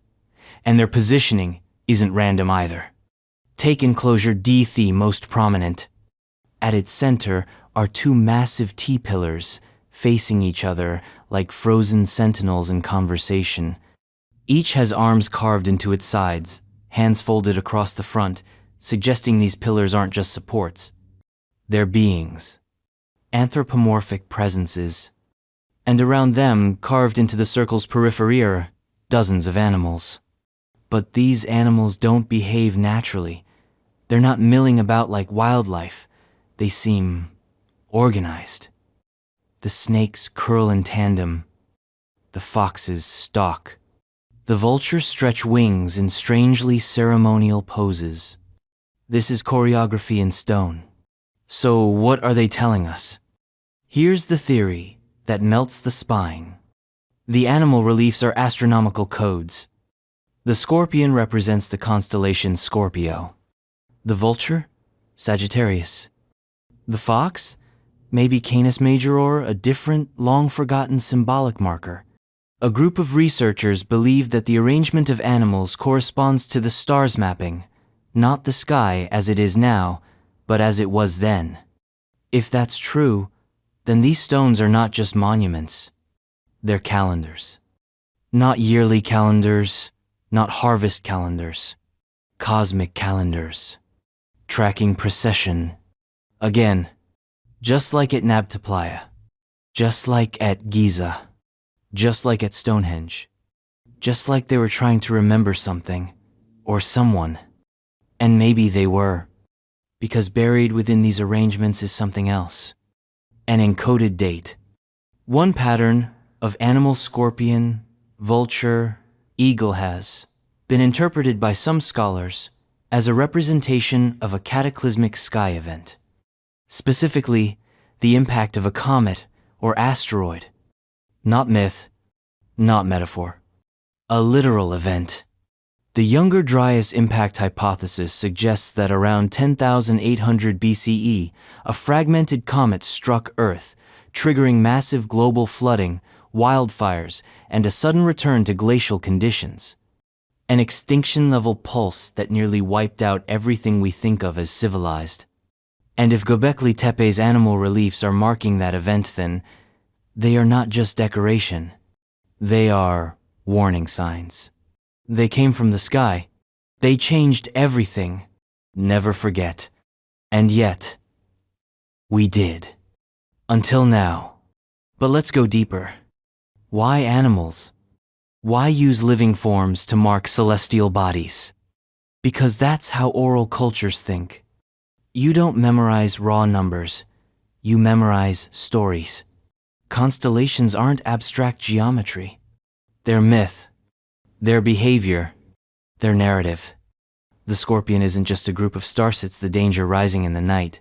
and their positioning isn't random either. Take enclosure D, the most prominent. At its center are two massive T-pillars facing each other like frozen sentinels in conversation. Each has arms carved into its sides, hands folded across the front, suggesting these pillars aren't just supports. They're beings. Anthropomorphic presences. And around them, carved into the circle's periphery, are dozens of animals. But these animals don't behave naturally. They're not milling about like wildlife. They seem organized. The snakes curl in tandem. The foxes stalk. The vultures stretch wings in strangely ceremonial poses. This is choreography in stone. So what are they telling us? Here's the theory that melts the spine. The animal reliefs are astronomical codes. The scorpion represents the constellation Scorpio. The vulture? Sagittarius. The fox? Maybe Canis Major, or a different, long-forgotten symbolic marker. A group of researchers believe that the arrangement of animals corresponds to the stars mapping, not the sky as it is now, but as it was then. If that's true, then these stones are not just monuments. They're calendars. Not yearly calendars, not harvest calendars, cosmic calendars, tracking precession. Again, just like at Nabta Playa, just like at Giza, just like at Stonehenge, just like they were trying to remember something, or someone. And maybe they were, because buried within these arrangements is something else. An encoded date. One pattern of animal scorpion, vulture, eagle has been interpreted by some scholars as a representation of a cataclysmic sky event. Specifically, the impact of a comet or asteroid. Not myth, not metaphor. A literal event. The Younger Dryas impact hypothesis suggests that around 10,800 BCE, a fragmented comet struck Earth, triggering massive global flooding, wildfires, and a sudden return to glacial conditions. An extinction-level pulse that nearly wiped out everything we think of as civilized. And if Gobekli Tepe's animal reliefs are marking that event, then they are not just decoration. They are warning signs. They came from the sky. They changed everything. Never forget. And yet, we did. Until now. But let's go deeper. Why animals? Why use living forms to mark celestial bodies? Because that's how oral cultures think. You don't memorize raw numbers. You memorize stories. Constellations aren't abstract geometry. They're myth. Their behavior, their narrative. The scorpion isn't just a group of stars, it's the danger rising in the night.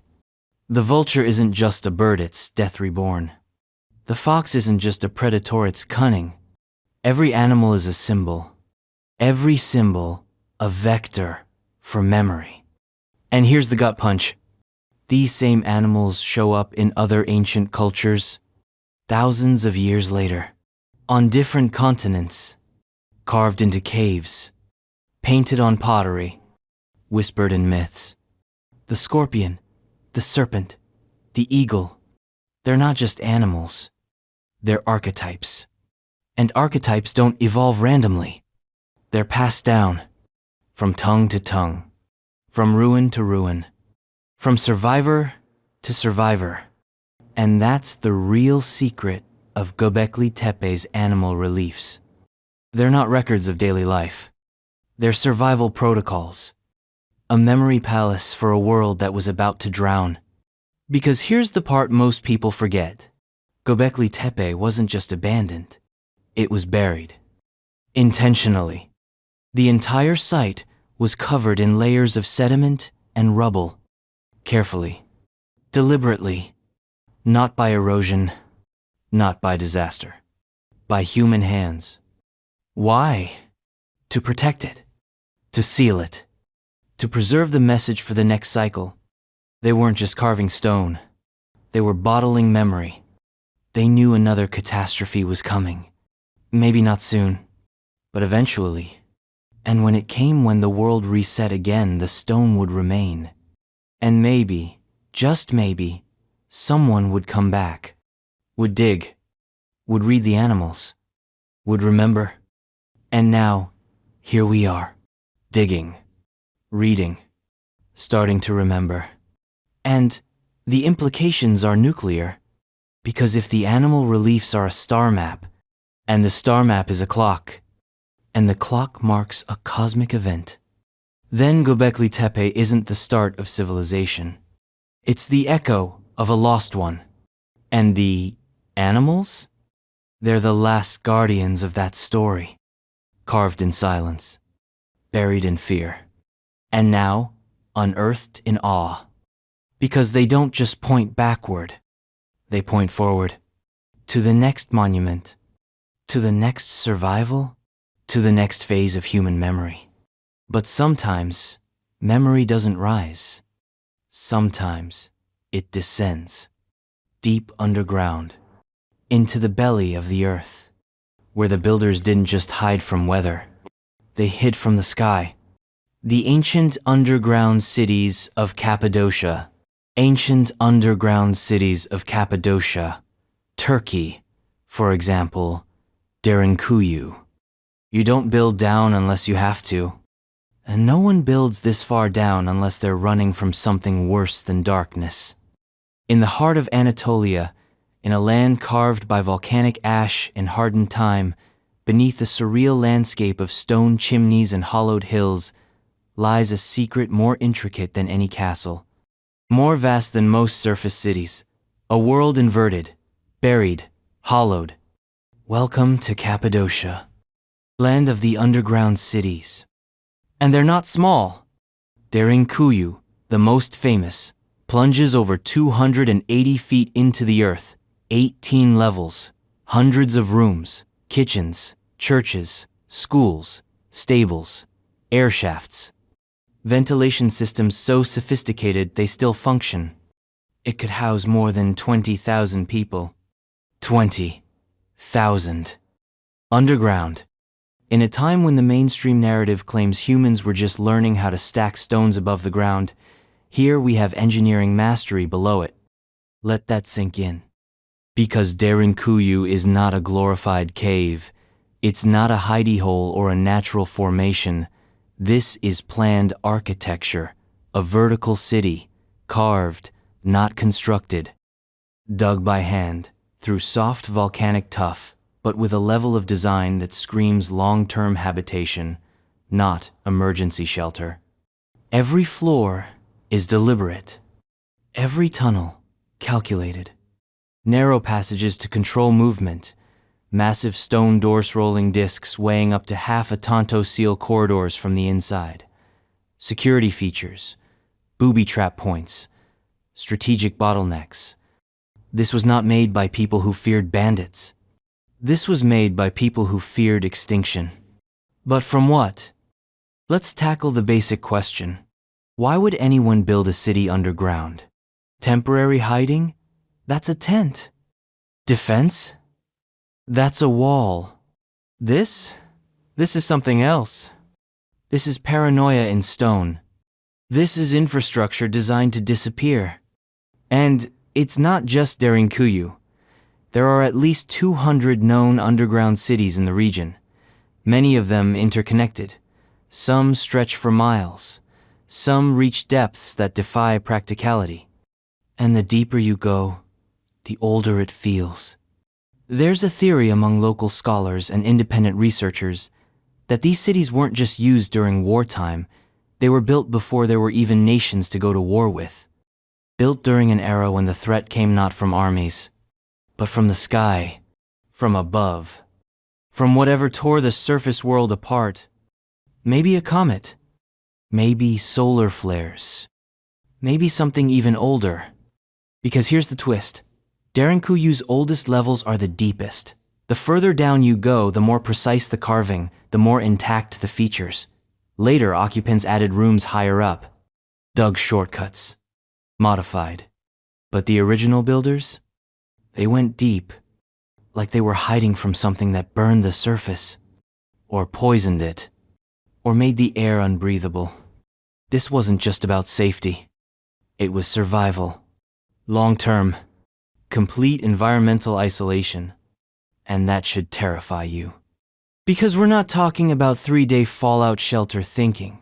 The vulture isn't just a bird, it's death reborn. The fox isn't just a predator, it's cunning. Every animal is a symbol. Every symbol, a vector for memory. And here's the gut punch. These same animals show up in other ancient cultures, thousands of years later, on different continents. Carved into caves, painted on pottery, whispered in myths. The scorpion, the serpent, the eagle, they're not just animals, they're archetypes. And archetypes don't evolve randomly. They're passed down, from tongue to tongue, from ruin to ruin, from survivor to survivor. And that's the real secret of Gobekli Tepe's animal reliefs. They're not records of daily life. They're survival protocols. A memory palace for a world that was about to drown. Because here's the part most people forget. Gobekli Tepe wasn't just abandoned. It was buried. Intentionally. The entire site was covered in layers of sediment and rubble. Carefully. Deliberately. Not by erosion. Not by disaster. By human hands. Why? To protect it. To seal it. To preserve the message for the next cycle. They weren't just carving stone. They were bottling memory. They knew another catastrophe was coming. Maybe not soon, but eventually. And when it came, when the world reset again, the stone would remain. And maybe, just maybe, someone would come back. Would dig. Would read the animals. Would remember. And now, here we are, digging, reading, starting to remember. And the implications are nuclear, because if the animal reliefs are a star map, and the star map is a clock, and the clock marks a cosmic event, then Gobekli Tepe isn't the start of civilization. It's the echo of a lost one. And the animals? They're the last guardians of that story. Carved in silence, buried in fear, and now unearthed in awe. Because they don't just point backward, they point forward, to the next monument, to the next survival, to the next phase of human memory. But sometimes, memory doesn't rise. Sometimes, it descends, deep underground, into the belly of the earth. Where the builders didn't just hide from weather, they hid from the sky. The ancient underground cities of Cappadocia. Ancient underground cities of Cappadocia. Turkey, for example, Derinkuyu. You don't build down unless you have to. And no one builds this far down unless they're running from something worse than darkness. In the heart of Anatolia, in a land carved by volcanic ash and hardened time, beneath a surreal landscape of stone chimneys and hollowed hills, lies a secret more intricate than any castle, more vast than most surface cities, a world inverted, buried, hollowed. Welcome to Cappadocia, land of the underground cities. And they're not small. Derinkuyu, the most famous, plunges over 280 feet into the earth, 18 levels, hundreds of rooms, kitchens, churches, schools, stables, air shafts. Ventilation systems so sophisticated they still function. It could house more than 20,000 people. 20,000. Underground. In a time when the mainstream narrative claims humans were just learning how to stack stones above the ground, here we have engineering mastery below it. Let that sink in. Because Derinkuyu is not a glorified cave, it's not a hidey hole or a natural formation. This is planned architecture, a vertical city, carved, not constructed. Dug by hand, through soft volcanic tuff, but with a level of design that screams long-term habitation, not emergency shelter. Every floor is deliberate. Every tunnel, calculated. Narrow passages to control movement, massive stone door-rolling discs weighing up to half a Tonto seal corridors from the inside. Security features, booby trap points, strategic bottlenecks. This was not made by people who feared bandits. This was made by people who feared extinction. But from what? Let's tackle the basic question. Why would anyone build a city underground? Temporary hiding? That's a tent. Defense? That's a wall. This is something else. This is paranoia in stone. This is infrastructure designed to disappear. And it's not just Derinkuyu. There are at least 200 known underground cities in the region, many of them interconnected. Some stretch for miles. Some reach depths that defy practicality. And the deeper you go, the older it feels. There's a theory among local scholars and independent researchers that these cities weren't just used during wartime, they were built before there were even nations to go to war with. Built during an era when the threat came not from armies, but from the sky, from above, from whatever tore the surface world apart. Maybe a comet, maybe solar flares, maybe something even older. Because here's the twist. Derinkuyu's oldest levels are the deepest. The further down you go, the more precise the carving, the more intact the features. Later, occupants added rooms higher up, dug shortcuts, modified. But the original builders? They went deep, like they were hiding from something that burned the surface, or poisoned it, or made the air unbreathable. This wasn't just about safety. It was survival. Long-term, complete environmental isolation. And that should terrify you. Because we're not talking about 3-day fallout shelter thinking.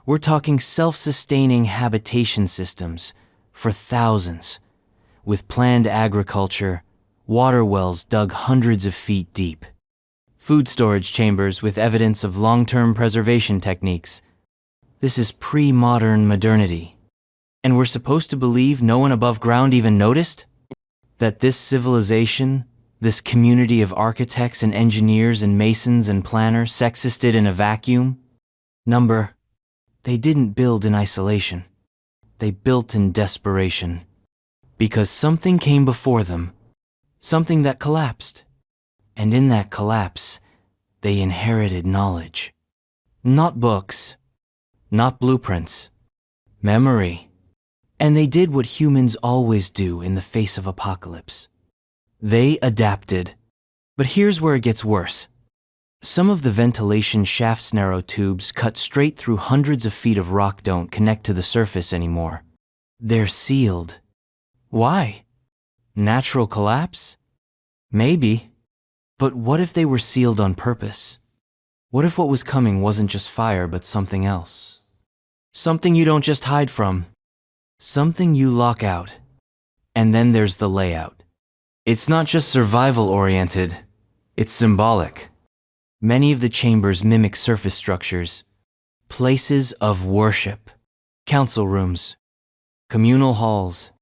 We're talking self-sustaining habitation systems for thousands, with planned agriculture, water wells dug hundreds of feet deep, food storage chambers with evidence of long-term preservation techniques. This is pre-modern modernity. And we're supposed to believe no one above ground even noticed? That this civilization, this community of architects and engineers and masons and planners existed in a vacuum? They didn't build in isolation. They built in desperation. Because something came before them, something that collapsed. And in that collapse, they inherited knowledge. Not books, not blueprints, memory. And they did what humans always do in the face of apocalypse. They adapted. But here's where it gets worse. Some of the ventilation shaft's narrow tubes cut straight through hundreds of feet of rock don't connect to the surface anymore. They're sealed. Why? Natural collapse? Maybe. But what if they were sealed on purpose? What if what was coming wasn't just fire but something else? Something you don't just hide from. Something you lock out. And then there's the layout. It's not just survival-oriented, it's symbolic. Many of the chambers mimic surface structures, places of worship, council rooms, communal halls.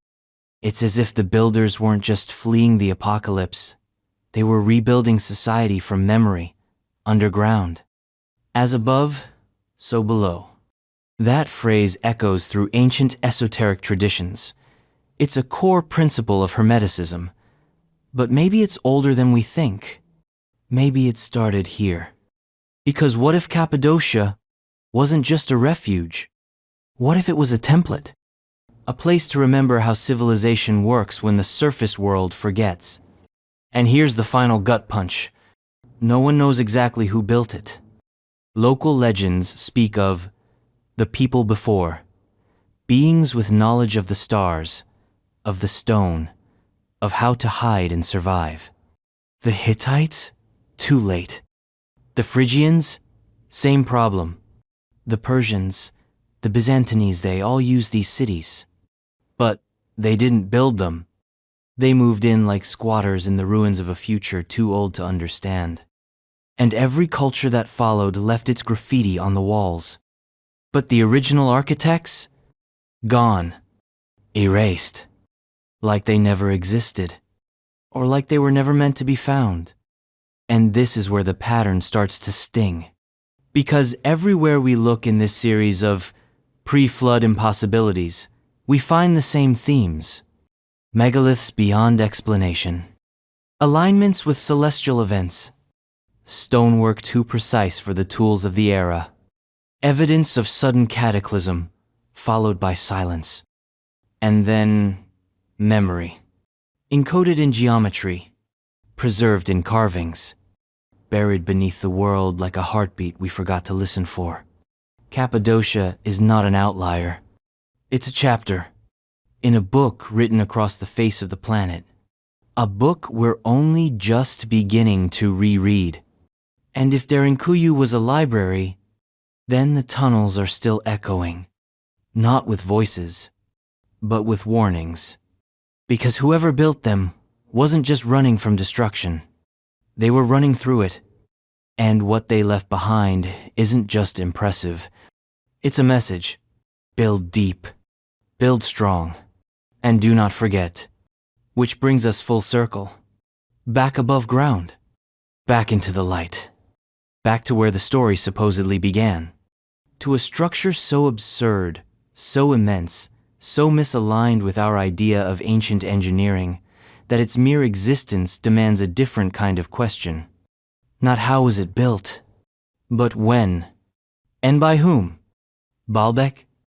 It's as if the builders weren't just fleeing the apocalypse, they were rebuilding society from memory, underground. As above, so below. That phrase echoes through ancient esoteric traditions. It's a core principle of Hermeticism. But maybe it's older than we think. Maybe it started here. Because what if Cappadocia wasn't just a refuge? What if it was a template? A place to remember how civilization works when the surface world forgets. And here's the final gut punch. No one knows exactly who built it. Local legends speak of the people before, beings with knowledge of the stars, of the stone, of how to hide and survive. The Hittites? Too late. The Phrygians? Same problem. The Persians, the Byzantines, they all used these cities. But they didn't build them. They moved in like squatters in the ruins of a future too old to understand. And every culture that followed left its graffiti on the walls. But the original architects? Gone. Erased. Like they never existed. Or like they were never meant to be found. And this is where the pattern starts to sting. Because everywhere we look in this series of pre-flood impossibilities, we find the same themes. Megaliths beyond explanation. Alignments with celestial events. Stonework too precise for the tools of the era. Evidence of sudden cataclysm, followed by silence. And then, memory. Encoded in geometry. Preserved in carvings. Buried beneath the world like a heartbeat we forgot to listen for. Cappadocia is not an outlier. It's a chapter. In a book written across the face of the planet. A book we're only just beginning to reread. And if Derinkuyu was a library, then the tunnels are still echoing. Not with voices, but with warnings. Because whoever built them wasn't just running from destruction. They were running through it. And what they left behind isn't just impressive. It's a message. Build deep. Build strong. And do not forget. Which brings us full circle. Back above ground. Back into the light. Back to where the story supposedly began. To a structure so absurd, so immense, so misaligned with our idea of ancient engineering, that its mere existence demands a different kind of question. Not how was it built, but when, and by whom? Baalbek?